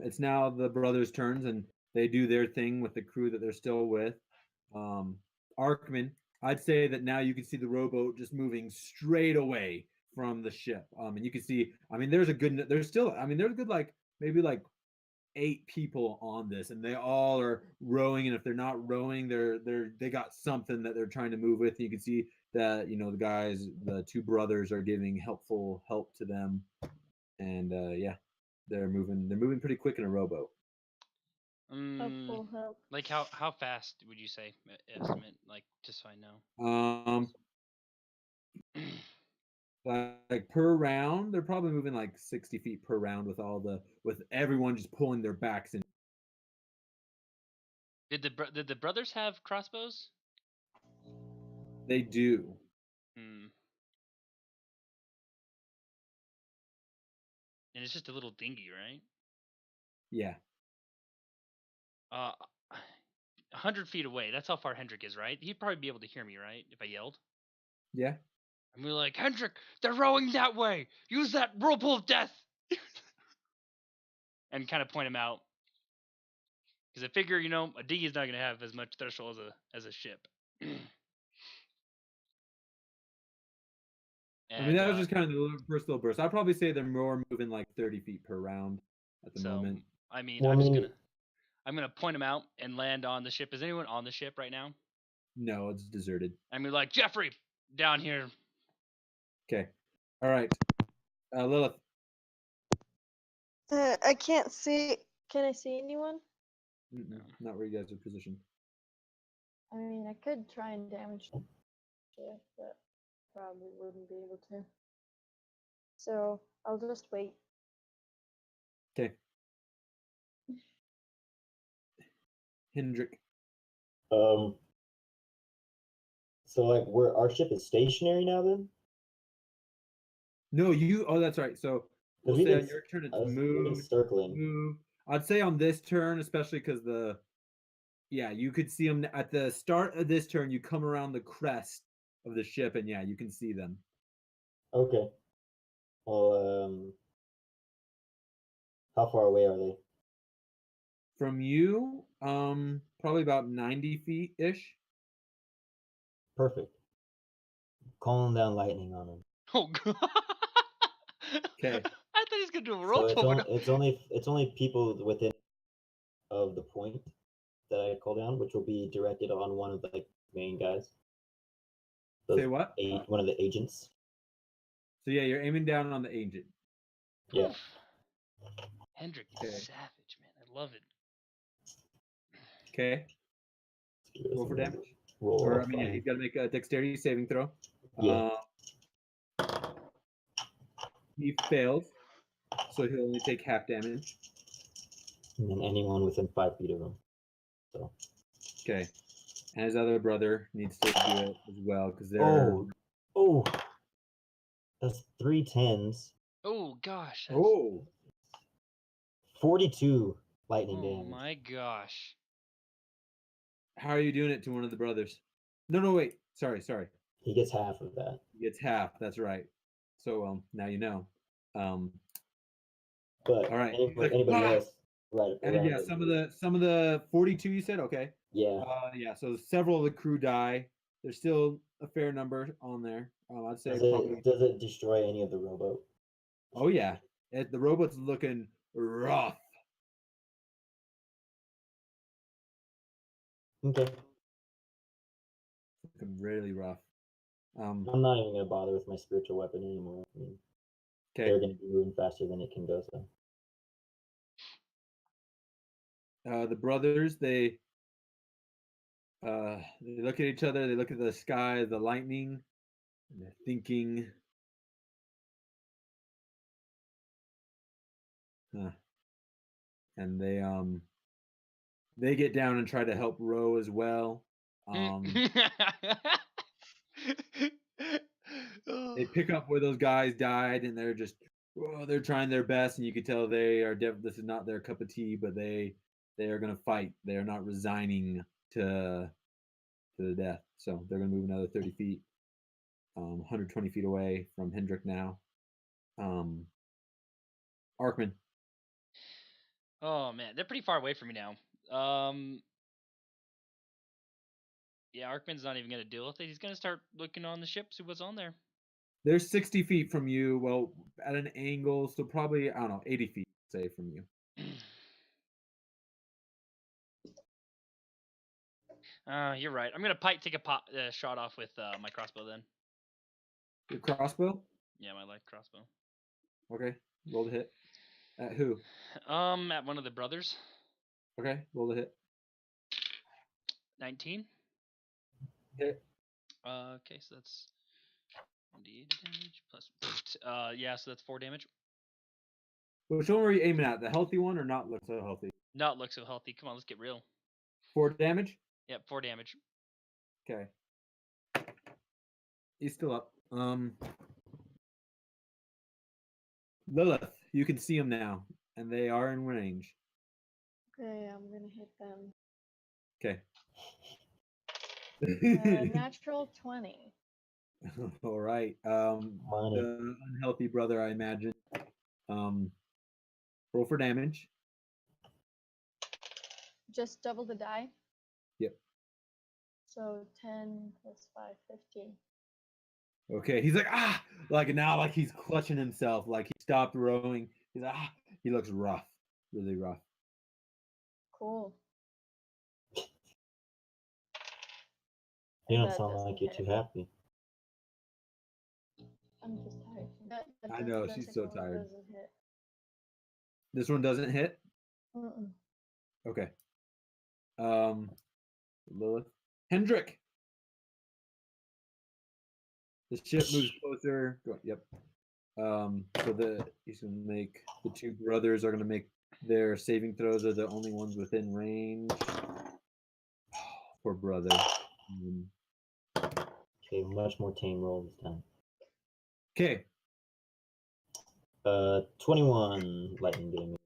It's now the brothers' turns, and they do their thing with the crew that they're still with. Arkman, I'd say that now you can see the rowboat just moving straight away from the ship. And you can see, I mean, there's a good like maybe like 8 people on this, and they all are rowing. And if they're not rowing, they got something that they're trying to move with. And you can see that the 2 brothers are giving helpful help to them, and yeah, they're moving pretty quick in a rowboat. Helpful help. Like how fast would you say estimate? Like just so I know. Like per round, they're probably moving like 60 feet per round with everyone just pulling their backs in. Did the brothers have crossbows? They do. And it's just a little dinghy, right? Yeah. 100 feet away. That's how far Hendrik is, right? He'd probably be able to hear me, right? If I yelled. Yeah. And we're like, Hendrik, they're rowing that way. Use that whirlpool of death. And kind of point him out. Because I figure, a dinghy is not going to have as much threshold as a ship. I mean, And that was just kind of the first little burst. I'd probably say they're more moving like 30 feet per round at the so moment. I mean, Well, I mean, I'm gonna point them out and land on the ship. Is anyone on the ship right now? No, it's deserted. I mean, like Jeffrey down here. Okay. All right. Lilith. I can't see. Can I see anyone? Not where you guys are positioned. I mean, I could try and damage the ship, but probably wouldn't be able to. So I'll just wait. Okay. Hendrik. so like our ship is stationary now then? No, you. Oh, that's right. So we'll Because say on your turn it's we've been move, circling. move. I'd say on this turn, especially because you could see them at the start of this turn. You come around the crest of the ship, and you can see them. Okay. Well, how far away are they? From you, probably about 90 feet ish. Perfect. Calling down lightning on them. Oh god. Okay. I thought he was gonna do a So rope. it's only people within of the point that I call down, which will be directed on one of the main guys. Say what? One of the agents. So you're aiming down on the agent. Yeah. Hendrik is Okay. savage, man. I love it. Okay. Roll for damage. Roll. Or he's got to make a dexterity saving throw. Yeah. He fails, so he'll only take half damage. And then anyone within 5 feet of him. So. Okay. And his other brother needs to do it as well because they're. Oh. That's 3 10s. Oh gosh. 42 lightning damage. Oh my gosh. How are you doing it to one of the brothers? No, wait. Sorry. He gets half of that. He gets half. That's right. So now you know. But all right. Anybody else? Right. And some of the 42 you said, okay. Yeah. So several of the crew die. There's still a fair number on there. I'd say does it destroy any of the rowboat? Oh yeah, the rowboat's looking rough. Okay. Looking really rough. I'm not even gonna bother with my spiritual weapon anymore. I mean, they're gonna be moving faster than it can go. So. The brothers, they look at each other. They look at the sky, the lightning, and they're thinking. And they get down and try to help row as well. They pick up where those guys died, and they're just they're trying their best, and you can tell they are. This is not their cup of tea, but they are going to fight. They are not resigning to the death. So they're going to move another 30 feet, 120 feet away from Hendrik now. Arkman. Oh man, they're pretty far away from me now. Yeah, Arkman's not even gonna deal with it. He's gonna start looking on the ship, see what's on there. They're 60 feet from you. Well, at an angle, so probably 80 feet, say, from you. You're right. I'm gonna take a shot off with my crossbow then. Your crossbow? Yeah, my light crossbow. Okay, roll the hit. At who? At one of the brothers. Okay, roll the hit. 19. Hit. Okay, so that's 1d8 damage plus. So that's 4 damage. Which one were you aiming at? The healthy one or not look so healthy? Not look so healthy. Come on, let's get real. 4 damage? Yep, 4 damage. Okay. He's still up. Lilith, you can see him now, and they are in range. Okay, I'm gonna hit them. Okay. Natural 20. All right. The unhealthy brother, I imagine. Roll for damage. Just double the die. Yep. So 10 plus 5, 15. Okay, he's like like now, like he's clutching himself, like he stopped rowing. He's like he looks rough, really rough. Cool. You And don't that sound doesn't like you're hit. too happy. I'm just tired. That I know, the she's second so one tired. doesn't hit. This one doesn't hit. Mm-mm. Okay. Lilith, Hendrik. The ship moves closer. Yep. So he's gonna make the two brothers are gonna make their saving throws. Are the only ones within range. Poor brother. Okay, much more tame roll this time. Okay. 21 lightning damage.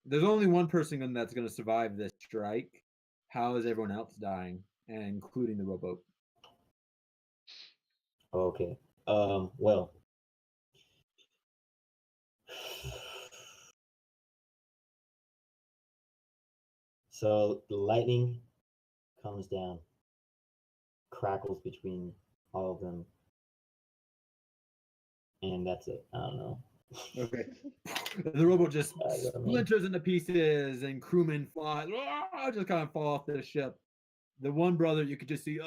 There's only one person that's gonna survive this strike. How is everyone else dying, and including the rowboat? Okay. Well. So the lightning comes down, crackles between all of them, and that's it. I don't know. Okay. The rowboat just I mean, splinters into pieces, and crewmen fly, just kind of fall off the ship. The one brother you could just see,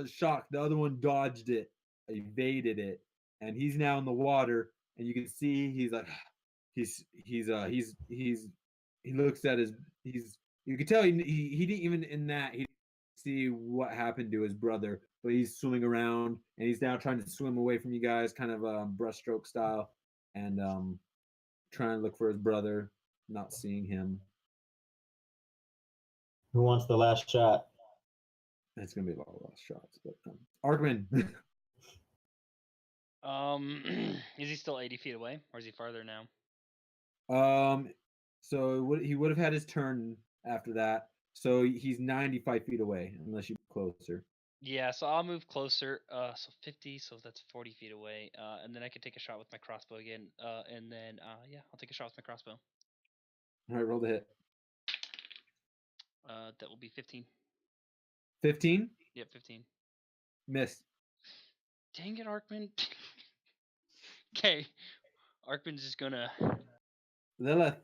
shocked. The other one dodged it, evaded it, and he's now in the water. And you can see he's like, he looks at he's. You can tell he didn't even in that he didn't see what happened to his brother, but he's swimming around and he's now trying to swim away from you guys, kind of breaststroke style, and trying to look for his brother, not seeing him. who wants the last shot? It's gonna be a lot of last shots, but Arkman. Is he still 80 feet away, or is he farther now? So he would have had his turn after that. So he's 95 feet away, unless you closer. Yeah, so I'll move closer. So 50, so that's 40 feet away. And then I can take a shot with my crossbow again. And then yeah, I'll take a shot with my crossbow. All right, roll the hit. That will be 15. 15. Yep, 15. Miss. Dang it, Arkman. Okay, Arkman's just gonna. Lilith.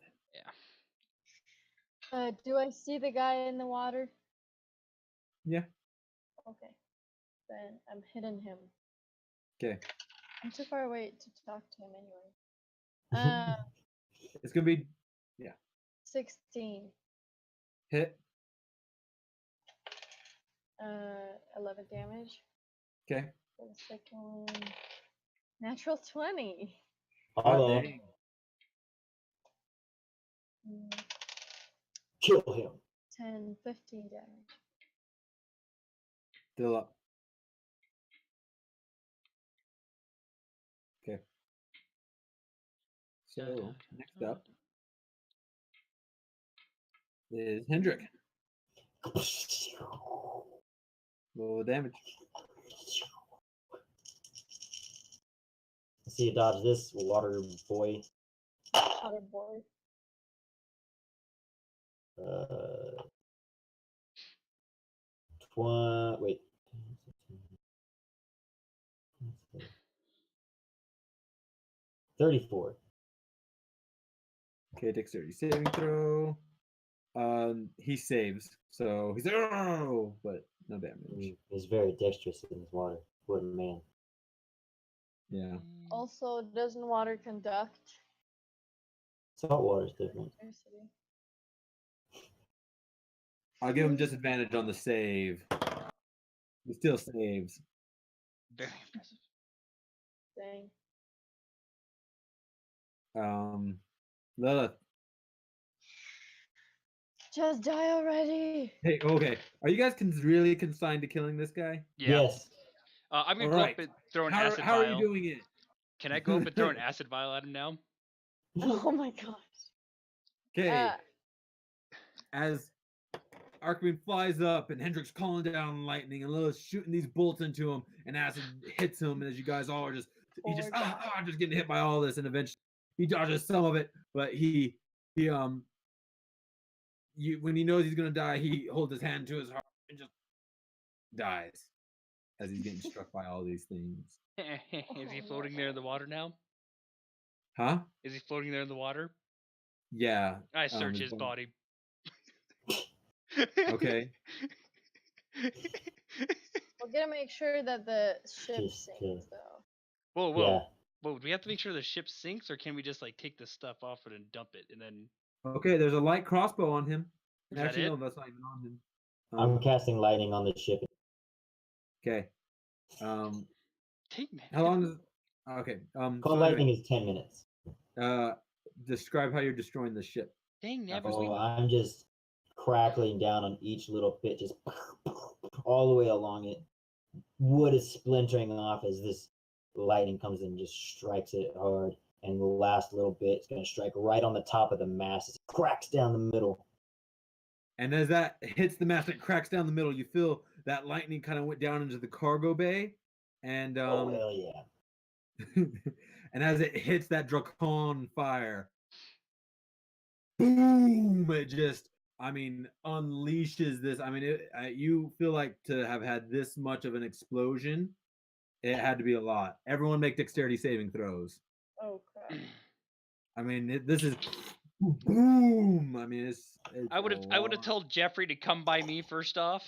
Yeah. Do I see the guy in the water? Yeah. Okay. Then I'm hitting him. Okay. I'm too far away to talk to him anyway. It's gonna be 16. hit. 11 damage. Okay. For the second one. Natural 20. Hello. Dang. Kill him. 10, 15 damage. Still up. Okay. So next up is Hendrik. Roll damage. See you dodge this, water boy. Water boy. Wait. 34. Okay, dexterity saving throw. He saves, so he's but no damage. He's very dexterous in his water. What a man. Yeah. Also, doesn't water conduct? Salt water is different. Electricity. I'll give him disadvantage on the save. He still saves. Very impressive. Dang. Lilith. Just die already. Hey, okay. Are you guys really consigned to killing this guy? Yeah. Yes. I'm gonna All go right. up and throw an How acid are vial. you doing it? Can I go up and throw an acid vial at him now? Oh my gosh. Okay. As Arkman flies up and Hendrik's calling down lightning and Lilith's shooting these bolts into him and acid hits him, and as you guys all are just just getting hit by all this, and eventually he dodges some of it, but when he knows he's gonna die, he holds his hand to his heart and just dies. as he's getting struck by all these things. Is he floating there in the water now? Huh? Is he floating there in the water? Yeah. I search his his body. Okay. We're gonna make sure that the ship Just, sinks, though. Whoa, Yeah. whoa. Do we have to make sure the ship sinks, or can we just like take the stuff off it and dump it, and then? Okay, there's a light crossbow on him. Is that Actually, it? no, that's not even on him. I'm casting lightning on the ship. Okay. Dang, man. How long is? Okay. Call So lightning anyway, is 10 minutes. describe how you're destroying the ship. Dang, never. After- Oh, I'm just crackling down on each little bit, just all the way along it. Wood is splintering off as this lightning comes in and just strikes it hard. And the last little bit is going to strike right on the top of the mast. It cracks down the middle. And as that hits the mast, it cracks down the middle. You feel that lightning kind of went down into the cargo bay, and Oh, hell yeah. and as it hits that dracon fire, boom! It just, I mean, unleashes this. I mean, you feel like to have had this much of an explosion, it had to be a lot. Everyone make dexterity saving throws. Oh crap! I mean, this is boom. I mean, it's I would have told Jeffrey to come by me first off,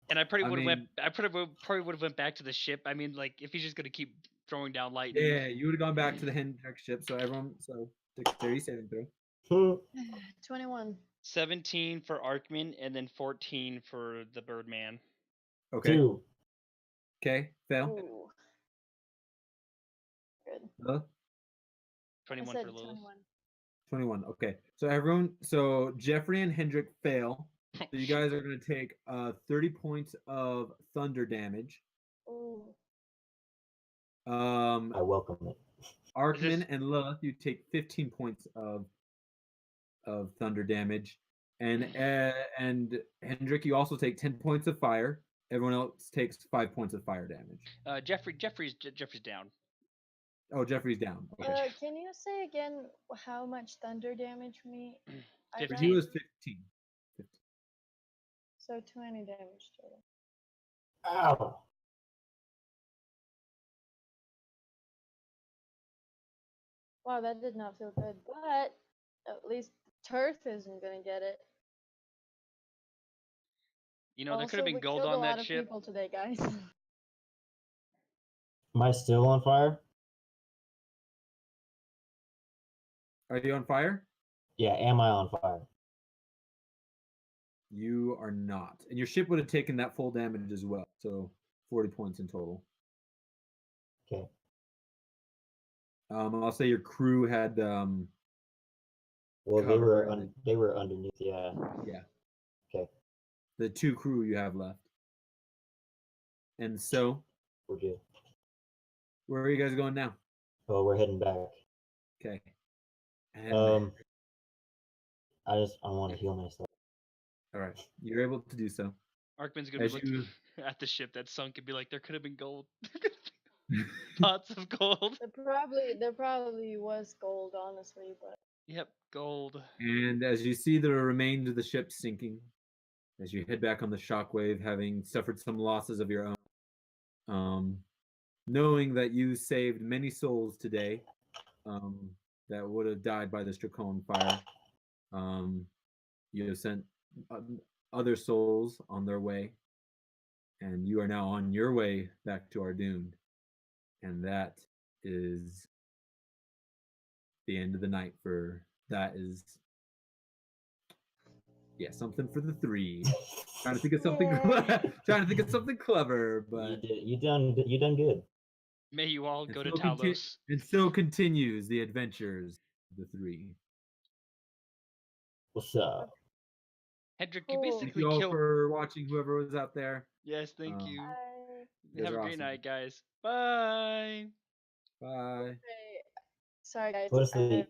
and I probably I would have mean- went. I probably would have went back to the ship. I mean, like if he's just gonna keep throwing down lightning. Yeah, you would have gone back to the Hendrix ship. So everyone, dexterity saving throw. 21. 17 for Arkman, and then 14 for the Birdman. Okay. 2. Okay. Fail. Ooh. Good. 21 I said for Lilith. 21. 21. Okay. So everyone, so Jeffrey and Hendrik fail. So you guys are going to take 30 points of thunder damage. Ooh. I welcome it. Arkman and Lilith, you take 15 points of thunder damage. And Hendrik, you also take 10 points of fire. Everyone else takes 5 points of fire damage. Jeffrey's down. Oh, Jeffrey's down. Okay. Can you say again how much thunder damage me? I 15. He got? was 15. So 20 damage total. Ow! Wow, that did not feel good, but at least Turf isn't gonna get it. You know, there could Also, have been we gold killed on a lot that of ship. people today, guys. Am I still on fire? Are you on fire? Yeah, am I on fire? You are not. And your ship would have taken that full damage as well. So 40 points in total. Okay. I'll say your crew had Well, cover they were underneath. Yeah. yeah. Okay. The 2 crew you have left. And so, We're good. where are you guys going now? Well, we're heading back. Okay. And, I want to heal myself. all right. You're able to do so. Arkman's gonna be As looking you at the ship that sunk and be like, there could have been gold. Lots of gold. There probably was gold, honestly, but Yep, gold. and as you see the remains of the ship sinking, as you head back on the shockwave, having suffered some losses of your own, knowing that you saved many souls today, that would have died by this draconic fire, you have sent other souls on their way, and you are now on your way back to our doomed, and that is the end of the night for that is something for the 3. Trying to think of something trying to think of something clever, but You done good. May you all and go to so Talos. and so continues the adventures of the 3. What's up? Hendrik, you Cool. Thank basically you all killed. for watching, whoever was out there. Yes, thank Um, you. guys Have a are great awesome. night, guys. Bye. Bye. sorry guys. Go to sleep.